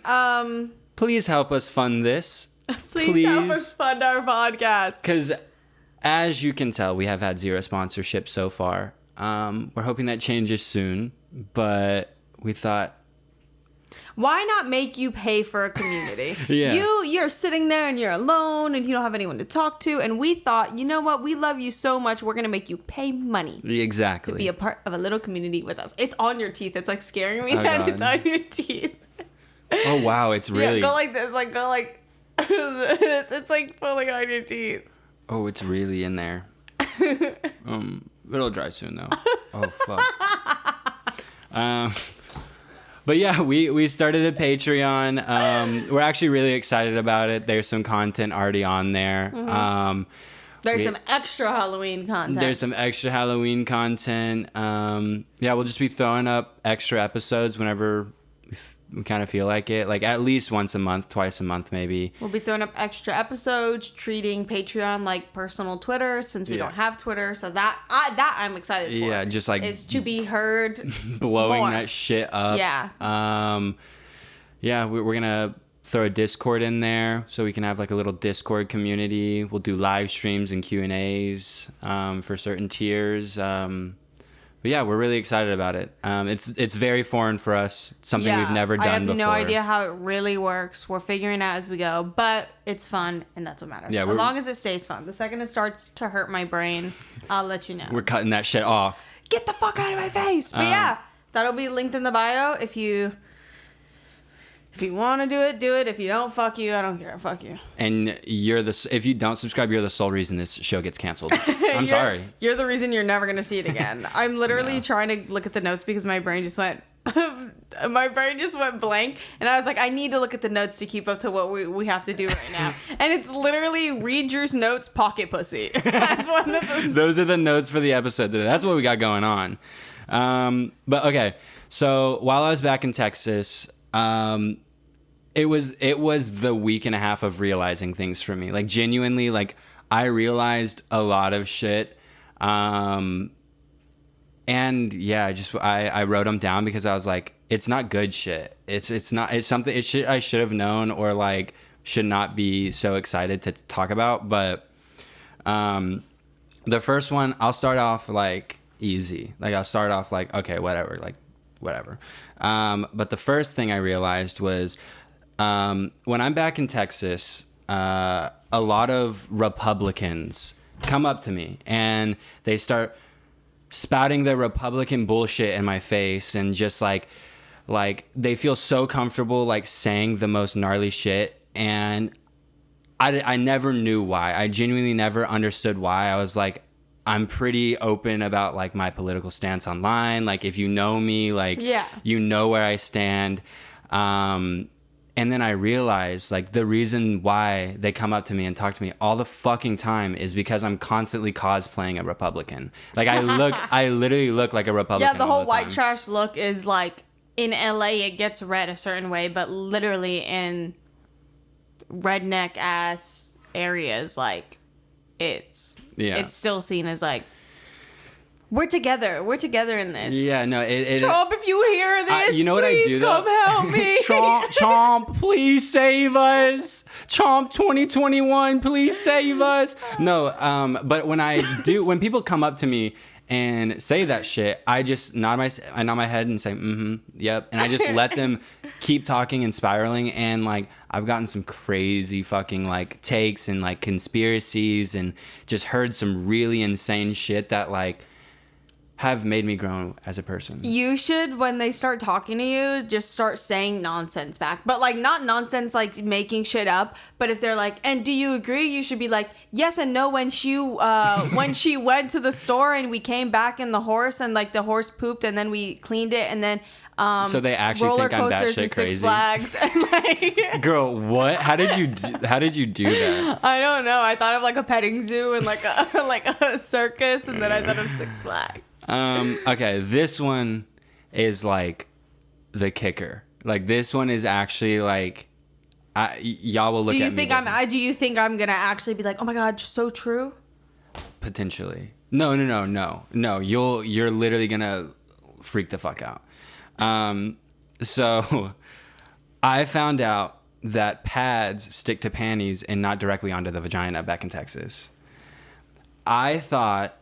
Patreon. Please help us fund this. Please help us fund our podcast. Because as you can tell, we have had 0 sponsorship so far. We're hoping that changes soon, but we thought, why not make you pay for a community? Yeah. You're sitting there and you're alone and you don't have anyone to talk to. And we thought, you know what? We love you so much. We're going to make you pay money. Exactly. To be a part of a little community with us. It's on your teeth. It's like scaring me that it's on your teeth. Oh, wow. It's really. Yeah, go like this. Like, go like this. It's like pulling on your teeth. Oh, it's really in there. It'll dry soon, though. Oh, fuck. But yeah, we started a Patreon. We're actually really excited about it. There's some content already on there. Mm-hmm. There's some extra Halloween content. Yeah, we'll just be throwing up extra episodes whenever we kind of feel like it. Like at least once a month, twice a month maybe. We'll be throwing up extra episodes, treating Patreon like personal Twitter since we don't have Twitter. So that I'm excited for. Yeah, just like is to be heard. Blowing more. that shit up. Yeah. We're going to throw a Discord in there so we can have like a little Discord community. We'll do live streams and Q&As for certain tiers. But yeah, we're really excited about it. It's very foreign for us. It's something we've never done before. I have no idea how it really works. We're figuring it out as we go, but it's fun, and that's what matters. Yeah, as long as it stays fun. The second it starts to hurt my brain, I'll let you know. We're cutting that shit off. Get the fuck out of my face! But yeah, that'll be linked in the bio. If you want to do it. If you don't, fuck you. I don't care. Fuck you. And if you don't subscribe, you're the sole reason this show gets canceled. I'm sorry. You're the reason you're never going to see it again. I'm literally trying to look at the notes because my brain just went blank. And I was like, I need to look at the notes to keep up to what we have to do right now. And it's literally read Drew's notes, pocket pussy. That's one of them. Those are the notes for the episode today. That's what we got going on. But okay. So while I was back in Texas, it was the week and a half of realizing things for me. Like genuinely, like I realized a lot of shit. And yeah, I wrote them down because I was like, it's not good shit. It's something I should have known or like should not be so excited to talk about. But the first one, I'll start off like easy. Like I'll start off like, okay, whatever. But the first thing I realized was when I'm back in Texas, a lot of Republicans come up to me and they start spouting their Republican bullshit in my face and just like they feel so comfortable like saying the most gnarly shit, and I never knew why. I genuinely never understood why. I was like, I'm pretty open about like my political stance online. Like if you know me, like you know where I stand. And then I realized, like, the reason why they come up to me and talk to me all the fucking time is because I'm constantly cosplaying a Republican. Like, I literally look like a Republican. Yeah, the whole white trash look is like, in LA, it gets read a certain way, but literally in redneck ass areas, like, it's still seen as like, we're together in this. Yeah, no, Trump, if you hear this, you know what I do, come help me. Trump, please save us. Trump 2021, please save us. No, but when people come up to me and say that shit, I just nod my head and say, yep. And I just let them keep talking and spiraling. And like, I've gotten some crazy fucking like takes and like conspiracies and just heard some really insane shit that like have made me grow as a person. You should, when they start talking to you, just start saying nonsense back. But like, not nonsense like making shit up, but if they're like, and do you agree? You should be like, yes and no. When she went to the store and we came back in the horse and like the horse pooped and then we cleaned it and then so they actually think I'm batshit crazy. Six Flags and like, girl, what? How did you do that? I don't know. I thought of like a petting zoo and like a circus, and then I thought of Six Flags. Okay, this one is like the kicker. Like this one is actually like, y'all will look at me. Do you think I'm gonna actually be like, oh my god, so true? Potentially. No. You're literally gonna freak the fuck out. So I found out that pads stick to panties and not directly onto the vagina back in Texas. I thought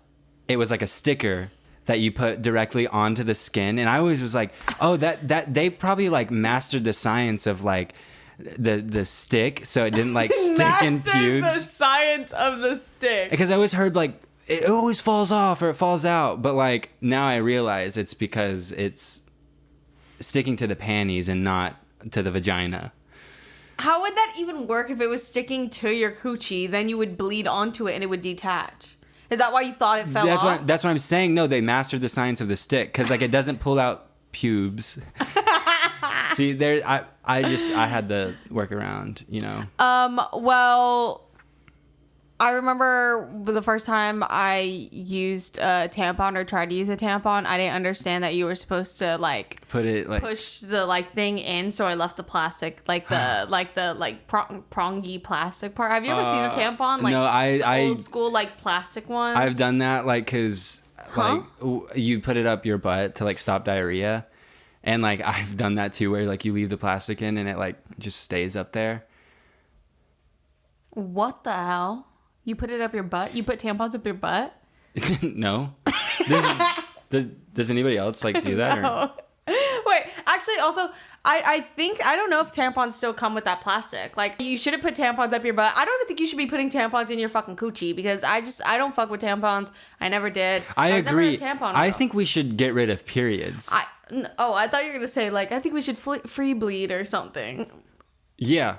it was like a sticker that you put directly onto the skin, and I always was like, oh, that they probably like mastered the science of like the stick, so it didn't like stick in pubes. The science of the stick. Because I always heard like it always falls off or it falls out, but like now I realize it's because it's sticking to the panties and not to the vagina. How would that even work if it was sticking to your coochie? Then you would bleed onto it and it would detach. Is that why you thought it fell off? That's what I'm saying. No, they mastered the science of the stick because like it doesn't pull out pubes. See, I had the workaround, you know. Well, I remember the first time I used a tampon or tried to use a tampon, I didn't understand that you were supposed to like put it like push the like thing in, so I left the plastic prongy plastic part. Have you ever seen a tampon? Like, no, I old school like plastic ones. I've done that like because like you put it up your butt to like stop diarrhea, and like I've done that too where like you leave the plastic in and it like just stays up there. What the hell? You put it up your butt? You put tampons up your butt? No. Does anybody else like do that? No. Wait, actually, also, I think, I don't know if tampons still come with that plastic. Like, you shouldn't put tampons up your butt. I don't even think you should be putting tampons in your fucking coochie because I don't fuck with tampons. I never did. I agree. Never a tampon I think we should get rid of periods. I thought you were going to say, like, I think we should free bleed or something. Yeah.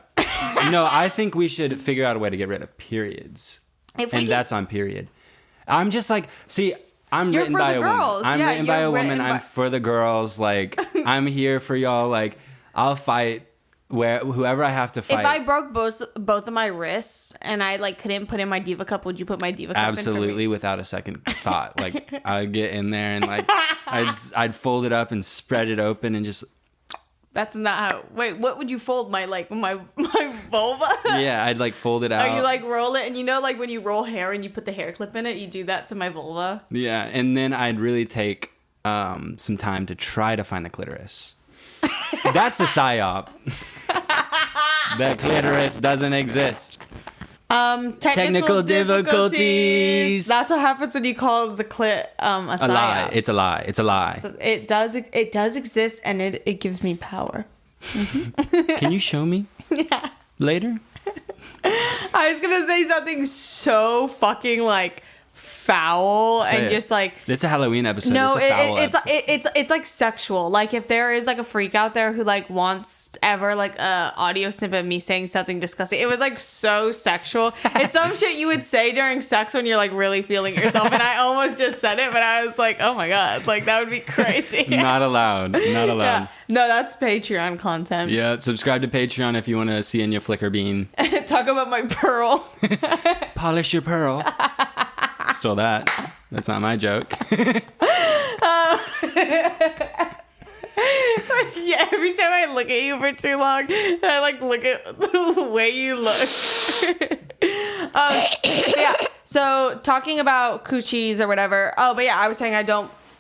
No, I think we should figure out a way to get rid of periods. That's on period. I'm just like, see, I'm written by a woman. I'm written by a woman. I'm for the girls. Like, I'm here for y'all. Like, I'll fight whoever I have to fight. If I broke both of my wrists and I like couldn't put in my Diva Cup, would you put my Diva Cup in for me? Absolutely, without a second thought. Like, I'd get in there and like, I'd fold it up and spread it open and just... That's not how... Wait, what would you fold? My vulva? Yeah, I'd like fold it out. Oh, you like roll it? And you know like when you roll hair and you put the hair clip in it, you do that to my vulva? Yeah, and then I'd really take some time to try to find the clitoris. That's a psyop. The clitoris doesn't exist. Technical difficulties. That's what happens when you call the clit a psyop. Lie. It's a lie. It's a lie. It does exist, and it gives me power. Mm-hmm. Can you show me? Yeah. Later? I was gonna say something so fucking like foul and just like it's a Halloween episode. No, it's it's like sexual. Like if there is like a freak out there who like wants ever like a audio snippet of me saying something disgusting, it was like so sexual. It's some shit you would say during sex when you're like really feeling yourself, and I almost just said it, but I was like, oh my god, like that would be crazy. Not allowed. Yeah. No, that's Patreon content. Yeah, subscribe to Patreon if you want to see Enya flicker bean. Talk about my pearl. Polish your pearl. Stole that. That's not my joke. Yeah, every time I look at you for too long, I like look at the way you look. Yeah. So talking about coochies or whatever. Oh, but yeah, I was saying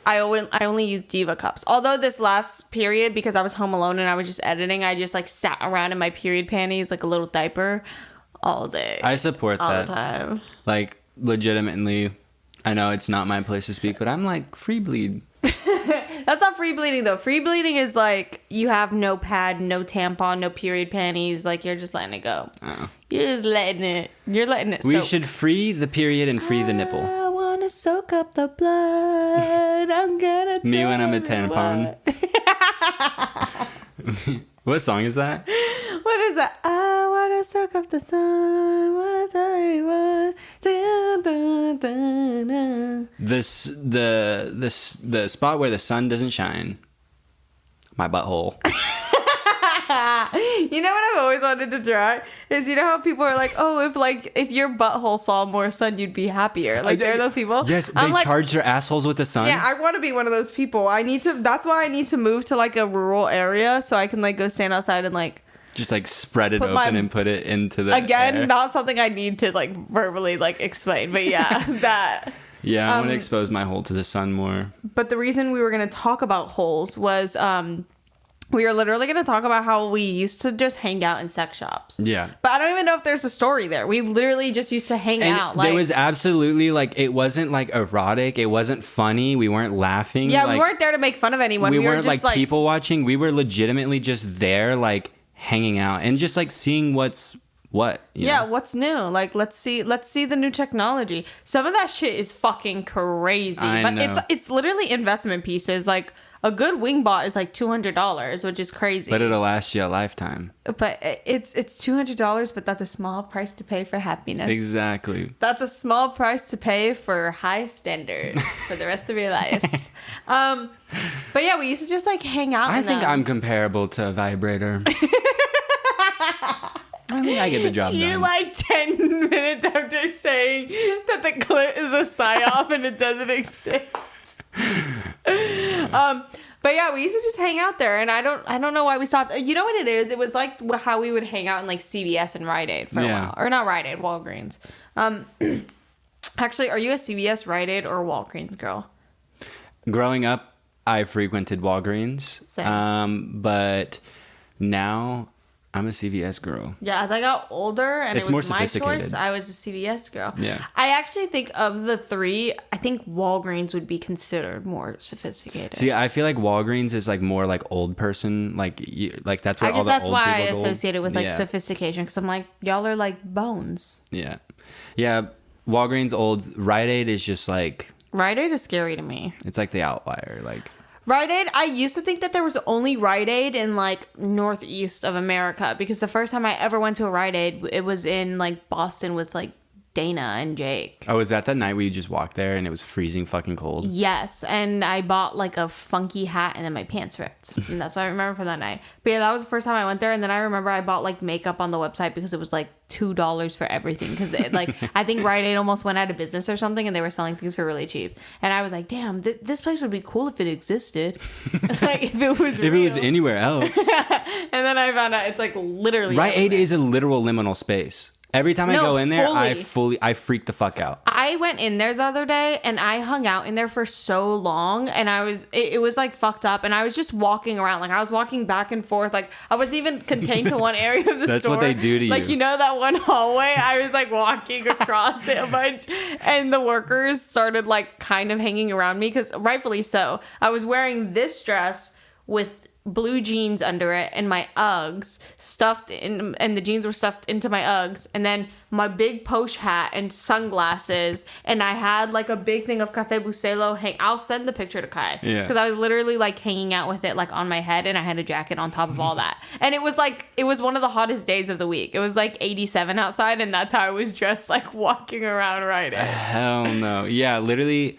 I only use Diva cups. Although this last period, because I was home alone and I was just editing, I just like sat around in my period panties like a little diaper all day. I support all that. The time. Like legitimately, I know it's not my place to speak, but I'm like free bleed. That's not free bleeding though. Free bleeding is like you have no pad, no tampon, no period panties. Like you're just letting it go. Oh. You're just letting it. You're letting it. We should free the period and free the nipple. I wanna soak up the blood. I'm gonna. Me when I'm a tampon. What song is that? What is that? I wanna soak up the sun. Wanna tell you what. The spot where the sun doesn't shine. My butthole. You know what I've always wanted to try is, you know how people are like, oh, if your butthole saw more sun, you'd be happier. Like there are those people. Yes, they charge their assholes with the sun. Yeah, I want to be one of those people. That's why I need to move to like a rural area so I can like go stand outside and like just like spread it open and put it into the air. Not something I need to like verbally like explain, but yeah, that. Yeah, I want to expose my hole to the sun more. But the reason we were going to talk about holes was we were literally going to talk about how we used to just hang out in sex shops. Yeah. But I don't even know if there's a story there. We literally just used to hang out. There was absolutely like, it wasn't like erotic. It wasn't funny. We weren't laughing. Yeah, like, we weren't there to make fun of anyone. We were weren't just like people watching. We were legitimately just there like hanging out and just like seeing what's what. Yeah, what's new? Like let's see the new technology. Some of that shit is fucking crazy. But it's literally investment pieces. Like a good wing bot is like $200, which is crazy. But it'll last you a lifetime. But it's $200, but that's a small price to pay for happiness. Exactly. That's a small price to pay for high standards for the rest of your life. But yeah, we used to just like hang out. I think I'm comparable to a vibrator. I think I get the job done. You like 10 minutes after saying that the clit is a psyop and it doesn't exist. But yeah, we used to just hang out there, and I don't know why we stopped. You know what it is? It was like how we would hang out in like CVS and Rite Aid for a while, or not Rite Aid, Walgreens. Actually, are you a CVS, Rite Aid, or Walgreens girl? Growing up, I frequented Walgreens. Same. But now I'm a CVS girl. Yeah, as I got older and it's it was more my sophisticated. choice, I was a CVS girl. Yeah. I actually think of the three, I think Walgreens would be considered more sophisticated. See, I feel like Walgreens is like more like old person, like that's where all the old people go. I guess that's why I associate it with like sophistication, because I'm like, y'all are like bones. Yeah. Yeah, Walgreens old. Rite Aid is just like... Rite Aid is scary to me. It's like the outlier, like... Rite Aid, I used to think that there was only Rite Aid in like northeast of America, because the first time I ever went to a Rite Aid, it was in like Boston with like Dana and Jake. Oh, was that night where you just walked there and it was freezing fucking cold? Yes, and I bought like a funky hat and then my pants ripped. And that's what I remember from that night. But yeah, that was the first time I went there, and then I remember I bought like makeup on the website because it was like $2 for everything, because like I think Rite Aid almost went out of business or something, and they were selling things for really cheap. And I was like, damn, this place would be cool if it existed. Like if it was if it was anywhere else. And then I found out it's like literally Rite Aid is a literal liminal space. Every time I go in there, fully. I freak the fuck out. I went in there the other day and I hung out in there for so long, and it was like fucked up, and I was just walking around. Like I was walking back and forth. Like I wasn't even contained to one area of the That's store. That's what they do to you. Like, you know that one hallway? I was like walking across it a bunch, and the workers started like kind of hanging around me, because rightfully so. I was wearing this dress with blue jeans under it and my Uggs stuffed in, and the jeans were stuffed into my Uggs, and then my big poche hat and sunglasses, and I had like a big thing of Café Bustelo I'll send the picture to Kai, because I was literally like hanging out with it like on my head, and I had a jacket on top of all that, and it was one of the hottest days of the week. It was like 87 outside, and that's how I was dressed, like walking around riding. Hell no. Yeah, literally.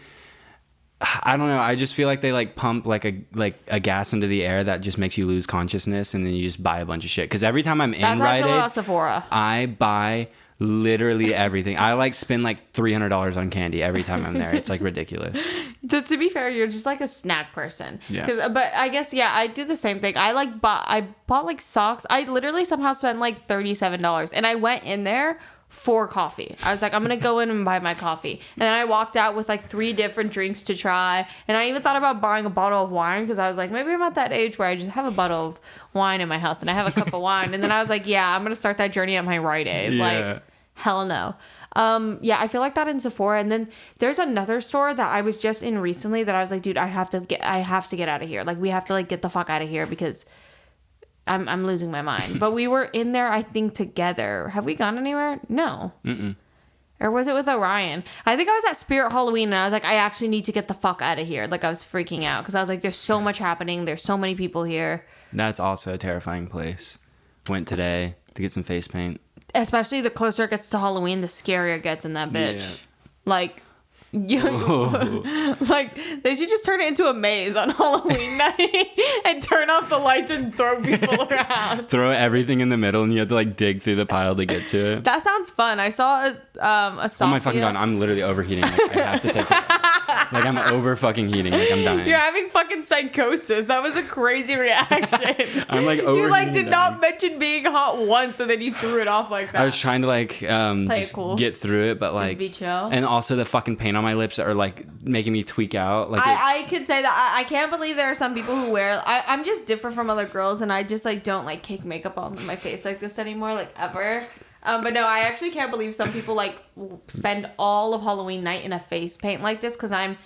I don't know. I just feel like they like pump like a gas into the air that just makes you lose consciousness, and then you just buy a bunch of shit. Because every time I'm in Rite Aid, Sephora, I buy literally everything. I like spend like $300 on candy every time I'm there. It's like ridiculous. To be fair, you're just like a snack person. Yeah. But I guess I do the same thing. I bought like socks. I literally somehow spent like $37, and I went in there for coffee. I was like, I'm gonna go in and buy my coffee, and then I walked out with like 3 different drinks to try, and I even thought about buying a bottle of wine, because I was like, maybe I'm at that age where I just have a bottle of wine in my house and I have a cup of wine, and then I was like, yeah, I'm gonna start that journey at my Rite Aid. Like, hell no. I feel like that in Sephora. And then there's another store that I was just in recently that I was like, dude, I have to get out of here. Like, we have to like get the fuck out of here, because I'm losing my mind. But we were in there, I think, together. Have we gone anywhere? No. Mm-mm. Or was it with Orion? I think I was at Spirit Halloween, and I was like, I actually need to get the fuck out of here. Like, I was freaking out, because I was like, there's so much happening. There's so many people here. That's also a terrifying place. Went today to get some face paint. Especially the closer it gets to Halloween, the scarier it gets in that bitch. Yeah. Like... like they should just turn it into a maze on Halloween night and turn off the lights and throw people around. Throw everything in the middle, and you have to like dig through the pile to get to it. That sounds fun. I saw a Sophia. Oh my fucking god! I'm literally overheating. Like, I have to take it. Like, I'm over fucking heating. Like, I'm dying. You're having fucking psychosis. That was a crazy reaction. I'm like overheating. You like did not mention being hot once, and then you threw it off like that. I was trying to like play just it cool. get through it, but like just be chill. And also the fucking paint on my lips are like making me tweak out. Like, I could say that I can't believe there are some people who wear. I'm just different from other girls, and I just like don't like cake makeup on my face like this anymore, like ever. But no, I actually can't believe some people like spend all of Halloween night in a face paint like this, because I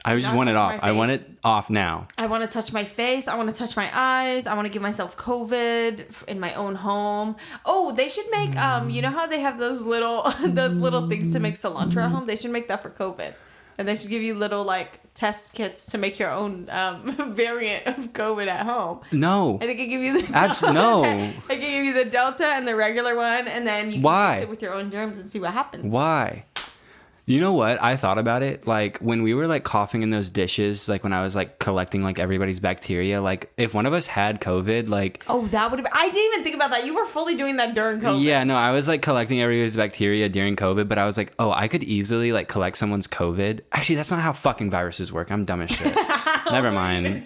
just want it off. I want it off now. I want to touch my face. I want to touch my eyes. I want to give myself COVID in my own home. Oh, they should make you know how they have those little things to make cilantro at home? They should make that for COVID. And they should give you little like test kits to make your own variant of COVID at home. No. I think I give you the no. I can give you the Delta and the regular one, and then you can use it with your own germs and see what happens. Why? You know what? I thought about it. Like, when we were like coughing in those dishes, like when I was like collecting like everybody's bacteria, like if one of us had COVID, like... Oh, that would have been... I didn't even think about that. You were fully doing that during COVID. Yeah, no, I was like collecting everybody's bacteria during COVID, but I was like, oh, I could easily like collect someone's COVID. Actually, that's not how fucking viruses work. I'm dumb as shit. Never mind.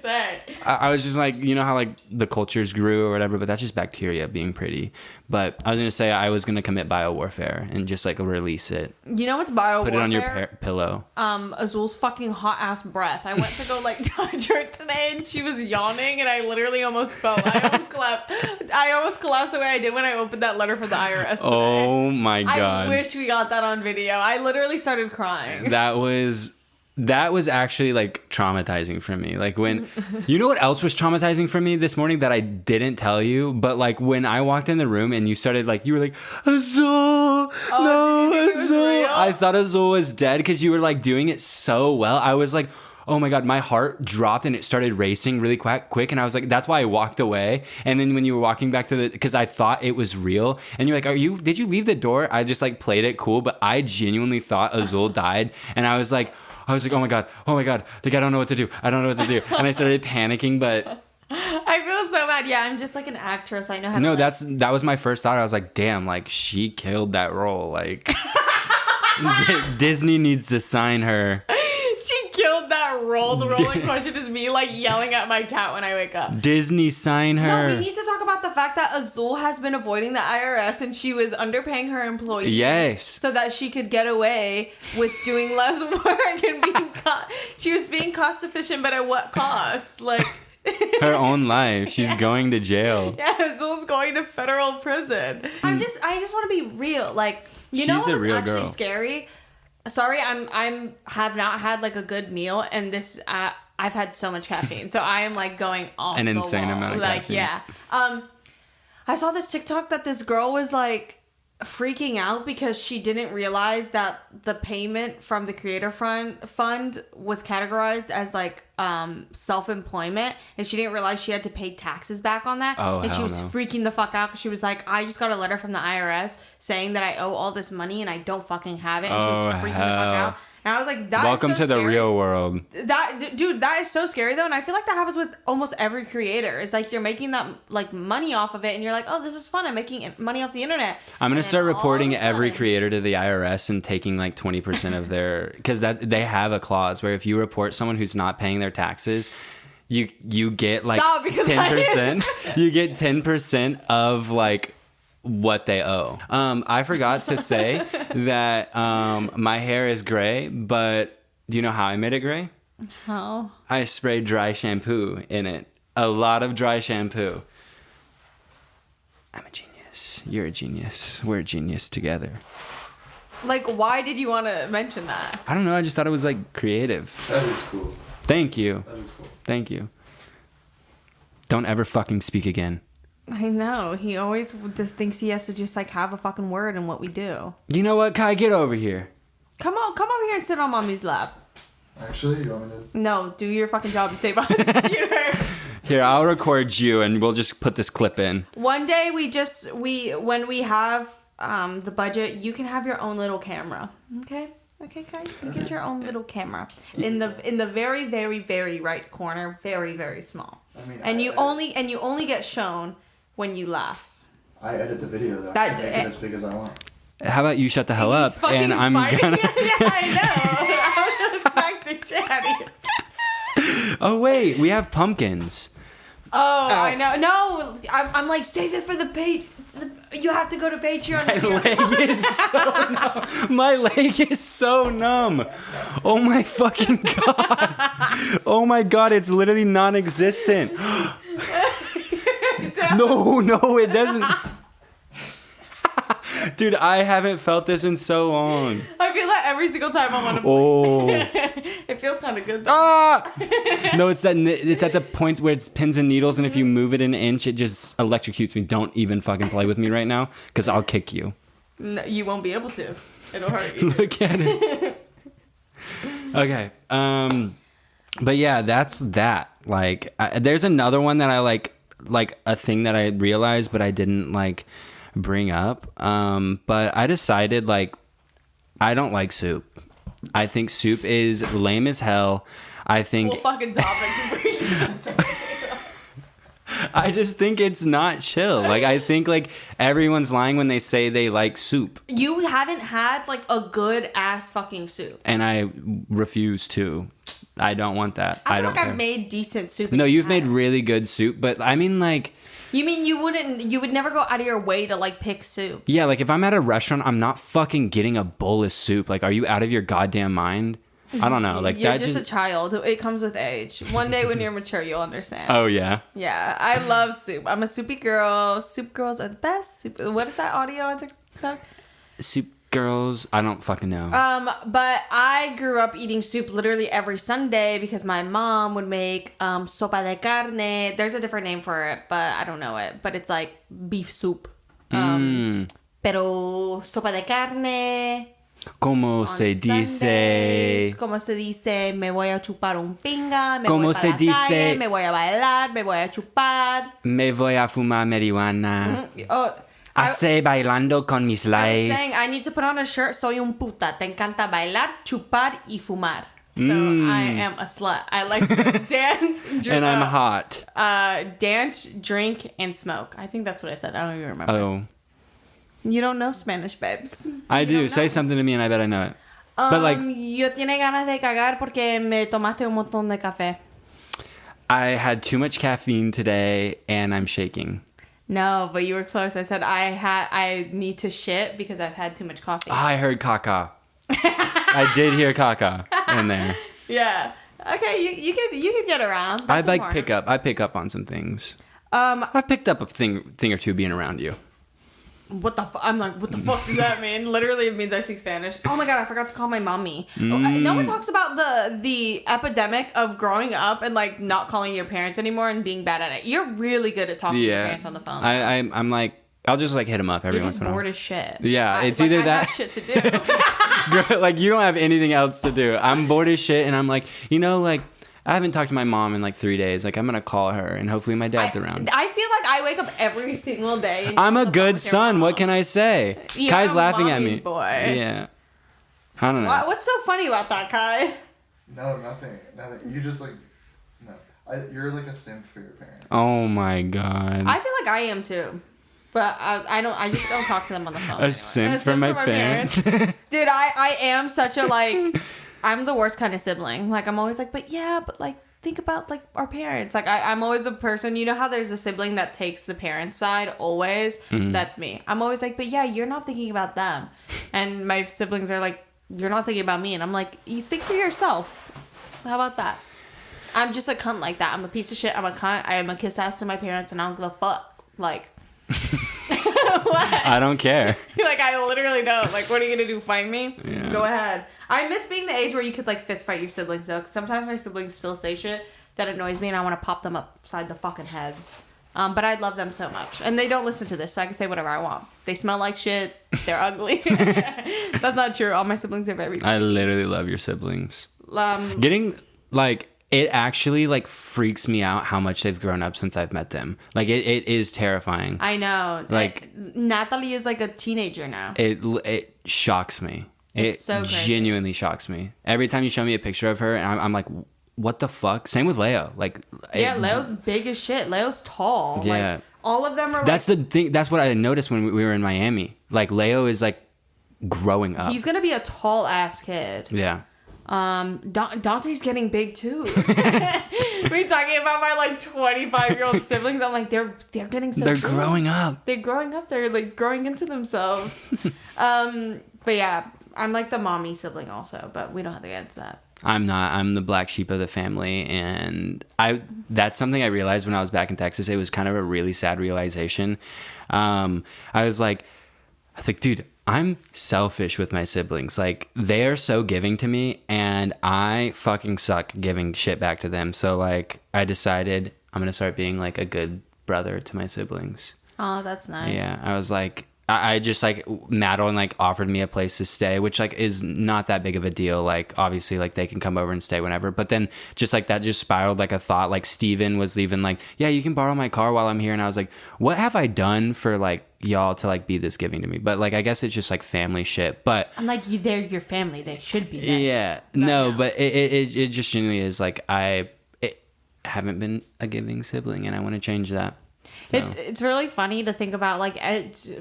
I was just like, you know how like the cultures grew or whatever, but that's just bacteria being pretty. But I was going to say I was going to commit biowarfare and just like release it. You know what's biowarfare? Put it on your pillow. Azul's fucking hot ass breath. I went to go like touch her today, and she was yawning, and I literally almost fell. I almost collapsed. I almost collapsed the way I did when I opened that letter for the IRS today. Oh my god. I wish we got that on video. I literally started crying. That was actually like traumatizing for me. Like, when, you know what else was traumatizing for me this morning that I didn't tell you? But like when I walked in the room and you started like, you were like, Azul, no, Azul. I thought Azul was dead because you were like doing it so well. I was like, oh my god, my heart dropped and it started racing really quick. And I was like, that's why I walked away. And then when you were walking back to because I thought it was real, and you're like, did you leave the door? I just like played it cool, but I genuinely thought Azul died. And I was like, oh my god, like, I don't know what to do. And I started panicking, but... I feel so bad. Yeah, I'm just like an actress. I know how to... No, that was my first thought. I was like, damn, like, she killed that role. Like, Disney needs to sign her. She killed that role. The role in question is me, like, yelling at my cat when I wake up. Disney, sign her. No, we need to talk about the fact that Azul has been avoiding the IRS, and she was underpaying her employees. Yes. So that she could get away with doing less work and being she was being cost efficient, but at what cost? Like... Her own life. She's going to jail. Yeah, Azul's going to federal prison. I just want to be real. Like, you know what was actually girl. Scary? Sorry, I'm have not had like a good meal, and this I've had so much caffeine, so I am like going off an the insane wall. amount of like, caffeine. Yeah. I saw this TikTok that this girl was like freaking out because she didn't realize that the payment from the creator fund was categorized as like self-employment, and she didn't realize she had to pay taxes back on that. And she was freaking the fuck out because she was like, I just got a letter from the IRS saying that I owe all this money and I don't fucking have it, and she was freaking the fuck out. And I was like, welcome to the real world. Dude, that is so scary though. And I feel like that happens with almost every creator. It's like you're making that like money off of it, and you're like, oh, this is fun. I'm making money off the internet. I'm going to start reporting every creator to the IRS and taking like 20% of their, because they have a clause where if you report someone who's not paying their taxes, you get like 10%. You get 10% of like what they owe. I forgot to say that my hair is gray, but do you know how I made it gray? How? I sprayed dry shampoo in it. A lot of dry shampoo. I'm a genius. You're a genius. We're a genius together. Like, why did you want to mention that? I don't know. I just thought it was like creative. That is cool. Thank you. That is cool. Thank you. Don't ever fucking speak again. I know. He always just thinks he has to just like have a fucking word in what we do. You know what, Kai? Get over here. Come over here and sit on mommy's lap. Actually, you want me to? No, do your fucking job and stay behind the computer. Here, I'll record you and we'll just put this clip in. One day when we have the budget, you can have your own little camera. Okay? Okay, Kai? You get your own little camera. In the very, very, very right corner. Very, very small. I mean, and you only get shown when you laugh. I edit the video though. I can make it as big as I want. How about you shut the hell up and I'm gonna... Yeah, I know. I'm gonna smack the shit out of you. Oh wait, we have pumpkins. Oh, I know. No, I'm like, save it for the page. You have to go to Patreon. My leg is so numb. Oh my fucking god. Oh my god, it's literally non-existent. No, it doesn't. Dude, I haven't felt this in so long. I feel that every single time I'm on a It feels kind of good. Ah! No, it's at the point where it's pins and needles, and if you move it an inch, it just electrocutes me. Don't even fucking play with me right now, because I'll kick you. No, you won't be able to. It'll hurt you. Look at it. Okay. But yeah, that's that. Like, there's another one that I like a thing that I realized, but I didn't like bring up. But I decided like I don't like soup. I think soup is lame as hell. I think Well, fucking topic. I just think it's not chill. Like I think like everyone's lying when they say they like soup. You haven't had like a good ass fucking soup. And I refuse to. I don't want that. I don't feel like care. I've made decent soup. No, you've made really good soup, but I mean like You mean you would never go out of your way to like pick soup? yeah, like if I'm at a restaurant, I'm not fucking getting a bowl of soup. Like, are you out of your goddamn mind? I don't know. Like You're that just a child. It comes with age. One day when you're mature, you'll understand. Oh yeah. Yeah, I love soup. I'm a soupy girl. Soup girls are the best. What is that audio on TikTok? Soup girls. I don't fucking know. But I grew up eating soup literally every Sunday because my mom would make sopa de carne. There's a different name for it, but I don't know it. But it's like beef soup. Pero sopa de carne. Como se dice? Como se dice, me voy a chupar un pinga, me Como voy para se la dice? calle, me voy a bailar, me voy a chupar. Me voy a fumar marihuana. Oh, Hace bailando con mis I likes. was saying, I need to put on a shirt, soy un puta. Te encanta bailar, chupar y fumar. So I am a slut. I like to dance, drink, And I'm hot. dance, drink, and smoke. I think that's what I said. I don't even remember. Oh. You don't know Spanish, babes. I do. Say something to me and I bet I know it. But like, yo tiene ganas de cagar porque me tomaste un montón de café. I had too much caffeine today and I'm shaking. No, but you were close. I said I need to shit because I've had too much coffee. I heard caca. I did hear caca in there. Yeah. Okay, you can get around. I That's like important. I pick up on some things. I picked up a thing or two being around you. I'm like, what the fuck does that mean? Literally, it means I speak Spanish. Oh my god, I forgot to call my mommy. No one talks about the epidemic of growing up and like not calling your parents anymore and being bad at it. You're really good at talking to your parents on the phone. I'm like, I'll just like hit them up every once in a while. You're just bored as shit. Yeah, it's either that. I have shit to do. Like, you don't have anything else to do. I'm bored as shit, and I'm like, like, I haven't talked to my mom in like 3 days. Like, I'm gonna call her, and hopefully my dad's around. I feel like I wake up every single day. I'm a good son. What can I say? Kai's laughing at me. Boy. Yeah. I don't know. What's so funny about that, Kai? No, nothing. You just like, no. You're like a simp for your parents. Oh my god. I feel like I am too. But I don't. I just don't talk to them on the phone. A simp for my parents. Dude, I am such a like. I'm the worst kind of sibling. Like, I'm always like, but like, think about like our parents. Like, I'm always a person. You know how there's a sibling that takes the parents' side always. Mm-hmm. That's me. I'm always like, but yeah, you're not thinking about them. And my siblings are like, you're not thinking about me. And I'm like, you think for yourself. How about that? I'm just a cunt like that. I'm a piece of shit. I'm a cunt. I am a kiss ass to my parents, and I don't give a fuck. Like. What? I don't care. Like, I literally don't. Like, what are you gonna do? Fight me? Yeah. Go ahead. I miss being the age where you could like fist fight your siblings though. 'Cause sometimes my siblings still say shit that annoys me, and I want to pop them upside the fucking head. But I love them so much, and they don't listen to this, so I can say whatever I want. They smell like shit. They're ugly. That's not true. All my siblings are very. I literally love your siblings. Getting like. It actually like freaks me out how much they've grown up since I've met them. Like it is terrifying. I know. Like Natalie is like a teenager now. It shocks me. It's so crazy. Genuinely shocks me. Every time you show me a picture of her, and I'm like, what the fuck? Same with Leo. Like Leo's big as shit. Leo's tall. Yeah. Like, all of them are. That's the thing. That's what I noticed when we were in Miami. Like Leo is like growing up. He's gonna be a tall ass kid. Yeah. Dante's getting big too. We're talking about my like 25-year-old siblings. I'm like, they're getting so. They're big. growing up. They're growing up. They're like growing into themselves. But yeah, I'm like the mommy sibling also, but we don't have to get into that. I'm not. I'm the black sheep of the family, and that's something I realized when I was back in Texas. It was kind of a really sad realization. I was like, dude, I'm selfish with my siblings. Like, they are so giving to me, and I fucking suck giving shit back to them. So, like, I decided I'm going to start being, like, a good brother to my siblings. Oh, that's nice. Yeah, I was like, I just, like, Madeline, like, offered me a place to stay, which, like, is not that big of a deal. Like, obviously, like, they can come over and stay whenever. But then just, like, that just spiraled, like, a thought. Like, Steven was even like, yeah, you can borrow my car while I'm here. And I was like, what have I done for, like, y'all to, like, be this giving to me? But, like, I guess it's just, like, family shit. But I'm like, they're your family. They should be. Yeah. No, but it just genuinely is, like, I haven't been a giving sibling, and I want to change that. So. It's really funny to think about, like,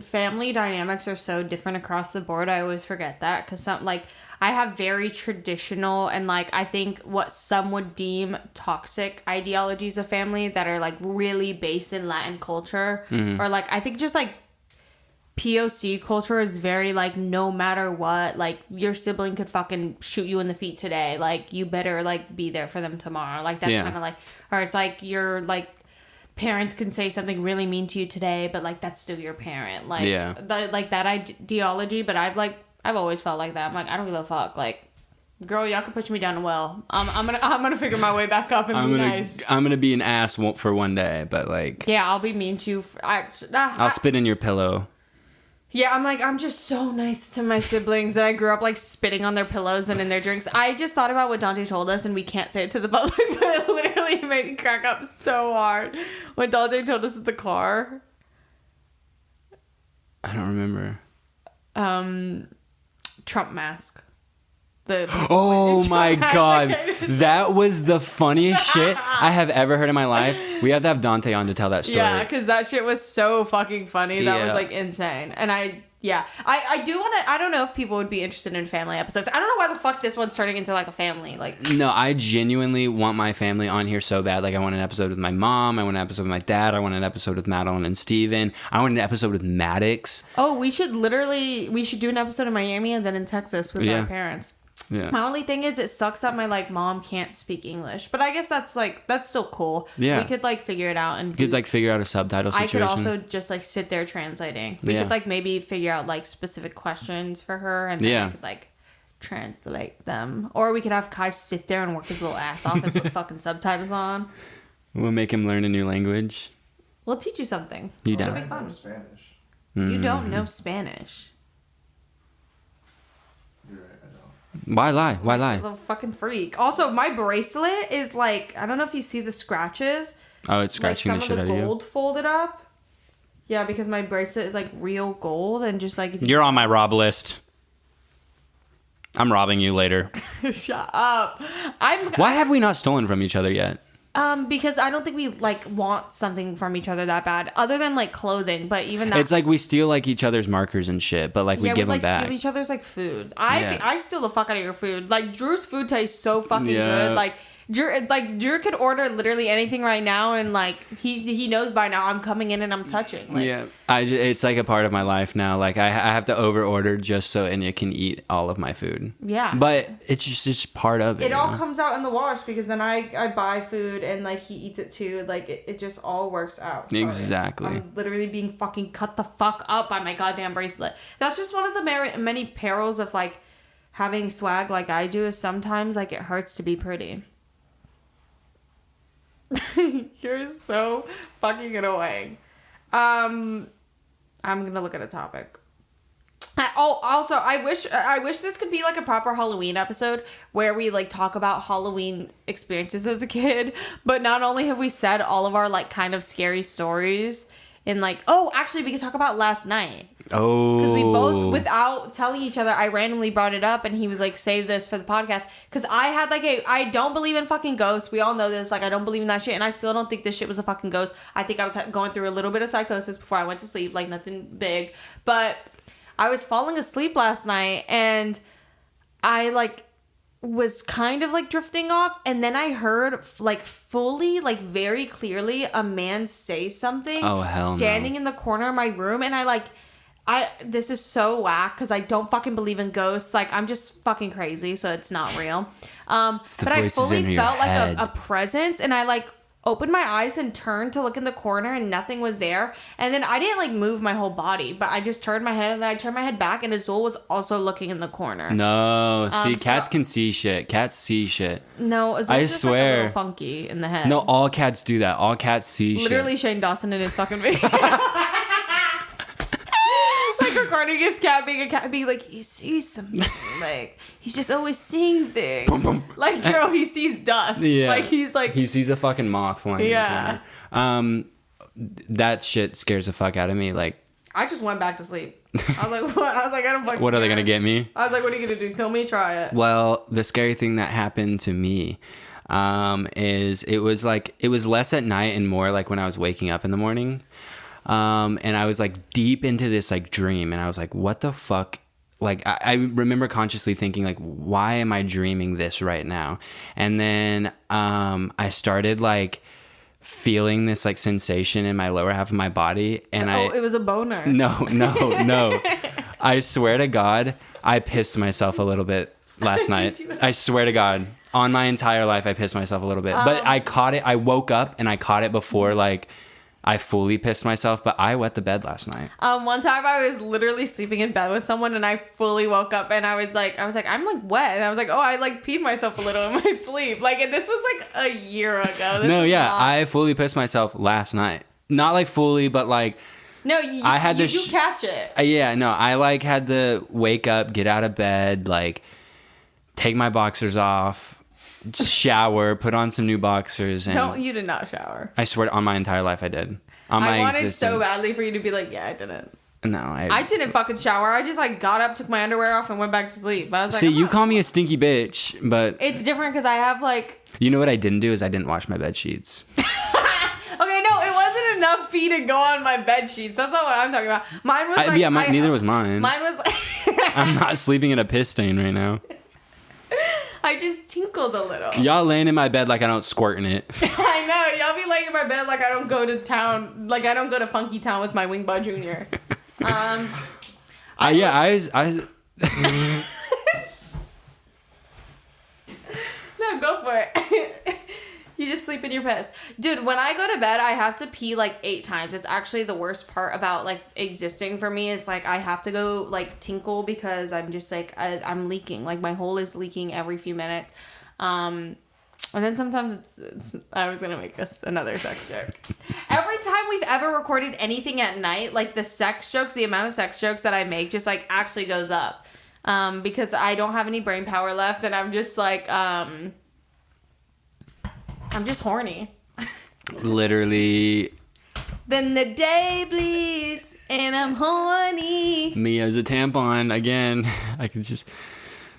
family dynamics are so different across the board. I always forget that because I have very traditional and, like, I think what some would deem toxic ideologies of family that are, like, really based in Latin culture. Mm-hmm. Or, like, I think just, like, POC culture is very, like, no matter what, like, your sibling could fucking shoot you in the feet today. Like, you better, like, be there for them tomorrow. Like, that's kind of, like, or it's, like, you're, like, parents can say something really mean to you today, but, like, that's still your parent. Like, like, that ideology, but I've always felt like that. I'm like, I don't give a fuck. Like, girl, y'all can push me down a well. I'm gonna figure my way back up and be nice. I'm gonna be an ass for one day, but, like... Yeah, I'll be mean to you. I'll spit in your pillow. Yeah, I'm just so nice to my siblings, and I grew up, like, spitting on their pillows and in their drinks. I just thought about what Dante told us, and we can't say it to the public, but it literally made me crack up so hard when Dante told us at the car. I don't remember. Trump mask. Oh my god, that was the funniest shit I have ever heard in my life. We have to have Dante on to tell that story. Yeah, because that shit was so fucking funny. That was, like, insane. And I do want to, I don't know if people would be interested in family episodes. I don't know why the fuck this one's turning into, like, a family. Like, no, I genuinely want my family on here so bad. Like, I want an episode with my mom. I want an episode with my dad. I want an episode with Madeline and Steven. I want an episode with Maddox. Oh, we should do an episode in Miami and then in Texas with our parents. Yeah. My only thing is it sucks that my like mom can't speak English, but I guess that's still cool. Yeah. We could like figure it out and you could like figure out a subtitle situation. I could also just like sit there translating. We could like maybe figure out like specific questions for her and then I could like translate them. Or we could have Kai sit there and work his little ass off and put fucking subtitles on. We'll make him learn a new language. We'll teach you something. You don't. It'll be fun. Spanish. You don't know Spanish. You're right, I don't. Why lie? Why lie? Little fucking freak. Also, my bracelet is like, I don't know if you see the scratches. Oh, it's scratching like the shit out of you. some of the gold folded up. Yeah, because my bracelet is like real gold and just like... You're on my rob list. I'm robbing you later. Shut up. Why have we not stolen from each other yet? Because I don't think we like want something from each other that bad, other than like clothing. But even that, it's like we steal like each other's markers and shit, but like we give them back. Steal each other's like food. I steal the fuck out of your food. Like Drew's food tastes so fucking good. Like Drew could order literally anything right now, and like he knows by now I'm coming in and I'm touching. Like, yeah, it's like a part of my life now. Like I have to over order just so Enya can eat all of my food. Yeah, but it's just part of it. It all comes out in the wash because then I buy food and like he eats it too. Like it just all works out. Sorry. Exactly. I'm literally being fucking cut the fuck up by my goddamn bracelet. That's just one of the many perils of like having swag like I do. Is sometimes like it hurts to be pretty. You're so fucking annoying. I'm gonna look at a topic. Also, I wish this could be like a proper Halloween episode where we like talk about Halloween experiences as a kid. But not only have we said all of our like kind of scary stories in like, actually we could talk about last night. Oh. Because we both, without telling each other, I randomly brought it up and he was like, save this for the podcast. Because I had like I don't believe in fucking ghosts. We all know this. Like, I don't believe in that shit. And I still don't think this shit was a fucking ghost. I think I was going through a little bit of psychosis before I went to sleep. Like, nothing big. But I was falling asleep last night and I like was kind of like drifting off, and then I heard like fully, like very clearly, a man say something. Oh hell standing no. in the corner of my room, and this is so whack because I don't fucking believe in ghosts. Like, I'm just fucking crazy, so it's not real. But I fully felt like a presence, and I like opened my eyes and turned to look in the corner, and nothing was there. And then I didn't like move my whole body, but I just turned my head, and then I turned my head back, and Azul was also looking in the corner. No, see, cats can see shit. Cats see shit. No, Azul's just like a little funky in the head. No, all cats do that. All cats see shit. Literally Shane Dawson in his fucking video. Like recording his cat being a cat, being like, he sees something. Like, he's just always seeing things. Boom, boom. Like, girl, he sees dust. Yeah. Like, he's like... He sees a fucking moth flying. Yeah. That shit scares the fuck out of me. Like, I just went back to sleep. I was like, what? I was like, I don't fucking what are they care. gonna get me? I was like, what are you gonna do? Kill me? Try it. Well, the scary thing that happened to me is it was less at night and more like when I was waking up in the morning. And I was like deep into this like dream, and I was like, what the fuck? Like, I remember consciously thinking like, why am I dreaming this right now? And then I started like feeling this like sensation in my lower half of my body, and it was a boner. No. I swear to God, I pissed myself a little bit last night. I swear to God, on my entire life, I pissed myself a little bit. But I caught it. I woke up and I caught it before like I fully pissed myself, but I wet the bed last night. One time I was literally sleeping in bed with someone, and I fully woke up, and I was like, I'm like wet, and I was like, I like peed myself a little in my sleep. Like, and this was like a year ago. I fully pissed myself last night. Not like fully, but like. No, you catch it. I like had to wake up, get out of bed, like take my boxers off. Shower, put on some new boxers, and you did not shower. I swear on my entire life I did. I wanted so badly for you to be like, yeah, I didn't. No, I didn't fucking shower. I just like got up, took my underwear off, and went back to sleep. I was like, see, you call me a stinky bitch, but it's different because I have like. You know what I didn't do is I didn't wash my bed sheets. Okay, no, it wasn't enough pee to go on my bed sheets. That's not what I'm talking about. Mine was neither was mine. Mine was. I'm not sleeping in a piss stain right now. I just tinkled a little. Y'all laying in my bed like I don't squirt in it. I know. Y'all be laying in my bed like I don't go to town. Like I don't go to Funky Town with my Wing Bud Jr. Go for it. You just sleep in your piss. Dude, when I go to bed, I have to pee like 8 times. It's actually the worst part about like existing for me is like I have to go like tinkle because I'm just like, I'm leaking. Like my hole is leaking every few minutes. And then sometimes I was going to make another sex joke. Every time we've ever recorded anything at night, like the sex jokes, the amount of sex jokes that I make just like actually goes up. Because I don't have any brain power left and I'm just like, I'm just horny. Literally. Then the day bleeds and I'm horny. Me as a tampon again. I could just.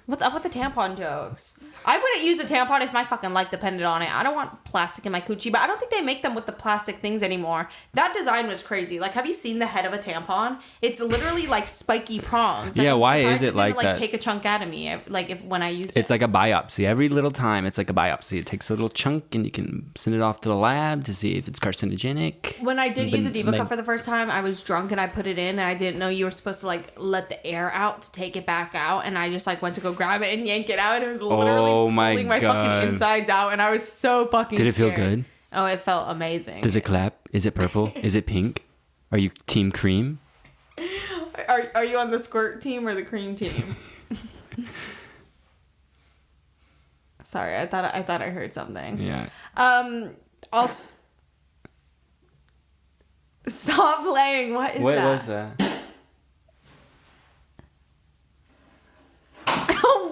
What's up with the tampon jokes? I wouldn't use a tampon if my fucking life depended on it. I don't want plastic in my coochie, but I don't think they make them with the plastic things anymore. That design was crazy. Like, have you seen the head of a tampon? It's literally like spiky prongs. Yeah, like, why is it like that? Like, take a chunk out of me, like when I use it. It's like a biopsy. Every little time, it's like a biopsy. It takes a little chunk, and you can send it off to the lab to see if it's carcinogenic. When I did use a Diva cup for the first time, I was drunk and I put it in, and I didn't know you were supposed to like let the air out to take it back out, and I just like went to go grab it and yank it out, and it was literally pulling my fucking insides out, and I was so fucking Did it scared. feel good? Oh, it felt amazing. Does it clap? Is it purple? Is it pink? Are you team cream? Are you on the squirt team or the cream team? Sorry, I thought I heard something. Yeah. I'll stop playing. What is that? What was that?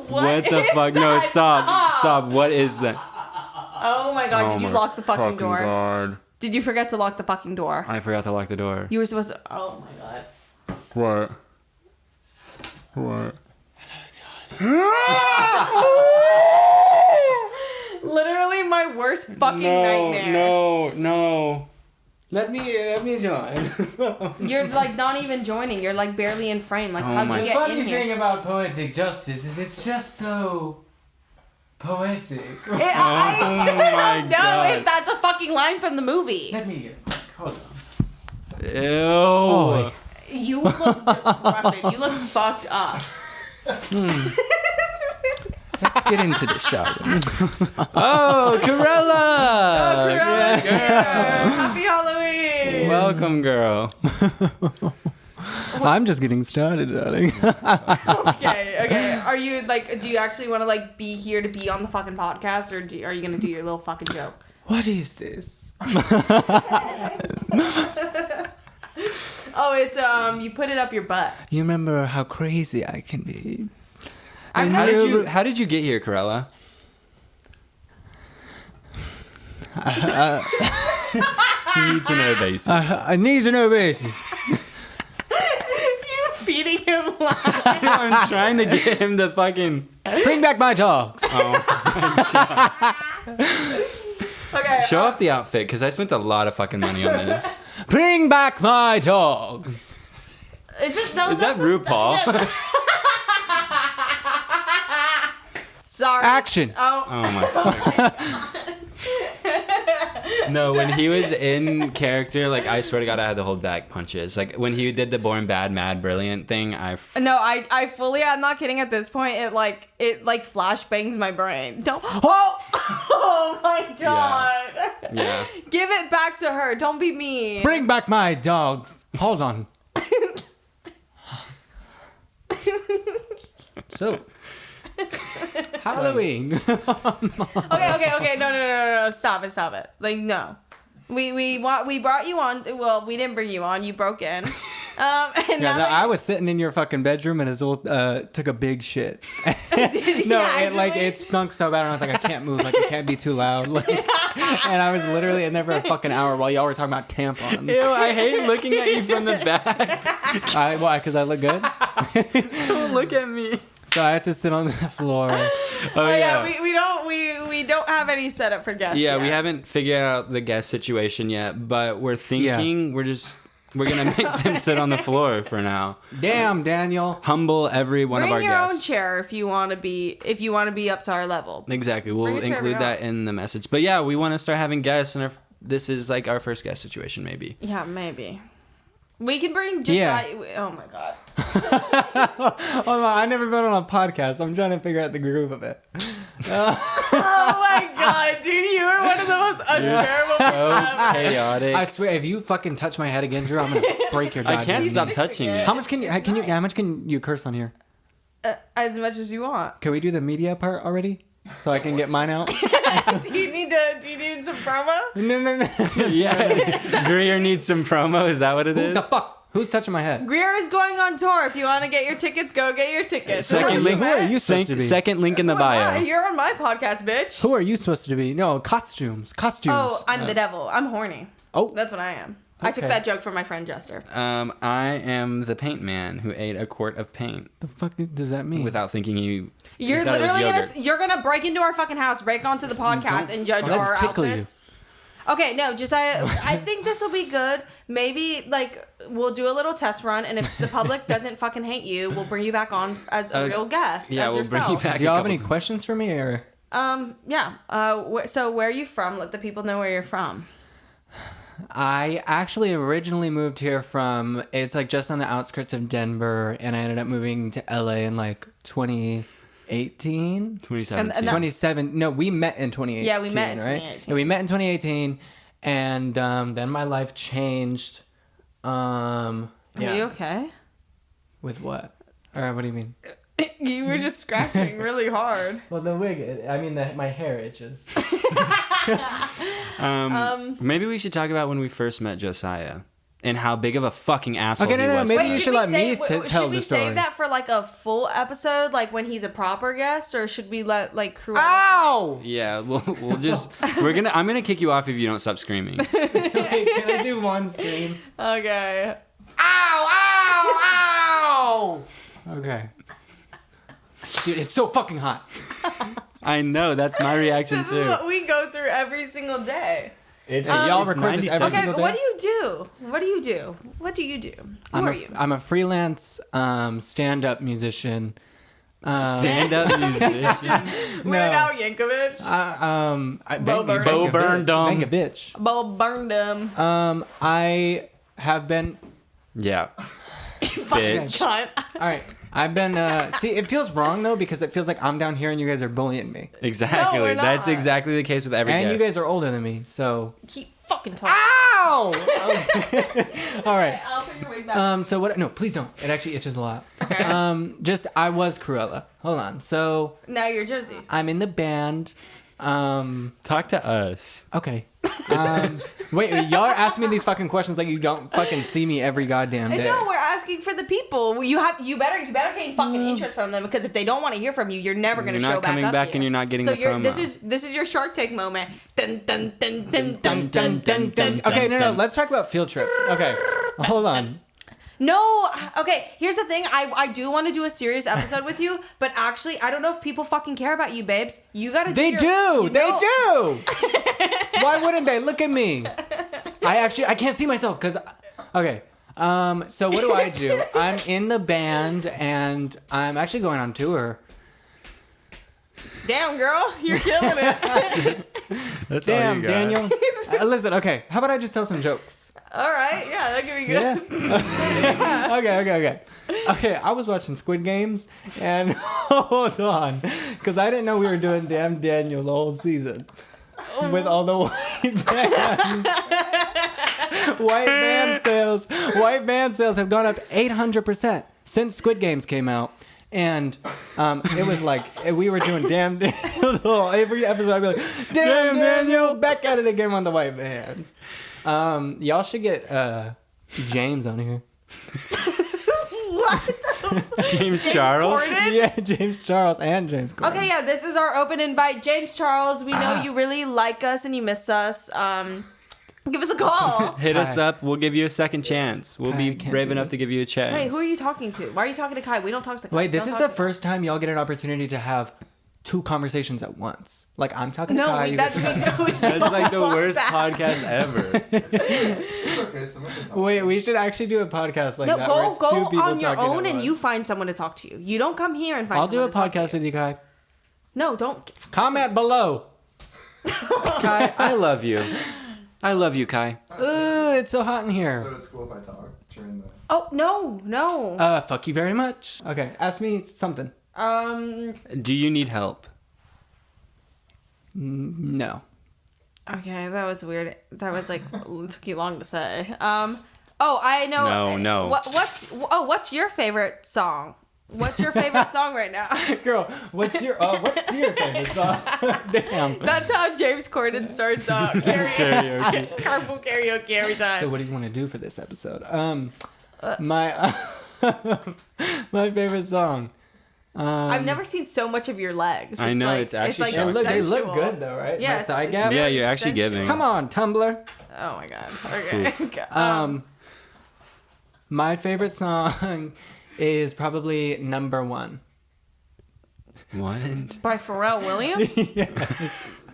What the fuck? No, stop. What is that? Oh my god, did you lock the fucking door? God. Did you forget to lock the fucking door? I forgot to lock the door. You were supposed to. Oh my god. What? Literally my worst fucking nightmare. No. Let me join. You're like not even joining. You're like barely in frame. Like how do you get in here? The funny thing about poetic justice is it's just so poetic. I still don't know if that's a fucking line from the movie. Let me get. Hold on. Ew. Oh. You look decrepit. You look fucked up. Let's get into the show. Oh, Corella! Corella, happy Halloween! Welcome, girl. I'm just getting started, darling. Okay. Are you like? Do you actually want to like be here to be on the fucking podcast, or are you gonna do your little fucking joke? What is this? Oh, it's you put it up your butt. You remember how crazy I can be? How did you get here, Corella? Need to know basis. I need to know basis. You feeding him lies. I'm trying to get him to fucking Bring back my dogs. Oh my god. Okay. Show off the outfit, because I spent a lot of fucking money on this. Bring back my dogs. Is that RuPaul? Sorry. Action. Oh my god. No, when he was in character, like, I swear to God, I had to hold back punches. Like, when he did the Born Bad, Mad, Brilliant thing, I fully, I'm not kidding at this point. It flashbangs my brain. Don't. Oh my god. Yeah. Give it back to her. Don't be mean. Bring back my dogs. Hold on. So. Halloween. Okay. No. Stop it. Like, no. We brought you on. Well, we didn't bring you on. You broke in. I was sitting in your fucking bedroom and Azul took a big shit. It stunk so bad and I was like, I can't move. Like, it can't be too loud. Like, and I was literally in there for a fucking hour while y'all were talking about tampons. Ew, I hate looking at you from the back. Why? Because I look good? Don't look at me. So I had to sit on the floor. Oh yeah. We don't have any setup for guests. Yeah, yet. we haven't figured out the guest situation yet, but we're thinking we're gonna make them sit on the floor for now. Damn, Daniel. Humble every one of our guests. Bring your own chair if you want to be up to our level. Exactly. We'll include that in the message. But yeah, we want to start having guests, and this is like our first guest situation, maybe. Yeah, maybe. We can bring just oh my god. Hold on, I've never been on a podcast. I'm trying to figure out the groove of it. Oh my god, dude, you are one of the most unbearable people So chaotic. I swear, if you fucking touch my head again, Drew, I'm gonna break your goddamn I can't knee. stop touching it. How much can you curse on here? As much as you want. Can we do the media part already? So I can get mine out? Do you need some promo? No. Yeah. Greer needs some promo. Is that what it Who is? the fuck? Who's touching my head? Greer is going on tour. If you want to get your tickets, go get your tickets. Second link. Who are you supposed to be? Second link in the bio. You're on my podcast, bitch. Who are you supposed to be? No, costumes. Oh, I'm the devil. I'm horny. Oh. That's what I am. I took Okay. that joke from my friend Jester. I am the paint man who ate a quart of paint The fuck does that mean? without thinking You're thought it was literally yogurt. gonna break into our fucking house, break onto the podcast, and judge Let's our tickle outfits. Okay, no, just I think this will be good. Maybe like we'll do a little test run, and if the public doesn't fucking hate you, we'll bring you back on as a real guest. Yeah, as we'll yourself. bring you back. Do y'all have any questions for me or? Yeah. So where are you from? Let the people know where you're from. I actually originally moved here from, it's like just on the outskirts of Denver, and I ended up moving to LA in like 2018. 2017. No, we met in 2018. Yeah, we met in right? 2018. Yeah, we met in 2018, and then my life changed. Are you okay? With what? Or what do you mean? You were just scratching really hard. Well, the wig, my hair itches. Maybe we should talk about when we first met Josiah and how big of a fucking asshole Okay, no, he was. maybe you should let me tell should the we story. save that for like a full episode, like when he's a proper guest, or should we let like crew? Ow! Yeah, we'll just I'm gonna kick you off if you don't stop screaming. Wait, can I do one scream? Okay. Ow! Okay. Dude, it's so fucking hot. I know, that's my reaction This too. is what we go through every single day. Y'all record this every Okay, single but day? what do you do? What do you do? Who are you? I'm a freelance stand-up musician. Stand-up musician. Weird Al Yankovic. Bo Burned Bang a bitch. Bo burned him. I have been... Yeah. Fucking Bitch. cunt. All right. I've been... see, it feels wrong, though, because it feels like I'm down here and you guys are bullying me. Exactly. No, we're That's not. exactly the case with every And guest. you guys are older than me, so... Keep fucking talking. Ow! All right. I'll put your wig back. So what? No, please don't. It actually itches a lot. I was Cruella. Hold on. So Now you're Josie. I'm in the band. Talk to us. Okay. Wait, y'all are asking me these fucking questions like you don't fucking see me every goddamn day. No, we're asking for the people. You better gain fucking interest from them, because if they don't want to hear from you, you're never gonna You're show not coming back up back here. and you're not getting so the promo. This is your Shark Tank moment. Dun dun dun dun dun Dun, dun, dun. Okay, no. Let's talk about field trip. Okay, hold on. No, okay, here's the thing. I do want to do a serious episode with you, but actually, I don't know if people fucking care about you, babes. You gotta They do. Why wouldn't they? Look at me. I can't see myself because. Okay. So what do? I'm in the band and I'm actually going on tour. Damn, girl, you're killing it. That's all Damn, you got. Daniel. Listen, okay. How about I just tell some jokes? All right, yeah, that could be good. Okay. Okay, I was watching Squid Games and hold on, because I didn't know we were doing Damn Daniel the whole season with all the white bands. White band sales have gone up 800% since Squid Games came out. And it was like we were doing Damn Daniel. Every episode I'd be like, Damn Daniel, back at it again on the white bands. Y'all should get James on here. James Charles? Corden? Yeah, James Charles and James Corden. Okay, yeah, this is our open invite. James Charles, we know you really like us and you miss us. Give us a call. Hit us up. We'll give you a second chance. We'll Kai, be I can't brave do enough this. to give you a chance. Hey, who are you talking to? Why are you talking to Kai? We don't talk to Kai. Wait, this Don't is talk the to first time y'all get an opportunity to have two conversations at once. Like I'm talking to No, Kai. that's That's like the worst podcast ever. It's okay, someone can talk. Wait, we should actually do a podcast like No, that. where it's two go people on your talking own at and once. you find someone to talk to you. You don't come here and find I'll do a someone to talk podcast to with you, Kai. No, don't. Comment below. Kai, I love you. I love you, Kai. Ooh, it's so hot in So here. at school if I talk during the... Oh, no. Fuck you very much. Okay, ask me something. Do you need help? No. Okay, that was weird. That was like it took you long to say. Oh, I know. No. What's your favorite song? What's your favorite song right now? Girl, what's your favorite song? Damn. That's how James Corden starts Karaoke. carpool karaoke every time. So what do you want to do for this episode? My my favorite song. I've never seen so much of your legs. I know, it's actually like they look good though, right? Yeah, My thigh it's gap. Yeah, you're actually sensual. giving. Come on, Tumblr. Oh my god. Okay. My favorite song is probably number 1. What? By Pharrell Williams?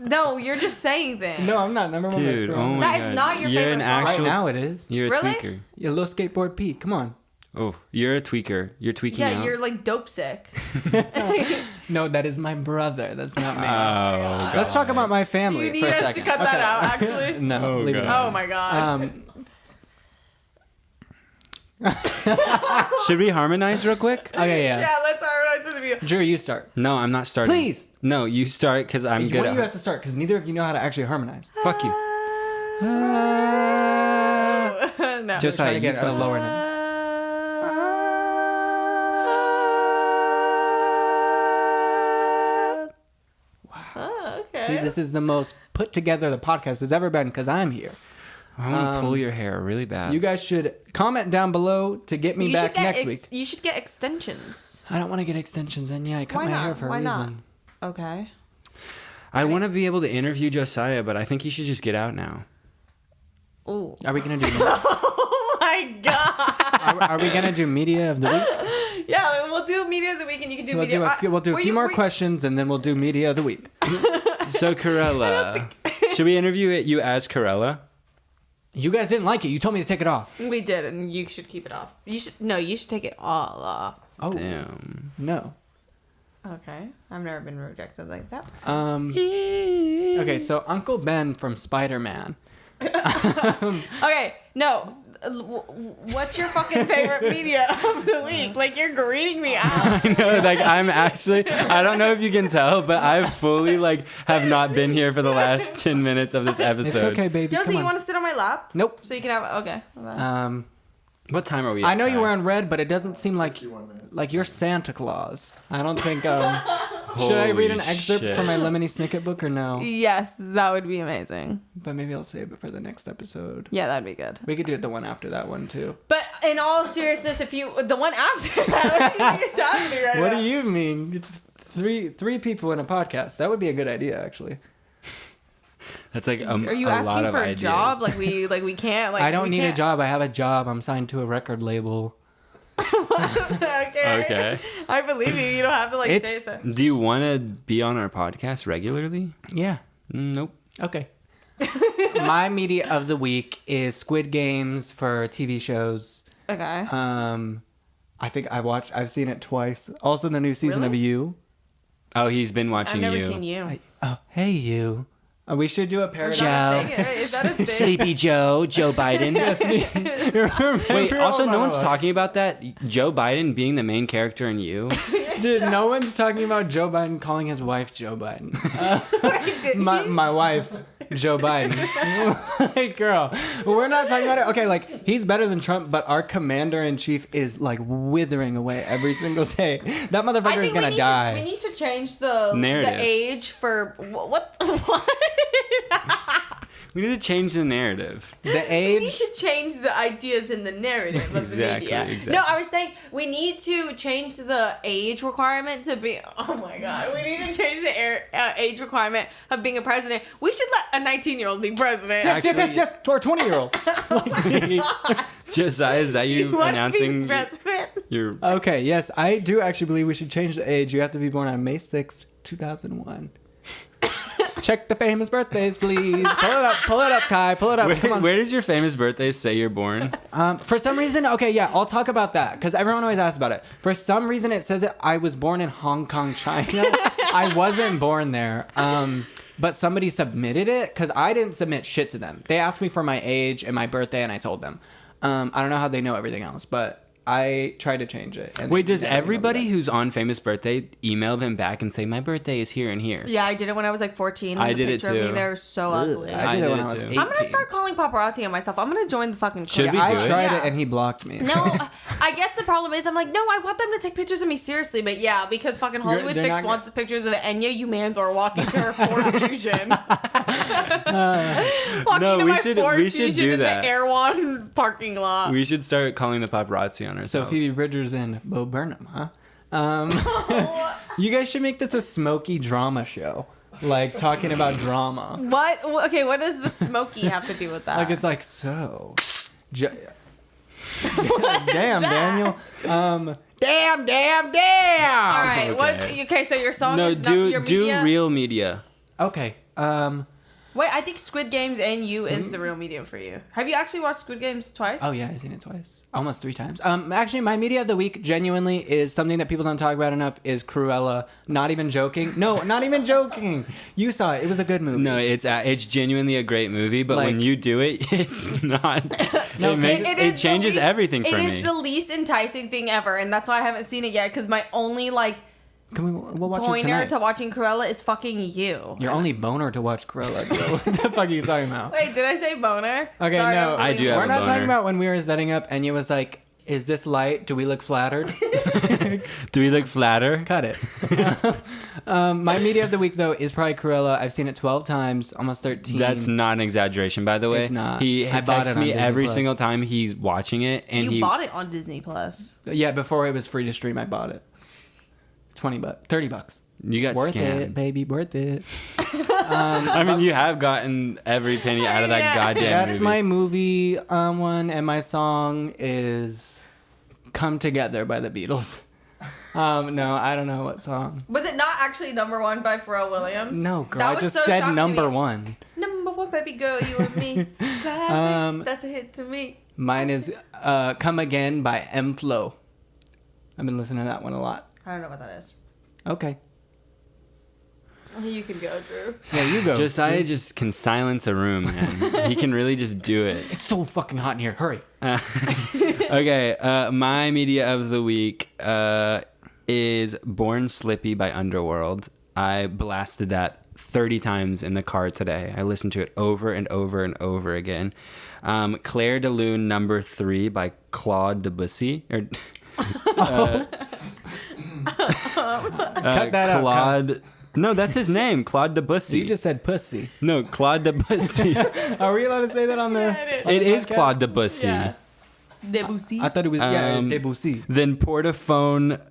No, you're just saying things. No, I'm not number 1. Dude, oh my That God. is not your You're favorite an song. actual, Right now it is. You're a Really? tweaker. Your little skateboard Pete. Come on. Oh, you're a tweaker. You're tweaking out. Yeah, you're like dope sick. No, that is my brother. That's not me. Oh, God. Let's talk about my Do family you need for a us second. to cut that out, actually? No, Oh, leave it. God. Oh my god. Should we harmonize real quick? Okay, yeah. Yeah, let's harmonize with the view. Drew, you start. No, I'm not starting. Please. No, you start because I'm One good of you at has to start because neither of you know how to actually harmonize. Fuck you. No. Just Try how to you get at a fuck- lower note. Okay. See, this is the most put together the podcast has ever been because I'm here. I want to pull your hair really bad. You guys should comment down below to get me back next week. You should get extensions. I don't want to get extensions, and yeah, I cut Why my not? hair for Why a not? reason. Okay. I want to be able to interview Josiah, but I think he should just get out now. Ooh. Are we gonna do? Oh my god. are we gonna do media of the week? Yeah, we'll do media of the week, and you can do We'll media. do a few more questions, and then we'll do media of the week. So, Corella, should we interview you as Corella? You guys didn't like it. You told me to take it off. We did, and you should keep it off. You should take it all off. Oh Damn. no. Okay. I've never been rejected like that. Okay, so Uncle Ben from Spider-Man. Okay, no. What's your fucking favorite media of the week? Like, you're greeting me out. I know, like, I'm actually, I don't know if you can tell, but I fully, like, have not been here for the last 10 minutes of this episode. It's okay, baby. Josie, Come you on. want to sit on my lap? Nope. So you can have, okay. Bye. What time are we at? I know you're wearing red, but it doesn't seem like you're Santa Claus. I don't think. Should I read an Holy excerpt shit. from my Lemony Snicket book or no? Yes, that would be amazing. But maybe I'll save it for the next episode. Yeah, that'd be good. We could do it the one after that one too. But in all seriousness, the one after that, what do you think is happening right What now? do you mean? It's three people in a podcast. That would be a good idea, actually. That's like Are you a lot asking of for a ideas. job? Like we can't. Like I don't we need a can't- job. I have a job. I'm signed to a record label. Okay. Okay. I believe you. You don't have to like It's- say so. Do you want to be on our podcast regularly? Yeah. Nope. Okay. My media of the week is Squid Games for TV shows. Okay. I think I've seen it twice. Also, the new season of Really? You. Oh, he's been I've watching never you. seen you. Hey you. We should do a parody. Is that a thing? Is that a thing? Sleepy Joe Biden. Wait, also, no one's talking about that. Joe Biden being the main character in You. Dude, no one's talking about Joe Biden calling his wife Joe Biden. My wife, Joe Biden. Like, girl, we're not talking about it. Okay, like, he's better than Trump, but our commander-in-chief is, like, withering away every single day. That motherfucker is gonna die. We need to change the Narrative. age for what? We need to change the narrative. The We need age... to change the ideas in the narrative of Exactly, the media. exactly. No, I was saying we need to change the age requirement to be. Oh my god, we need to change the age requirement of being a president. We should let a 19-year-old be president. Yes, to our 20-year-old. Josiah, is that you want to announcing be president? your... Okay, yes, I do actually believe we should change the age. You have to be born on May 6th, 2001. Check the famous birthdays, please. Pull it up, Kai. Pull it up. Come on. Where does your famous birthday say you're born? For some reason, okay, yeah, I'll talk about that because everyone always asks about it. For some reason, it says that I was born in Hong Kong, China. I wasn't born there. But somebody submitted it because I didn't submit shit to them. They asked me for my age and my birthday, and I told them. I don't know how they know everything else, but I tried to change it. And wait, does everybody who's on Famous Birthday email them back and say, my birthday is here and here? Yeah, I did it when I was like 14. I did it too. Of me, they're so ugly. I did it when I was 18. I'm going to start calling paparazzi on myself. I'm going to join the fucking club. Should we do I it? tried it and he blocked me. No, I guess the problem is I'm like, no, I want them to take pictures of me seriously. But yeah, because fucking Hollywood Fix wants the pictures of Enya Umanzor walking to her Ford Fusion. No, we should do that. The Erewhon parking lot. We should start calling the paparazzi on ourselves. So Phoebe Bridgers and Bo Burnham, huh? You guys should make this a smoky drama show. Like, talking about drama. What? Okay, what does the smoky have to do with that? Like, it's like, so... Damn, Daniel. Damn. All right, okay, so your song is not your media? Do real media. Okay, Wait, I think Squid Games and You is the real medium for you. Have you actually watched Squid Games twice? Oh yeah, I've seen it twice. Almost 3 times. Actually, my media of the week genuinely is something that people don't talk about enough is Cruella. Not even joking. No, not even joking. You saw it. It was a good movie. No, it's genuinely a great movie, but when you do it, it's not. No, it changes everything for me. It is the least enticing thing ever, and that's why I haven't seen it yet, because my only, we'll watch pointer it to watching Cruella is fucking you. Your only boner to watch Cruella. What the fuck are you talking about? Wait, did I say boner? Okay, Sorry, no. I do have We're a not boner. talking about when we were setting up and you was like, is this light? Do we look flattered? Do we look flatter? Cut it. My media of the week, though, is probably Cruella. I've seen it 12 times, almost 13. That's not an exaggeration, by the way. It's not. He I bought texts it on me Disney every Plus. single time he's watching it, and You bought it on Disney Plus. Yeah, before it was free to stream, I bought it. $30. You got Worth scammed. it, baby, worth it. I mean, you have gotten every penny out of that goddamn That's movie. my movie one, and my song is "Come Together" by the Beatles. No, I don't know what song. Was it not actually #1 by Pharrell Williams? No, girl, That I was just so said shocking to me. #1. #1, baby girl, you and me. Classic. That's a hit to me. Mine is "Come Again" by M Flow. I've been listening to that one a lot. I don't know what that is. Okay. You can go, Drew. Yeah, you go. Josiah just can silence a room, man. He can really just do it. It's so fucking hot in here. Hurry. Okay, my media of the week is Born Slippy by Underworld. I blasted that 30 times in the car today. I listened to it over and over and over again. Claire de Lune #3 by Claude Debussy. Cut that out. Claude... No, that's his name, Claude Debussy. You just said pussy. No, Claude Debussy. Are we allowed to say that on the? It is Claude Debussy. Yeah. Debussy. I thought it was Debussy. Then Portofino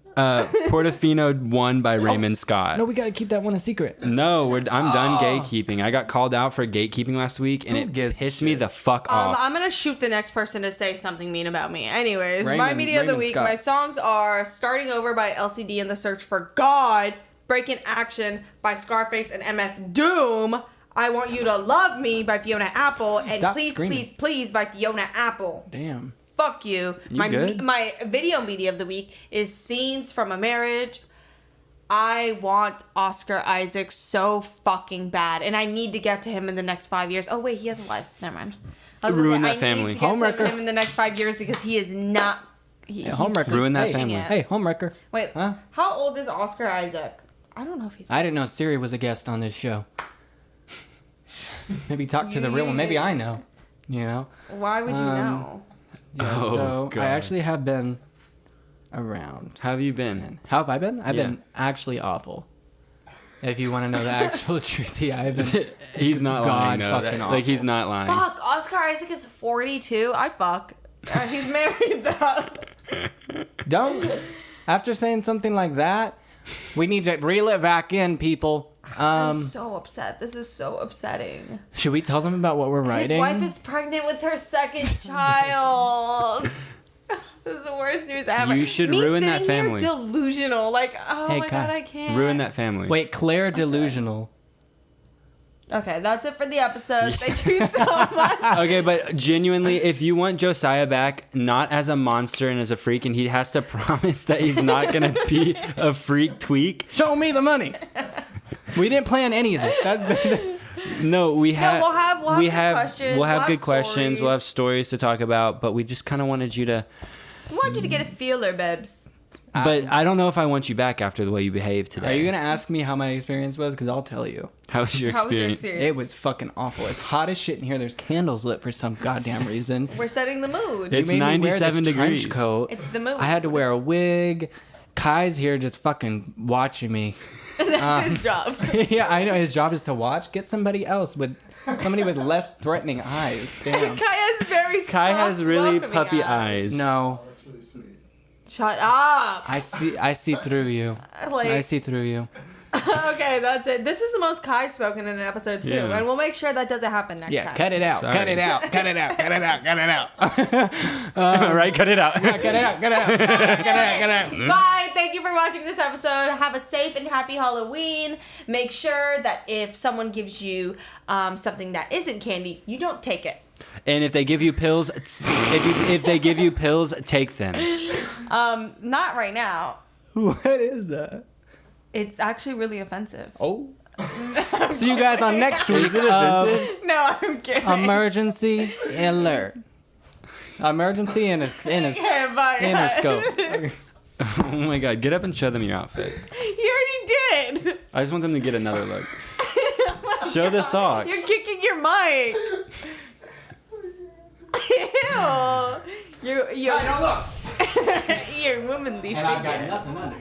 1 by Raymond Scott. No, we gotta keep that one a secret. No, I'm done gatekeeping. I got called out for gatekeeping last week, and it pissed me the fuck off. I'm gonna shoot the next person to say something mean about me. Anyways, my Raymond- media of the Raymond week, Scott. my songs are Starting Over by LCD and the Search for God, Breaking Action by Scarface and MF Doom, I Want You to Love Me by Fiona Apple, and Stop Please, screaming. Please, Please by Fiona Apple. Damn. Fuck you. You good? My video media of the week is Scenes from a Marriage. I want Oscar Isaac so fucking bad, and I need to get to him in the next 5 years. Oh wait, he has a wife. Never mind. Ruin that I family. need to get Homewrecker. to him in the next 5 years because he is not. He's Homewrecker. Ruin that Hey, family. Hey, Homewrecker. Wait, Huh? how old is Oscar Isaac? I don't know if he's. I didn't know Siri was a guest on this show. Maybe talk to the real one. Maybe I know. You know? Why would you know? Yeah, Oh, so God. I actually have been around. How have you been? How have I been? I've Yeah. been actually awful. If you want to know the actual truth, yeah, I've been. He's not lying, though. fucking Like, he's not lying. Fuck, Oscar Isaac is 42. I'd fuck. He's married though. Don't. After saying something like that, we need to reel it back in, people. I'm so upset. This is so upsetting. Should we tell them about what we're writing? His wife is pregnant with her second child. This is the worst news ever. You should Me ruin that sitting here family. delusional. Like, oh Hey, my Kai, god, I can't. Ruin that family. Wait, Claire Delusional. Okay, that's it for the episode. Thank you so much. Okay, but genuinely, if you want Josiah back, not as a monster and as a freak, and he has to promise that he's not going to be a freak tweak. Show me the money. We didn't plan any of this. That's No, we have. we'll have good questions. We'll have We'll good have questions. We'll have stories. stories to talk about, but we just kind of wanted you to We want you to get a feeler, babes. But I don't know if I want you back after the way you behaved today. Are you going to ask me how my experience was? Because I'll tell you. How was your experience? It was fucking awful. It's hot as shit in here. There's candles lit for some goddamn reason. We're setting the mood. It's 97 degrees. Trench coat. It's the mood. I had to wear a wig. Kai's here just fucking watching me. That's his job. Yeah, I know. His job is to watch. Get somebody else with less threatening eyes. Damn. Kai has really puppy eyes. No. That's really sweet. Shut up. I see through you. I see through you. Okay, that's it. This is the most Kai's spoken in an episode too, and we'll make sure that doesn't happen next time. Yeah, cut it out. Sorry. Cut it out. Cut it out. Cut it out. Cut it out. Right? Cut it out. Cut it out. Cut it out. Cut it out. Cut it out. Bye. Thank you for watching this episode. Have a safe and happy Halloween. Make sure that if someone gives you something that isn't candy, you don't take it. And if they give you pills, if they give you pills, take them. Not right now. What is that? It's actually really offensive. Oh. See you guys on next week. Is it offensive? No, I'm kidding. Emergency alert. Emergency Okay, bye. Interscope. Oh my god, get up and show them your outfit. You already did. I just want them to get another look. Show the socks. You're kicking your mic. Ew. You're look. You're womanly. And I've got nothing under.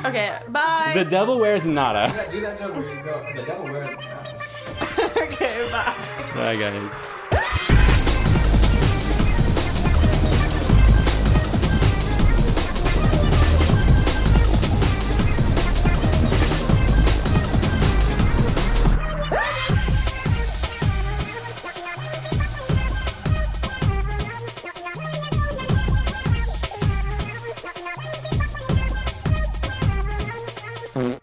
Okay, bye. The devil wears nada. Do that joke where you go, the devil wears Okay, bye. Bye, guys. Mm.